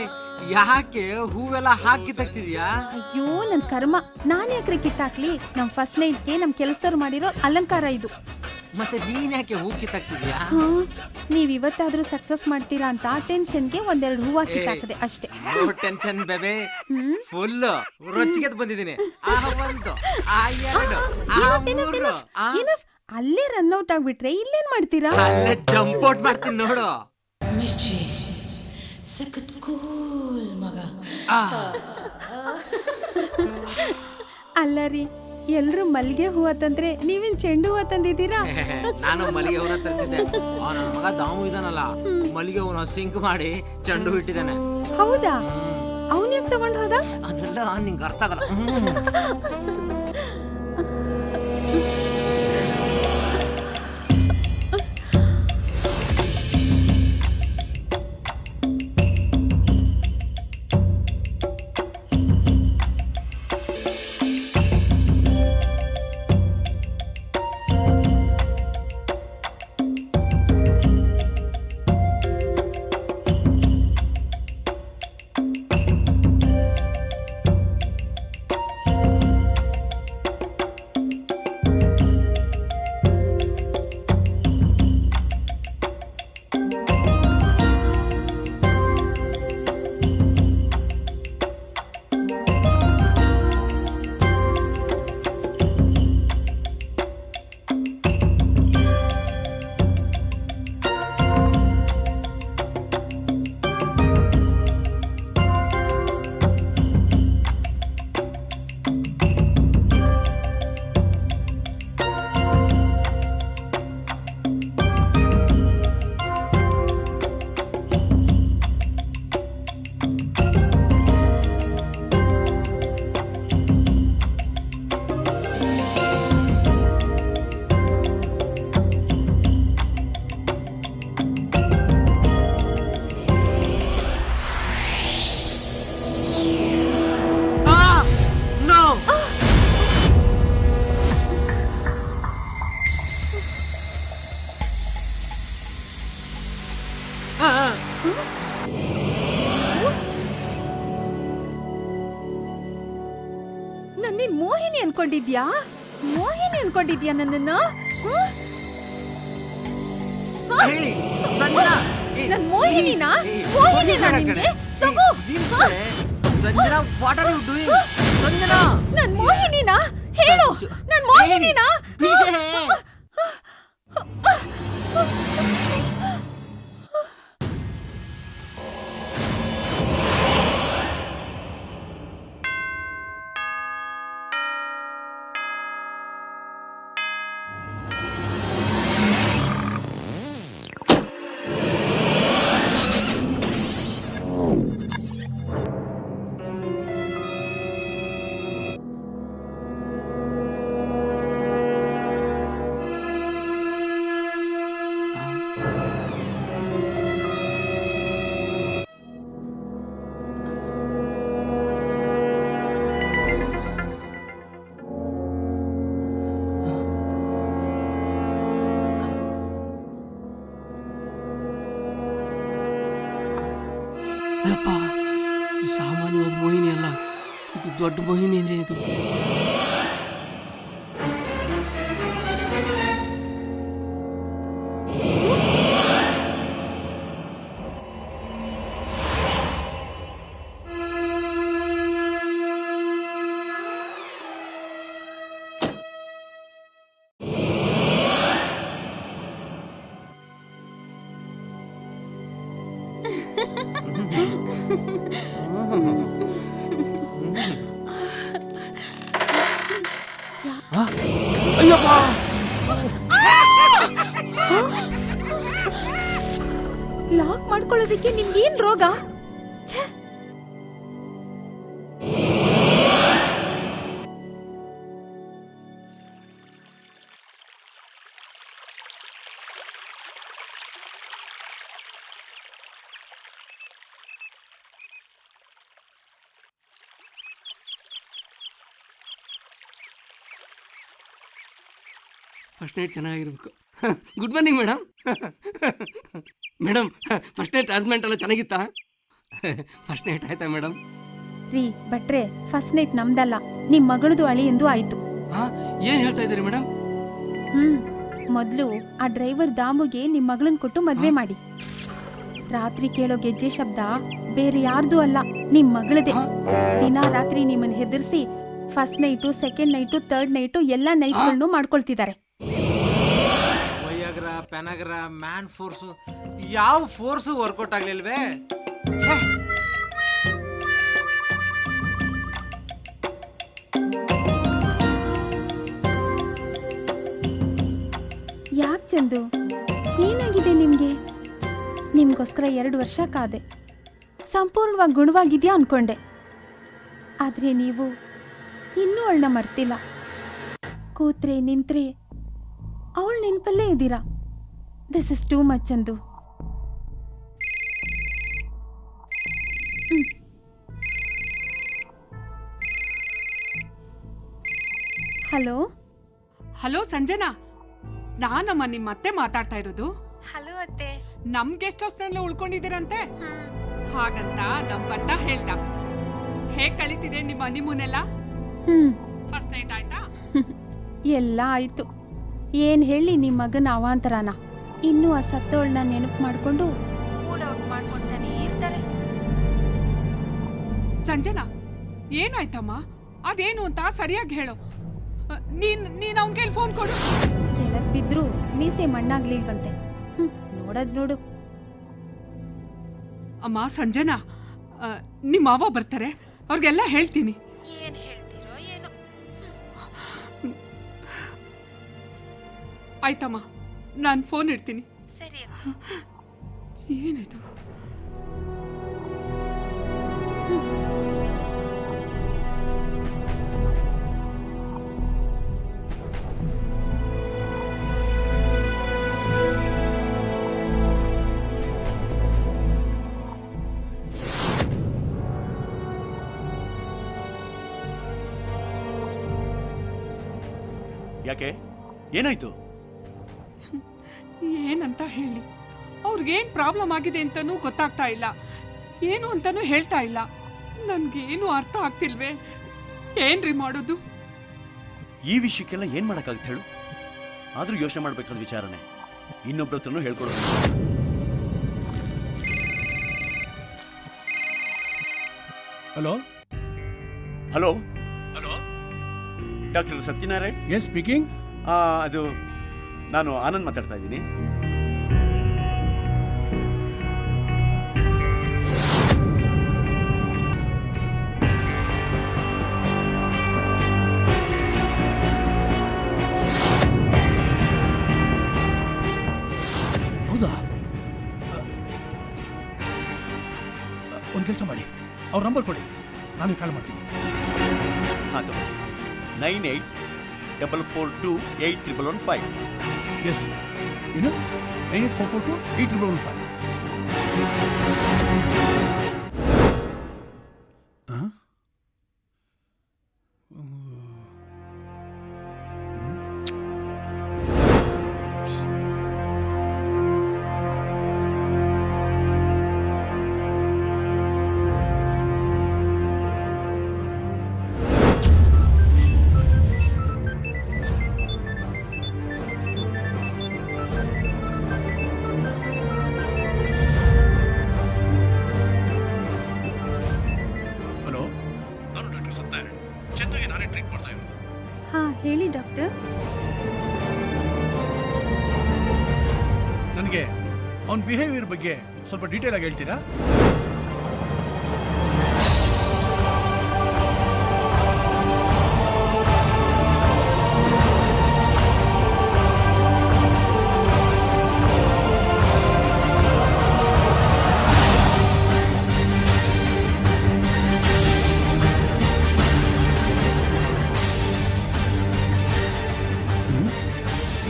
ಯಾಕೆ ಹೂವೆಲ್ಲ ಹಾಕಿ ತೆಗ್ತಿದ್ಯಾ? ಅಯ್ಯೋ ನನ್ ಕರ್ಮ, ನಾನ್ ಯಾಕ್ರಿ ಕಿತ್ತಾಕ್ಲಿ? ನಮ್ ಫಸ್ಟ್ ನೈಟ್ಗೆ ನಮ್ ಕೆಲಸದವ್ರು ಮಾಡಿರೋ ಅಲಂಕಾರ ಇದು. ಮತ್ತೆ ನೀನ್ ಯಾಕೆ ಹೂ ಕಿತ್ತಾಕ್ತಿದ್ಯಾ? ನೀವ್ ಇವತ್ತಾದ್ರೂ ಸಕ್ಸಸ್ ಮಾಡ್ತೀರಾ ಅಂತ ಟೆನ್ಷನ್ಗೆ ಒಂದೆರಡು ಹೂವ ಕಿತ್ತಾಕದೆ ಅಷ್ಟೇ. ಟೆನ್ಷನ್ ಬೇಬೆ, ಫುಲ್ ರೊಚ್ಚಿಗೆ ಬಂದಿದ್ದೀನಿ. ಆ ಒಂದು, ಆ ಎರಡು, ಆ ಮೂರು. ಅಲ್ಲೇ ರನ್ ಔಟ್ ಆಗ್ಬಿಟ್ರೆ ಇಲ್ಲೇನ್ ಮಾಡ್ತೀರಾ? ಅಲ್ಲೇ ಜಂಪ್ ಔಟ್ ಮಾಡ್ತೀನಿ ನೋಡು. ಮಿರ್ಚಿ ಸಖತ್ ಕೂಲ್ ಮಗ. ಅಲ್ಲ ರೀ, ಎಲ್ರು ಮಲ್ಲಿಗೆ ಹೂವ ತಂದ್ರೆ ನೀವೇನ್ ಚೆಂಡು ಹೂವ ತಂದಿದ್ದೀರಾ? ನಾನು ಮಲ್ಲಿಗೆ ಹೂವನ್ನ ತರಿಸಿದ್ದೆ. ನನ್ನ ಮಗ ದಾಮು ಇದಾನಲ್ಲ, ಮಲ್ಲಿಗೆ ಹೂವನ್ನ ಸಿಂಕ್ ಮಾಡಿ ಚೆಂಡು ಹೂ ಇಟ್ಟಿದ್ದಾನೆ. ಹೌದಾ? ಅವನ್ ಯಾಕೆ ತಗೊಂಡ್ ಹೋದ? ಅದೆಲ್ಲ ನಿಂಗೆ ಅರ್ಥ ಆಗಲ್ಲ. ನನ್ನೇನ್ ಮೋಹಿನಿ ಅನ್ಕೊಂಡಿದ್ಯಾ? ಮೋಹಿನಿ ಅನ್ಕೊಂಡಿದ್ಯಾ ನನ್ನನ್ನ? ಹೇಳಿ ಸಂಜನಾ, ನನ್ ಮೋಹಿನಿನಾ? ಮೋಹಿನಿನಾ ನಿನ್ಗೆ? ತಗೋ. Sanjana, what are you doing? Sanjana, ನನ್ ಮೋಹಿನಿನಾ? ಹೇಳು, ನನ್ ಮೋಹಿನಿ ಹೋಗಿದೀನಾ? ಅಪ್ಪ ಸಾಮಾನ್ಯವಾದ ಮೋಹಿನಿ ಅಲ್ಲ, ಇದು ದೊಡ್ಡ ಮೋಹಿನಿನೇ ಇದು. ಅಯ್ಯಪ್ಪ ಲಾಕ್ ಮಾಡ್ಕೊಳ್ಳೋದಕ್ಕೆ ನಿಮ್ಗೇನ್ ರೋಗ? ಛೆ! ಫಸ್ಟ್ ನೈಟ್ ಚೆನ್ನಾಗಿರ್ಬೇಕು. Good morning madam. Madam, first night arrangement ಎಲ್ಲ ಚೆನ್ನಾಗಿತ್ತಾ? ಫಸ್ಟ್ ನೈಟ್ ಆಯ್ತಾ ಮೇಡಮ್? ರೀ ಭಟ್ರೆ, ಫಸ್ಟ್ ನೈಟ್ ನಮ್ದಲ್ಲ, ನಿಮ್ ಮಗಳದು ಅಳಿ ಎಂದು ಆಯ್ತು. ಏನು ಹೇಳ್ತಾ ಇದ್ದೀರಿ ಮೇಡಮ್? ಮೊದ್ಲು ಆ ಡ್ರೈವರ್ ದಾಮುಗೆ ನಿಮ್ ಮಗಳನ್ ಕೊಟ್ಟು ಮದ್ವೆ ಮಾಡಿ. ರಾತ್ರಿ ಕೇಳೋ ಗೆಜ್ಜೆ ಶಬ್ದ ಬೇರೆ ಯಾರ್ದು ಅಲ್ಲ, ನಿಮ್ ಮಗಳದೇ. ದಿನ ರಾತ್ರಿ ನಿಮ್ಮನ್ನ ಹೆದರ್ಸಿ first night, second night, third night ಎಲ್ಲಾ ನೈಟ್ಗಳನ್ನು ಮಾಡ್ಕೊಳ್ತಿದ್ದಾರೆ. ವೈಯಾಗ್ರ, ಪೆನಾಗ್ರ, ಮ್ಯಾನ್ ಫೋರ್ಸು, ಯಾವ ಫೋರ್ಸು ವರ್ಕೌಟ್ ಆಗ್ಲಿಲ್ವೇ? ಯಾಕೆ ಚಂದು, ಏನಾಗಿದೆ ನಿಮ್ಗೆ? ನಿಮ್ಗೋಸ್ಕರ 2 ವರ್ಷ ಕಾದೆ, ಸಂಪೂರ್ಣವಾಗಿ ಗುಣವಾಗಿದ್ಯಾ ಅನ್ಕೊಂಡೆ. ಆದ್ರೆ ನೀವು ಇನ್ನೂ ಅವಳನ್ನ ಮರ್ತಿಲ್ಲ. ಕೂತ್ರೆ ನಿಂತ್ರೆ ಅವಳ ನೆನಪಲ್ಲೇ ಇದ್ದೀರಾ. This is too much Chandu. Hello hello Sanjana, ನಾನಮ್ಮ ನಿಮ್ಮ ಅತ್ತೆ ಮಾತಾಡ್ತಾ ಇರೋದು. ಹಲೋ ಅತ್ತೆ. ನಮ್ ಗೆಸ್ಟ್ ಹೌಸ್ನಲ್ಲೇ ಉಳ್ಕೊಂಡಿದ್ದೀರಂತೆ. ಹಾಗಂತ ನಮ್ ಬಟ್ಟ ಹೇಳ್ದ. ಹೇಗ್ ಕಳೀತಿದೆ ನಿಮ್ಮ ಹನಿಮೂನೆಲ್ಲ? ಫಸ್ಟ್ ನೈಟ್ ಆಯ್ತಾ? ಎಲ್ಲ ಆಯ್ತು. ಏನ್ ಹೇಳಿ ನಿಮ್ಮ ಮಗನ ಅವಾಂತರನ. ಇನ್ನೂ ಆ ಸತ್ತೋಳ್ನ ನೆನಪು ಮಾಡ್ಕೊಂಡು ಮಾಡ್ಕೊಂತಾನೆ ಇರ್ತಾರೆ. ಸಂಜನಾ, ಏನಾಯ್ತಮ್ಮ? ಅದೇನು ಅಂತ ಸರಿಯಾಗಿ ಹೇಳು. ನೀನ್ ಅವನ ಕೈಲಿ ಫೋನ್ ಕೊಡು. ಕೆಳಗ್ ಬಿದ್ರು ಮೀಸೆ ಮಣ್ಣಾಗ್ಲಿಲ್ವಂತೆ. ನೋಡದ್ ನೋಡು. ಅಮ್ಮ ಸಂಜನಾ, ನಿಮ್ಮ ಮಾವ ಬರ್ತಾರೆ, ಅವ್ರಿಗೆಲ್ಲ ಹೇಳ್ತೀನಿ. ಏನ್ ಹೇಳ್ತೀರೋ ಏನೋ. ಆಯ್ತಮ್ಮ, ನಾನು ಫೋನ್ ಇಡ್ತೀನಿ. ಸರಿ. ಏನಿದು? ಯಾಕೆ, ಏನಾಯ್ತು? ಏನಂತ ಹೇಳಿ? ಅವ್ರಿಗೇನ್ ಪ್ರಾಬ್ಲಮ್ ಆಗಿದೆ ಅಂತಾನೂ ಗೊತ್ತಾಗ್ತಾ ಇಲ್ಲ, ಏನು ಅಂತಾನೂ ಹೇಳ್ತಾ ಇಲ್ಲ. ನನ್ಗೇನು ಅರ್ಥ ಆಗ್ತಿಲ್ವೇ. ಏನ್ರಿ ಮಾಡೋದು? ಈ ವಿಷಯಕ್ಕೆಲ್ಲ ಏನ್ ಮಾಡಕ್ಕಾಗುತ್ತೆ ಹೇಳು? ಆದ್ರೂ ಯೋಚನೆ ಮಾಡ್ಬೇಕಾದ ವಿಚಾರನೆ. ಇನ್ನೊಬ್ರ ಹತ್ರನೂ ಹೇಳ್ಕೊಡೋದು. Hello hello hello doctor Satyanarayan? Yes speaking. ಅದು ನಾನು ಆನಂದ್ ಮಾತಾಡ್ತಾ ಇದ್ದೀನಿ. ಹೌದಾ? ಒಂದು ಕೆಲಸ ಮಾಡಿ, ಅವ್ರ ನಂಬರ್ ಕೊಡಿ, ನಾನು ಕಾಲ್ ಮಾಡ್ತೀನಿ. ಅದು 9844281115. ಎಸ್, ಏನು 9844281115. ಹೇಳಿ ಡಾಕ್ಟರ್. ನನಗೆ ಅವನ ಬಿಹೇವಿಯರ್ ಬಗ್ಗೆ ಸ್ವಲ್ಪ ಡೀಟೇಲ್ ಆಗಿ ಹೇಳ್ತೀರಾ?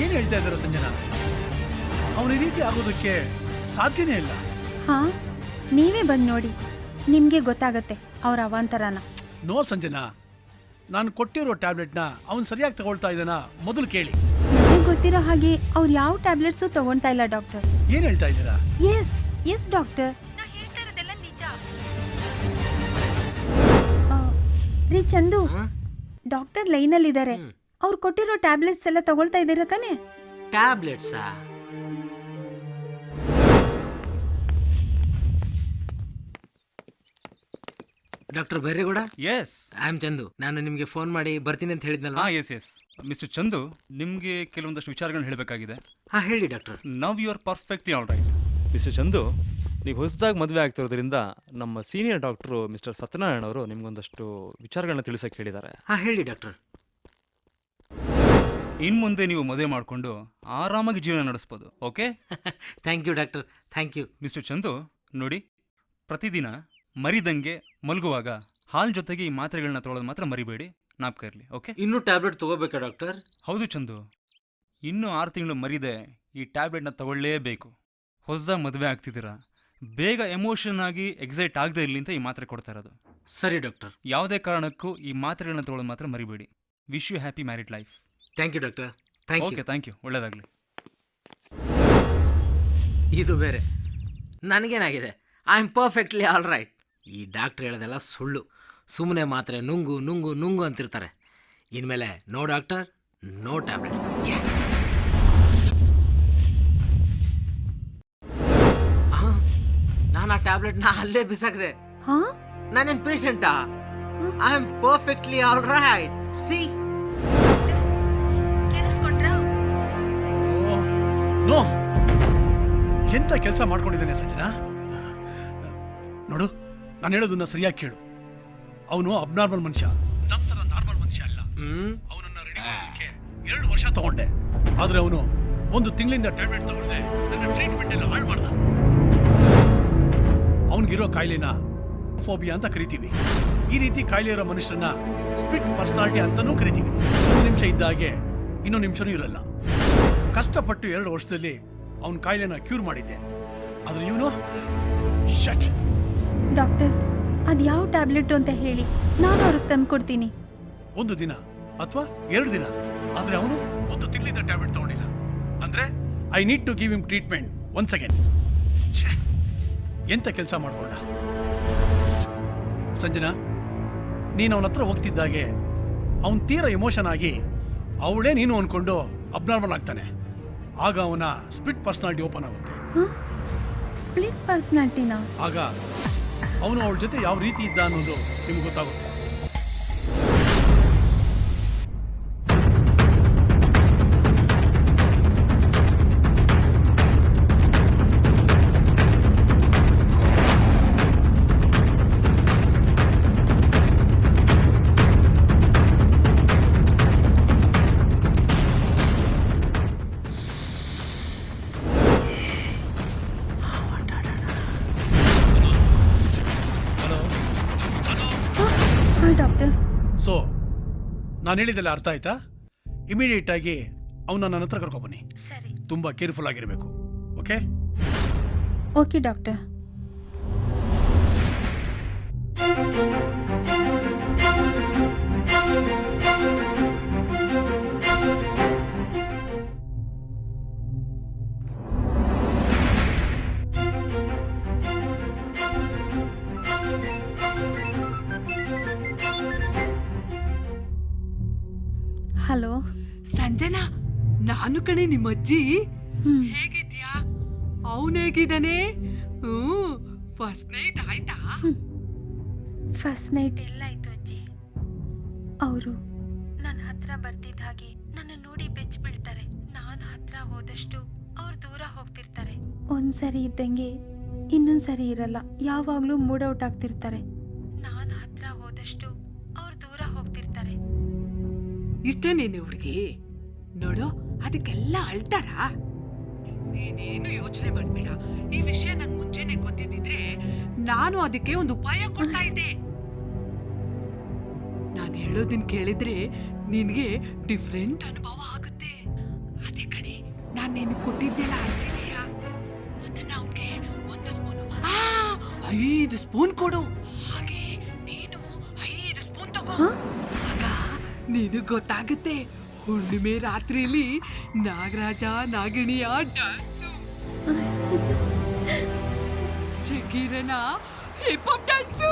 ಏನ್ ಹೇಳ್ತಾ ಇದ್ದಾರೆ ಸಂಜನಾ? ಅವನ ಈ ರೀತಿ ಆಗೋದಕ್ಕೆ ಸಾಧ್ಯನೇ ಇಲ್ಲ. ಹಾ, ನೀವೇ ಬಂದು ನೋಡಿ, ನಿಮ್ಗೆ ಗೊತ್ತಾಗತ್ತೆ ಅವ್ರ ಅವಾಂತರನ. ನೋ ಸಂಜನಾ, ನಾನು ಕೊಟ್ಟಿರೋ ಟ್ಯಾಬ್ಲೆಟ್ನ ಅವನು ಸರಿಯಾಗಿ ತಗೊಳ್ತಾ ಇದ್ದಾನ ಮೊದಲು ಕೇಳಿ. ನನಗೆ ಗೊತ್ತಿರೋ ಹಾಗೆ ಅವ್ರು ಯಾವ ಟ್ಯಾಬ್ಲೆಟ್ಸು ತಗೊಳ್ತಾ ಇಲ್ಲ ಡಾಕ್ಟರ್. ಏನ್ ಹೇಳ್ತಾ ಇದ್ದೀರಾ? ಎಸ್ ಎಸ್ ಡಾಕ್ಟರ್, ನಾ ಹೇಳ್ತಾ ಇರೋದೆಲ್ಲ ನಿಜ. ರೀ ಚಂದು, ಡಾಕ್ಟರ್ ಲೈನಲ್ಲಿ ಇದ್ದಾರೆ. ಅವ್ರು ಕೊಟ್ಟಿರೋ ಟ್ಯಾಬ್ಲೆಟ್ಸ್ ಎಲ್ಲ ತಗೊಳ್ತಾ ಇದ್ದೀರಾ ತಾನೇ? ಟ್ಯಾಬ್ಲೆಟ್ಸಾ? Doctor Byregowda. Yes, I am Chandu. ನಾನು ನಿಮಗೆ ಫೋನ್ ಮಾಡಿ ಬರ್ತೀನಿ ಅಂತ ಹೇಳಿದ್ನಲ್ಲ. ಎಸ್ ಎಸ್ ಮಿಸ್ಟರ್ ಚಂದು, ನಿಮಗೆ ಕೆಲವೊಂದಷ್ಟು ವಿಚಾರಗಳನ್ನ ಹೇಳಬೇಕಾಗಿದೆ. ಹಾಂ, ಹೇಳಿ doctor. Now you are perfectly all right. Mister Chandu, ನೀವು ಹೊಸದಾಗಿ ಮದುವೆ ಆಗ್ತಿರೋದ್ರಿಂದ ನಮ್ಮ ಸೀನಿಯರ್ ಡಾಕ್ಟ್ರು ಮಿಸ್ಟರ್ ಸತ್ಯನಾರಾಯಣ ಅವರು ನಿಮ್ಗೊಂದಷ್ಟು ವಿಚಾರಗಳನ್ನ ತಿಳಿಸಕ್ಕೆ ಹೇಳಿದ್ದಾರೆ. ಹಾಂ, ಹೇಳಿ ಡಾಕ್ಟರ್. ಇನ್ನು ಮುಂದೆ ನೀವು ಮದುವೆ ಮಾಡಿಕೊಂಡು ಆರಾಮಾಗಿ ಜೀವನ ನಡೆಸ್ಬೋದು. Okay? Thank you doctor, thank you. Mister Chandu, ನೋಡಿ, ಪ್ರತಿದಿನ ಮರಿದಂಗೆ ಮಲಗುವಾಗ ಹಾಲ್ ಜೊತೆಗೆ ಈ ಮಾತ್ರೆಗಳನ್ನ ತೊಗೊಳ್ಳೋದು ಮಾತ್ರ ಮರಿಬೇಡಿ, ಜ್ಞಾಪಕ ಇರಲಿ. ಓಕೆ? ಇನ್ನೂ ಟ್ಯಾಬ್ಲೆಟ್ ತಗೋಬೇಕಾ ಡಾಕ್ಟರ್? ಹೌದು ಚಂದು, ಇನ್ನೂ 6 ತಿಂಗಳು ಮರಿದೆ ಈ ಟ್ಯಾಬ್ಲೆಟ್ನ ತಗೊಳ್ಳೇಬೇಕು. ಹೊಸದಾಗಿ ಮದುವೆ ಆಗ್ತಿದ್ದೀರಾ, ಬೇಗ ಎಮೋಷನ್ ಆಗಿ ಎಕ್ಸೈಟ್ ಆಗದೆ ಇರಲಿ ಅಂತ ಈ ಮಾತ್ರೆ ಕೊಡ್ತಾ ಇರೋದು. ಸರಿ ಡಾಕ್ಟರ್. ಯಾವುದೇ ಕಾರಣಕ್ಕೂ ಈ ಮಾತ್ರೆಗಳನ್ನ ತೊಗೊಳ್ಳೋದು ಮಾತ್ರ ಮರಿಬೇಡಿ. Wish you happy married life. Thank you doctor. Thank you. Okay, thank you. ಒಳ್ಳೆಯದಾಗಲಿ. ಇದು ಬೇರೆ, ನನಗೇನಾಗಿದೆ, I am perfectly all right. ಈ ಡಾಕ್ಟ್ರ್ ಹೇಳೋದೆಲ್ಲ ಸುಳ್ಳು. ಸುಮ್ಮನೆ ಮಾತ್ರೆ ನುಂಗು ನುಂಗು ನುಂಗು ಅಂತಿರ್ತಾರೆ. ಇನ್ಮೇಲೆ ನೋ ಡಾಕ್ಟರ್, ನೋ ಟ್ಯಾಬ್ಲೆಟ್ಸ್. ನಾನು ಆ ಟ್ಯಾಬ್ಲೆಟ್ನ ಅಲ್ಲೇ ಬಿಸಾಕಿದೆ. ನಾನೇನು ಪೇಷಂಟಾ? I am perfectly all right. See, no, ಎಂತ ಕೆಲಸ ಮಾಡ್ಕೊಂಡಿದ್ದಾನೆ ಸಂಜನಾ? ನೋಡು, ನಾನು ಹೇಳೋದನ್ನ ಸರಿಯಾಗಿ ಕೇಳು. ಅವನು ಅಬ್ನಾರ್ಮಲ್ ಮನುಷ್ಯ, ನಮ್ಮ ತರ ನಾರ್ಮಲ್ ಮನುಷ್ಯ ಅಲ್ಲ. ಅವನನ್ನ ರೆಡಿ ಮಾಡೋದಕ್ಕೆ 2 ವರ್ಷ ತಗೊಂಡೆ. ಆದ್ರೆ ಅವನು 1 ತಿಂಗಳಿಂದ ಟ್ಯಾಬ್ಲೆಟ್ ತಗೊಳ್ದೆ ನನ್ನ ಟ್ರೀಟ್ಮೆಂಟ್ ಎಲ್ಲ ಹಾಳು ಮಾಡ್ದ. ಅವನಿಗಿರೋ ಕಾಯಿಲೆನ ಫೋಬಿಯಾ ಅಂತ ಕರಿತೀವಿ. ಈ ರೀತಿ ಕಾಯಿಲೆ ಇರೋ ಮನುಷ್ಯರನ್ನ ಸ್ಪ್ಲಿಟ್ ಪರ್ಸನಾಲಿಟಿ ಅಂತಾನೂ ಕರಿತೀವಿ. 1 ನಿಮಿಷ ಇದ್ದ ಹಾಗೆ ಇನ್ನೊಂದು ನಿಮಿಷನೂ ಇರಲ್ಲ. ಕಷ್ಟಪಟ್ಟು 2 ವರ್ಷದಲ್ಲಿ ಅವನ ಕಾಯಿಲೆನ ಕ್ಯೂರ್ ಮಾಡಿದ್ದೆ. ಆದ್ರೆ ಇವನು ಶಟ್. ಡಾಕ್ಟರ್, ಅದು ಯಾವ ಟ್ಯಾಬ್ಲೆಟ್ ಅಂತ ಹೇಳಿ, ನಾನು ಅವ್ರಿಗೆ ತಂದು ಕೊಡ್ತೀನಿ. 1 ದಿನ ಅಥವಾ 2 ದಿನ, ಆದ್ರೆ ಅವನು 1 ತಿಂಗಳಿಂದ ಟ್ಯಾಬ್ಲೆಟ್ ತಗೊಂಡಿಲ್ಲ. ಅಂದ್ರೆ I need to give him treatment once again. ಎಂತ ಕೆಲಸ ಮಾಡ್ಕೊಂಡ ಸಂಜನಾ? ನೀನು ಅವನ ಹತ್ರ ಹೋಗ್ತಿದ್ದಾಗೆ ಅವನ್ ತೀರಾ ಎಮೋಷನ್ ಆಗಿ ಅವಳೇ ನೀನು ಅನ್ಕೊಂಡು ಅಬ್ನಾರ್ಮಲ್ ಆಗ್ತಾನೆ. ಆಗ ಅವನ ಸ್ಪ್ಲಿಟ್ ಪರ್ಸನಾಲಿಟಿ ಓಪನ್ ಆಗುತ್ತೆ. ಸ್ಪ್ಲಿಟ್ ಪರ್ಸನಾಲಿಟಿನಾ? ಆಗ ಅವನು ಅವಳ ಜೊತೆ ಯಾವ ರೀತಿ ಇದ್ದ ಅನ್ನೋದು ನಿಮ್ಗೆ ಗೊತ್ತಾಗುತ್ತೆ. ಸೊ ನಾನು ಹೇಳಿದ್ದೆಲ್ಲ ಅರ್ಥ ಆಯ್ತಾ? ಇಮಿಡಿಯೇಟ್ ಆಗಿ ಅವನ್ನ ನನ್ನ ಹತ್ರ ಕರ್ಕೊಬನ್ನಿ. ಸರಿ. ತುಂಬಾ ಕೇರ್ಫುಲ್ ಆಗಿರಬೇಕು. Okay? Okay doctor. Hello Sanjana, ನಾನು ಕಣೆ ನಿಮ್ಮ ಅಜ್ಜಿ. ಹೇಗಿದ್ಯಾ? ಅವನು ಹೇಗಿದ್ದಾನೆ? ಫಸ್ಟ್ ನೈಟ್ ಆಯ್ತಾ? ಫಸ್ಟ್ ನೈಟ್ ಎಲ್ಲಾಯ್ತು ಅಜ್ಜಿ. ಅವರು ನನ್ನ ಹತ್ರ ಬರ್ತಿದ್ದ ಹಾಗೆ ನನ್ನ ನೋಡಿ ಬೆಚ್ಚ ಬೀಳ್ತಾರೆ. ನಾನು ಹತ್ರ ಹೋದಷ್ಟು ಅವ್ರು ದೂರ ಹೋಗ್ತಿರ್ತಾರೆ. ಒಂದ್ಸರಿ ಇದ್ದಂಗೆ ಇನ್ನೊಂದ್ಸರಿ ಇರಲ್ಲ. ಯಾವಾಗ್ಲೂ ಮೂಡ್ ಔಟ್ ಆಗ್ತಿರ್ತಾರೆ. ನಾನು ಹತ್ರ ಹೋದಷ್ಟು ಅವ್ರು ದೂರ ಹೋಗ್ತಿರ್ತಾರೆ. ಇಷ್ಟೇ ನೀನು ಹುಡುಗಿ ನೋಡು, ಅದಕ್ಕೆಲ್ಲ ಅಳ್ತಾರ? ನೀನೇನು ಯೋಚನೆ ಮಾಡ್ಬೇಡ. ಈ ವಿಷಯ ನಂಗೆ ಮುಂಚೆನೆ ಗೊತ್ತಿದ್ದಿದ್ರೆ ನಾನು ಅದಕ್ಕೆ ಒಂದು ಉಪಾಯ ಕೊಡ್ತಾ ಇದ್ದೆ. ನಾನು ಹೇಳೋದನ್ನ ಕೇಳಿದ್ರೆ ನಿನ್ಗೆ ಡಿಫ್ರೆಂಟ್ ಅನುಭವ ಆಗುತ್ತೆ. ಅದೇ ಕಣೆ, ನಾನು ನೀನು ಕೊಟ್ಟಿದ್ದೆಲ್ಲ ಅಜ್ಜಿಲೆಯ, ಅದನ್ನ ಅವನ್ಗೆ 1 ಸ್ಪೂನು 5 ಸ್ಪೂನ್ ಕೊಡು. ಹಾಗೆ ನೀನು 5 ಸ್ಪೂನ್ ತಗೋ. ಆಗ ನೀನು ಗೊತ್ತಾಗುತ್ತೆ ಹುಣ್ಣಿಮೆ ರಾತ್ರಿಲಿ ನಾಗರಾಜ ನಾಗಿಣಿಯ ಡ್ಯಾನ್ಸು, ಶಕೀರನ ಹಿಪ್ ಹಾಪ್ ಡ್ಯಾನ್ಸು.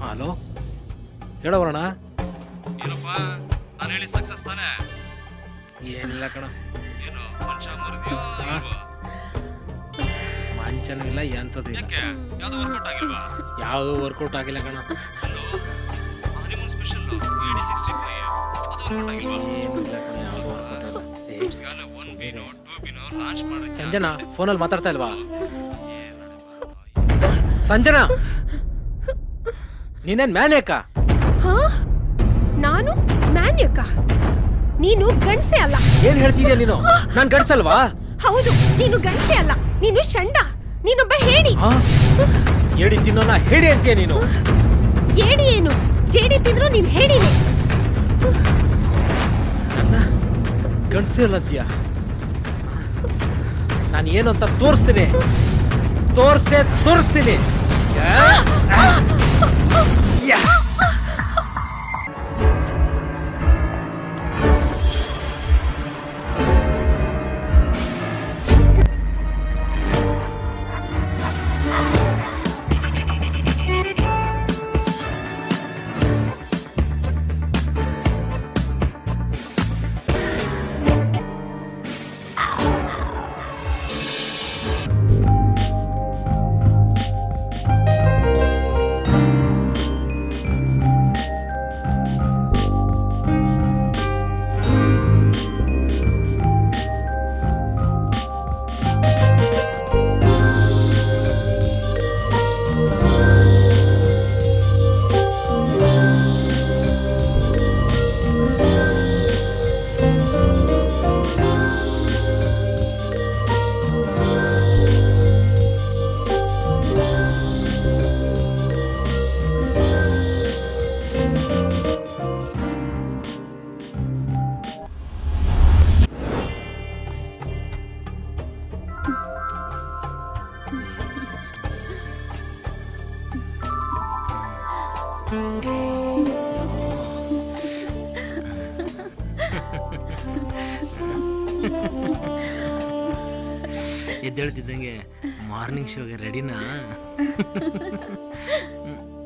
ಹಲೋ, ಹೇಳೋಣ. ಏನಪ್ಪ ನಾನು ಹೇಳಿ ಸಕ್ಸಸ್ ತಾನೆ? ಏನಿಲ್ಲ ಕಣ, ಏನು ಮನುಷ್ಯ ಮುರಿದ್ಯೋ ಇಲ್ವೋ? ಮಂಚನೂ ಇಲ್ಲ, ಎಂಥದ್ದು ಇಲ್ಲ. ಯಾಕೆ? ಯಾವುದು ವರ್ಕೌಟ್ ಆಗಿಲ್ವಾ? ಯಾವುದೂ ವರ್ಕೌಟ್ ಆಗಿಲ್ಲ ಕಣ. ಹನಿಮೂನ್ ಸ್ಪೆಷಲ್ 8065 ಅದು ವರ್ಕೌಟ್ ಆಗಿಲ್ವಾ? ಏನಿಲ್ಲ ಕಣ, ಯಾವುದು ವರ್ಕೌಟ್ ಇಲ್ಲ. ಈಗಾಗಲೇ 1 ಬಿನೋ 2 ಬಿನೋ ಲಾಂಚ್ ಮಾಡಿ. ಸಂಜನಾ ಫೋನಲ್ಲಿ ಮಾತಾಡ್ತಾ ಇಲ್ವಾ? ಸಂಜನಾ, ನೀನೇನ್ ಮ್ಯಾನೇಕ? ನಾನು ಮ್ಯಾನ್ಯಕ? ನೀನು ಗಂಡ್ಸೆ ಅಲ್ಲ. ಏನ್ ಹೇಳ್ತಿದ್ಯಾ ನೀನು? ನಾನ್ ಗಂಡ್ಸಲ್ವಾ? ಹೌದು, ನೀನು ಗಂಡ್ಸೆ ಅಲ್ಲ. ನೀನು ಷಂಡ. ನೀನೊಬ್ಬ ಹೇಡಿ. ಹೇಡಿ ತಿನ್ನೋನ ಹೇಡಿ ಅಂತೀಯ ನೀನು? ಏಡಿ ಏನು? ಜೇಡಿ ತಿಂದ್ರು ನೀನ್ ಹೇಡಿನೇ. ನನ್ನ ಗಂಡ್ಸೆ ಅಲ್ಲ ಅಂತೀಯ? ನಾನು ಏನು ಅಂತ ತೋರಿಸ್ತೀನಿ. ತೋರಿಸ್ತೀನಿ. ಎದ್ದೇಳ್ತಿದ್ದಂಗೆ ಮಾರ್ನಿಂಗ್ ಶೋಗೆ ರೆಡಿನಾ?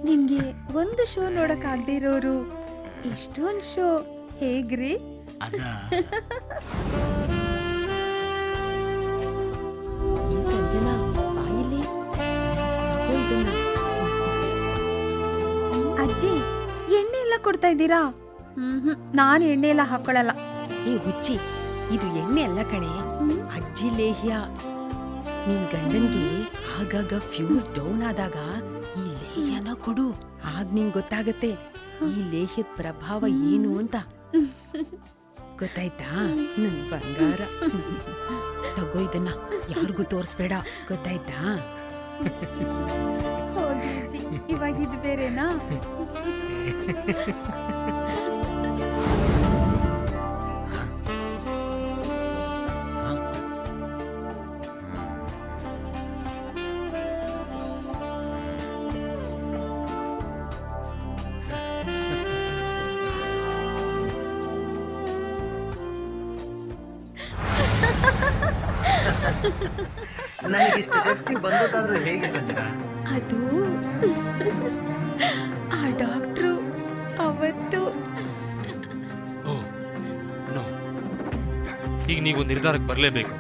ನಿಮ್ಗೆ ಒಂದು ಶೋ ನೋಡಕ್ ಆಗದೆ ಇರೋರು ಇಷ್ಟೊಂದು ಶೋ ಹೇಗ್ರಿ? ಈ ಸಂಜನಾ ಬಾಯಿಲಿ ಅಜ್ಜಿ, ಎಣ್ಣೆ ಎಲ್ಲ ಕೊಡ್ತಾ ಇದ್ದೀರಾ? ನಾನು ಎಣ್ಣೆ ಎಲ್ಲ ಹಾಕೊಳ್ಳಲ್ಲ. ಏ ಹುಚ್ಚಿ, ಇದು ಎಣ್ಣೆ ಅಲ್ಲ ಕಣೆ, ಅಜ್ಜಿ ಲೇಹ್ಯ. ನಿನ್ ಗಂಡನ್ಗೆ ಆಗಾಗ ಫ್ಯೂಸ್ ಡೌನ್ ಆದಾಗ ಈ ಲೇಹ್ಯನ ಕೊಡು. ಆಗ ನಿಂಗ್ ಗೊತ್ತಾಗತ್ತೆ ಈ ಲೇಹ್ಯದ ಪ್ರಭಾವ ಏನು ಅಂತ. ಗೊತ್ತಾಯ್ತಾ ನನ್ ಬಂಗಾರ. ತಗೋ ಇದನ್ನ ಯಾರಿಗೂ ತೋರಿಸ್ಬೇಡ, ಗೊತ್ತಾಯ್ತಾ? ಹೋಗಿ ಅಜ್ಜಿ, ಇವಾಗ ಇದು ಬೇರೆನಾ? ನನಗಿಷ್ಟು ಶಕ್ತಿ ಬಂದದಾದ್ರೂ ಹೇಗೆ ಸಂಜನಾ? ಅದು ಆ ಡಾಕ್ಟ್ರು ಅವತ್ತು ಈಗ ನೀವು ನಿರ್ಧಾರಕ್ಕೆ ಬರಲೇಬೇಕು.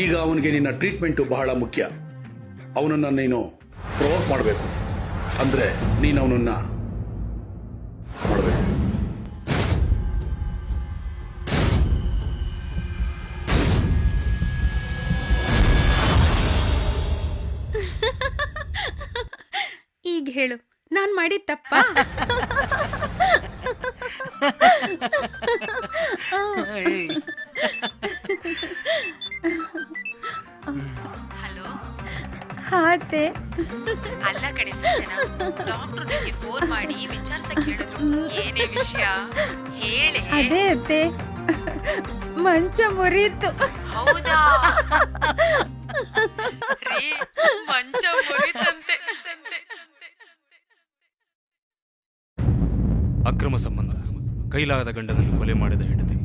ಈಗ ಅವನಿಗೆ ನಿನ್ನ ಟ್ರೀಟ್ಮೆಂಟು ಬಹಳ ಮುಖ್ಯ. ಅವನನ್ನು ನೀನು ಪ್ರವೋಕ್ ಮಾಡಬೇಕು. ಅಂದರೆ ನೀನು ಅವನನ್ನು ಮಾಡಬೇಕು. ಈಗ ಹೇಳು, ನಾನ್ ಮಾಡಿದ ತಪ್ಪಾ? ಹಲೋ, ಹಾತೆ ಅಲ್ಲ ಕಣೆ ಸಂಜನಾ, ಡಾಕ್ಟ್ರು ನಿಮಗೆ ಫೋನ್ ಮಾಡಿ ವಿಚಾರಿಸಕ್ ಹೇಳಿದ್ರು. ಏನೇ ವಿಷಯ ಹೇಳಿ. ಅದೇ ಅತ್ತೆ, ಮಂಚ ಮುರಿತು. ಹೌದಾ ರೀ, ಮಂಚ ಮುರಿತಂತೆ. ಅಕ್ರಮ ಸಂಬಂಧ, ಕೈಲಾಗದ ಗಂಡನನ್ನು ಕೊಲೆ ಮಾಡಿದ ಹೆಂಡತಿ.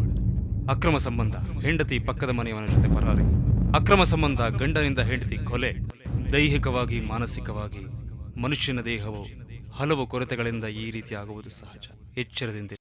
ಅಕ್ರಮ ಸಂಬಂಧ, ಹೆಂಡತಿ ಪಕ್ಕದ ಮನೆಯವನ ಜೊತೆ ಪರಾರಿ. ಅಕ್ರಮ ಸಂಬಂಧ, ಗಂಡನಿಂದ ಹೆಂಡತಿ ಕೊಲೆ. ದೈಹಿಕವಾಗಿ ಮಾನಸಿಕವಾಗಿ ಮನುಷ್ಯನ ದೇಹವು ಹಲವು ಕೊರತೆಗಳಿಂದ ಈ ರೀತಿ ಆಗುವುದು ಸಹಜ. ಎಚ್ಚರದಿಂದ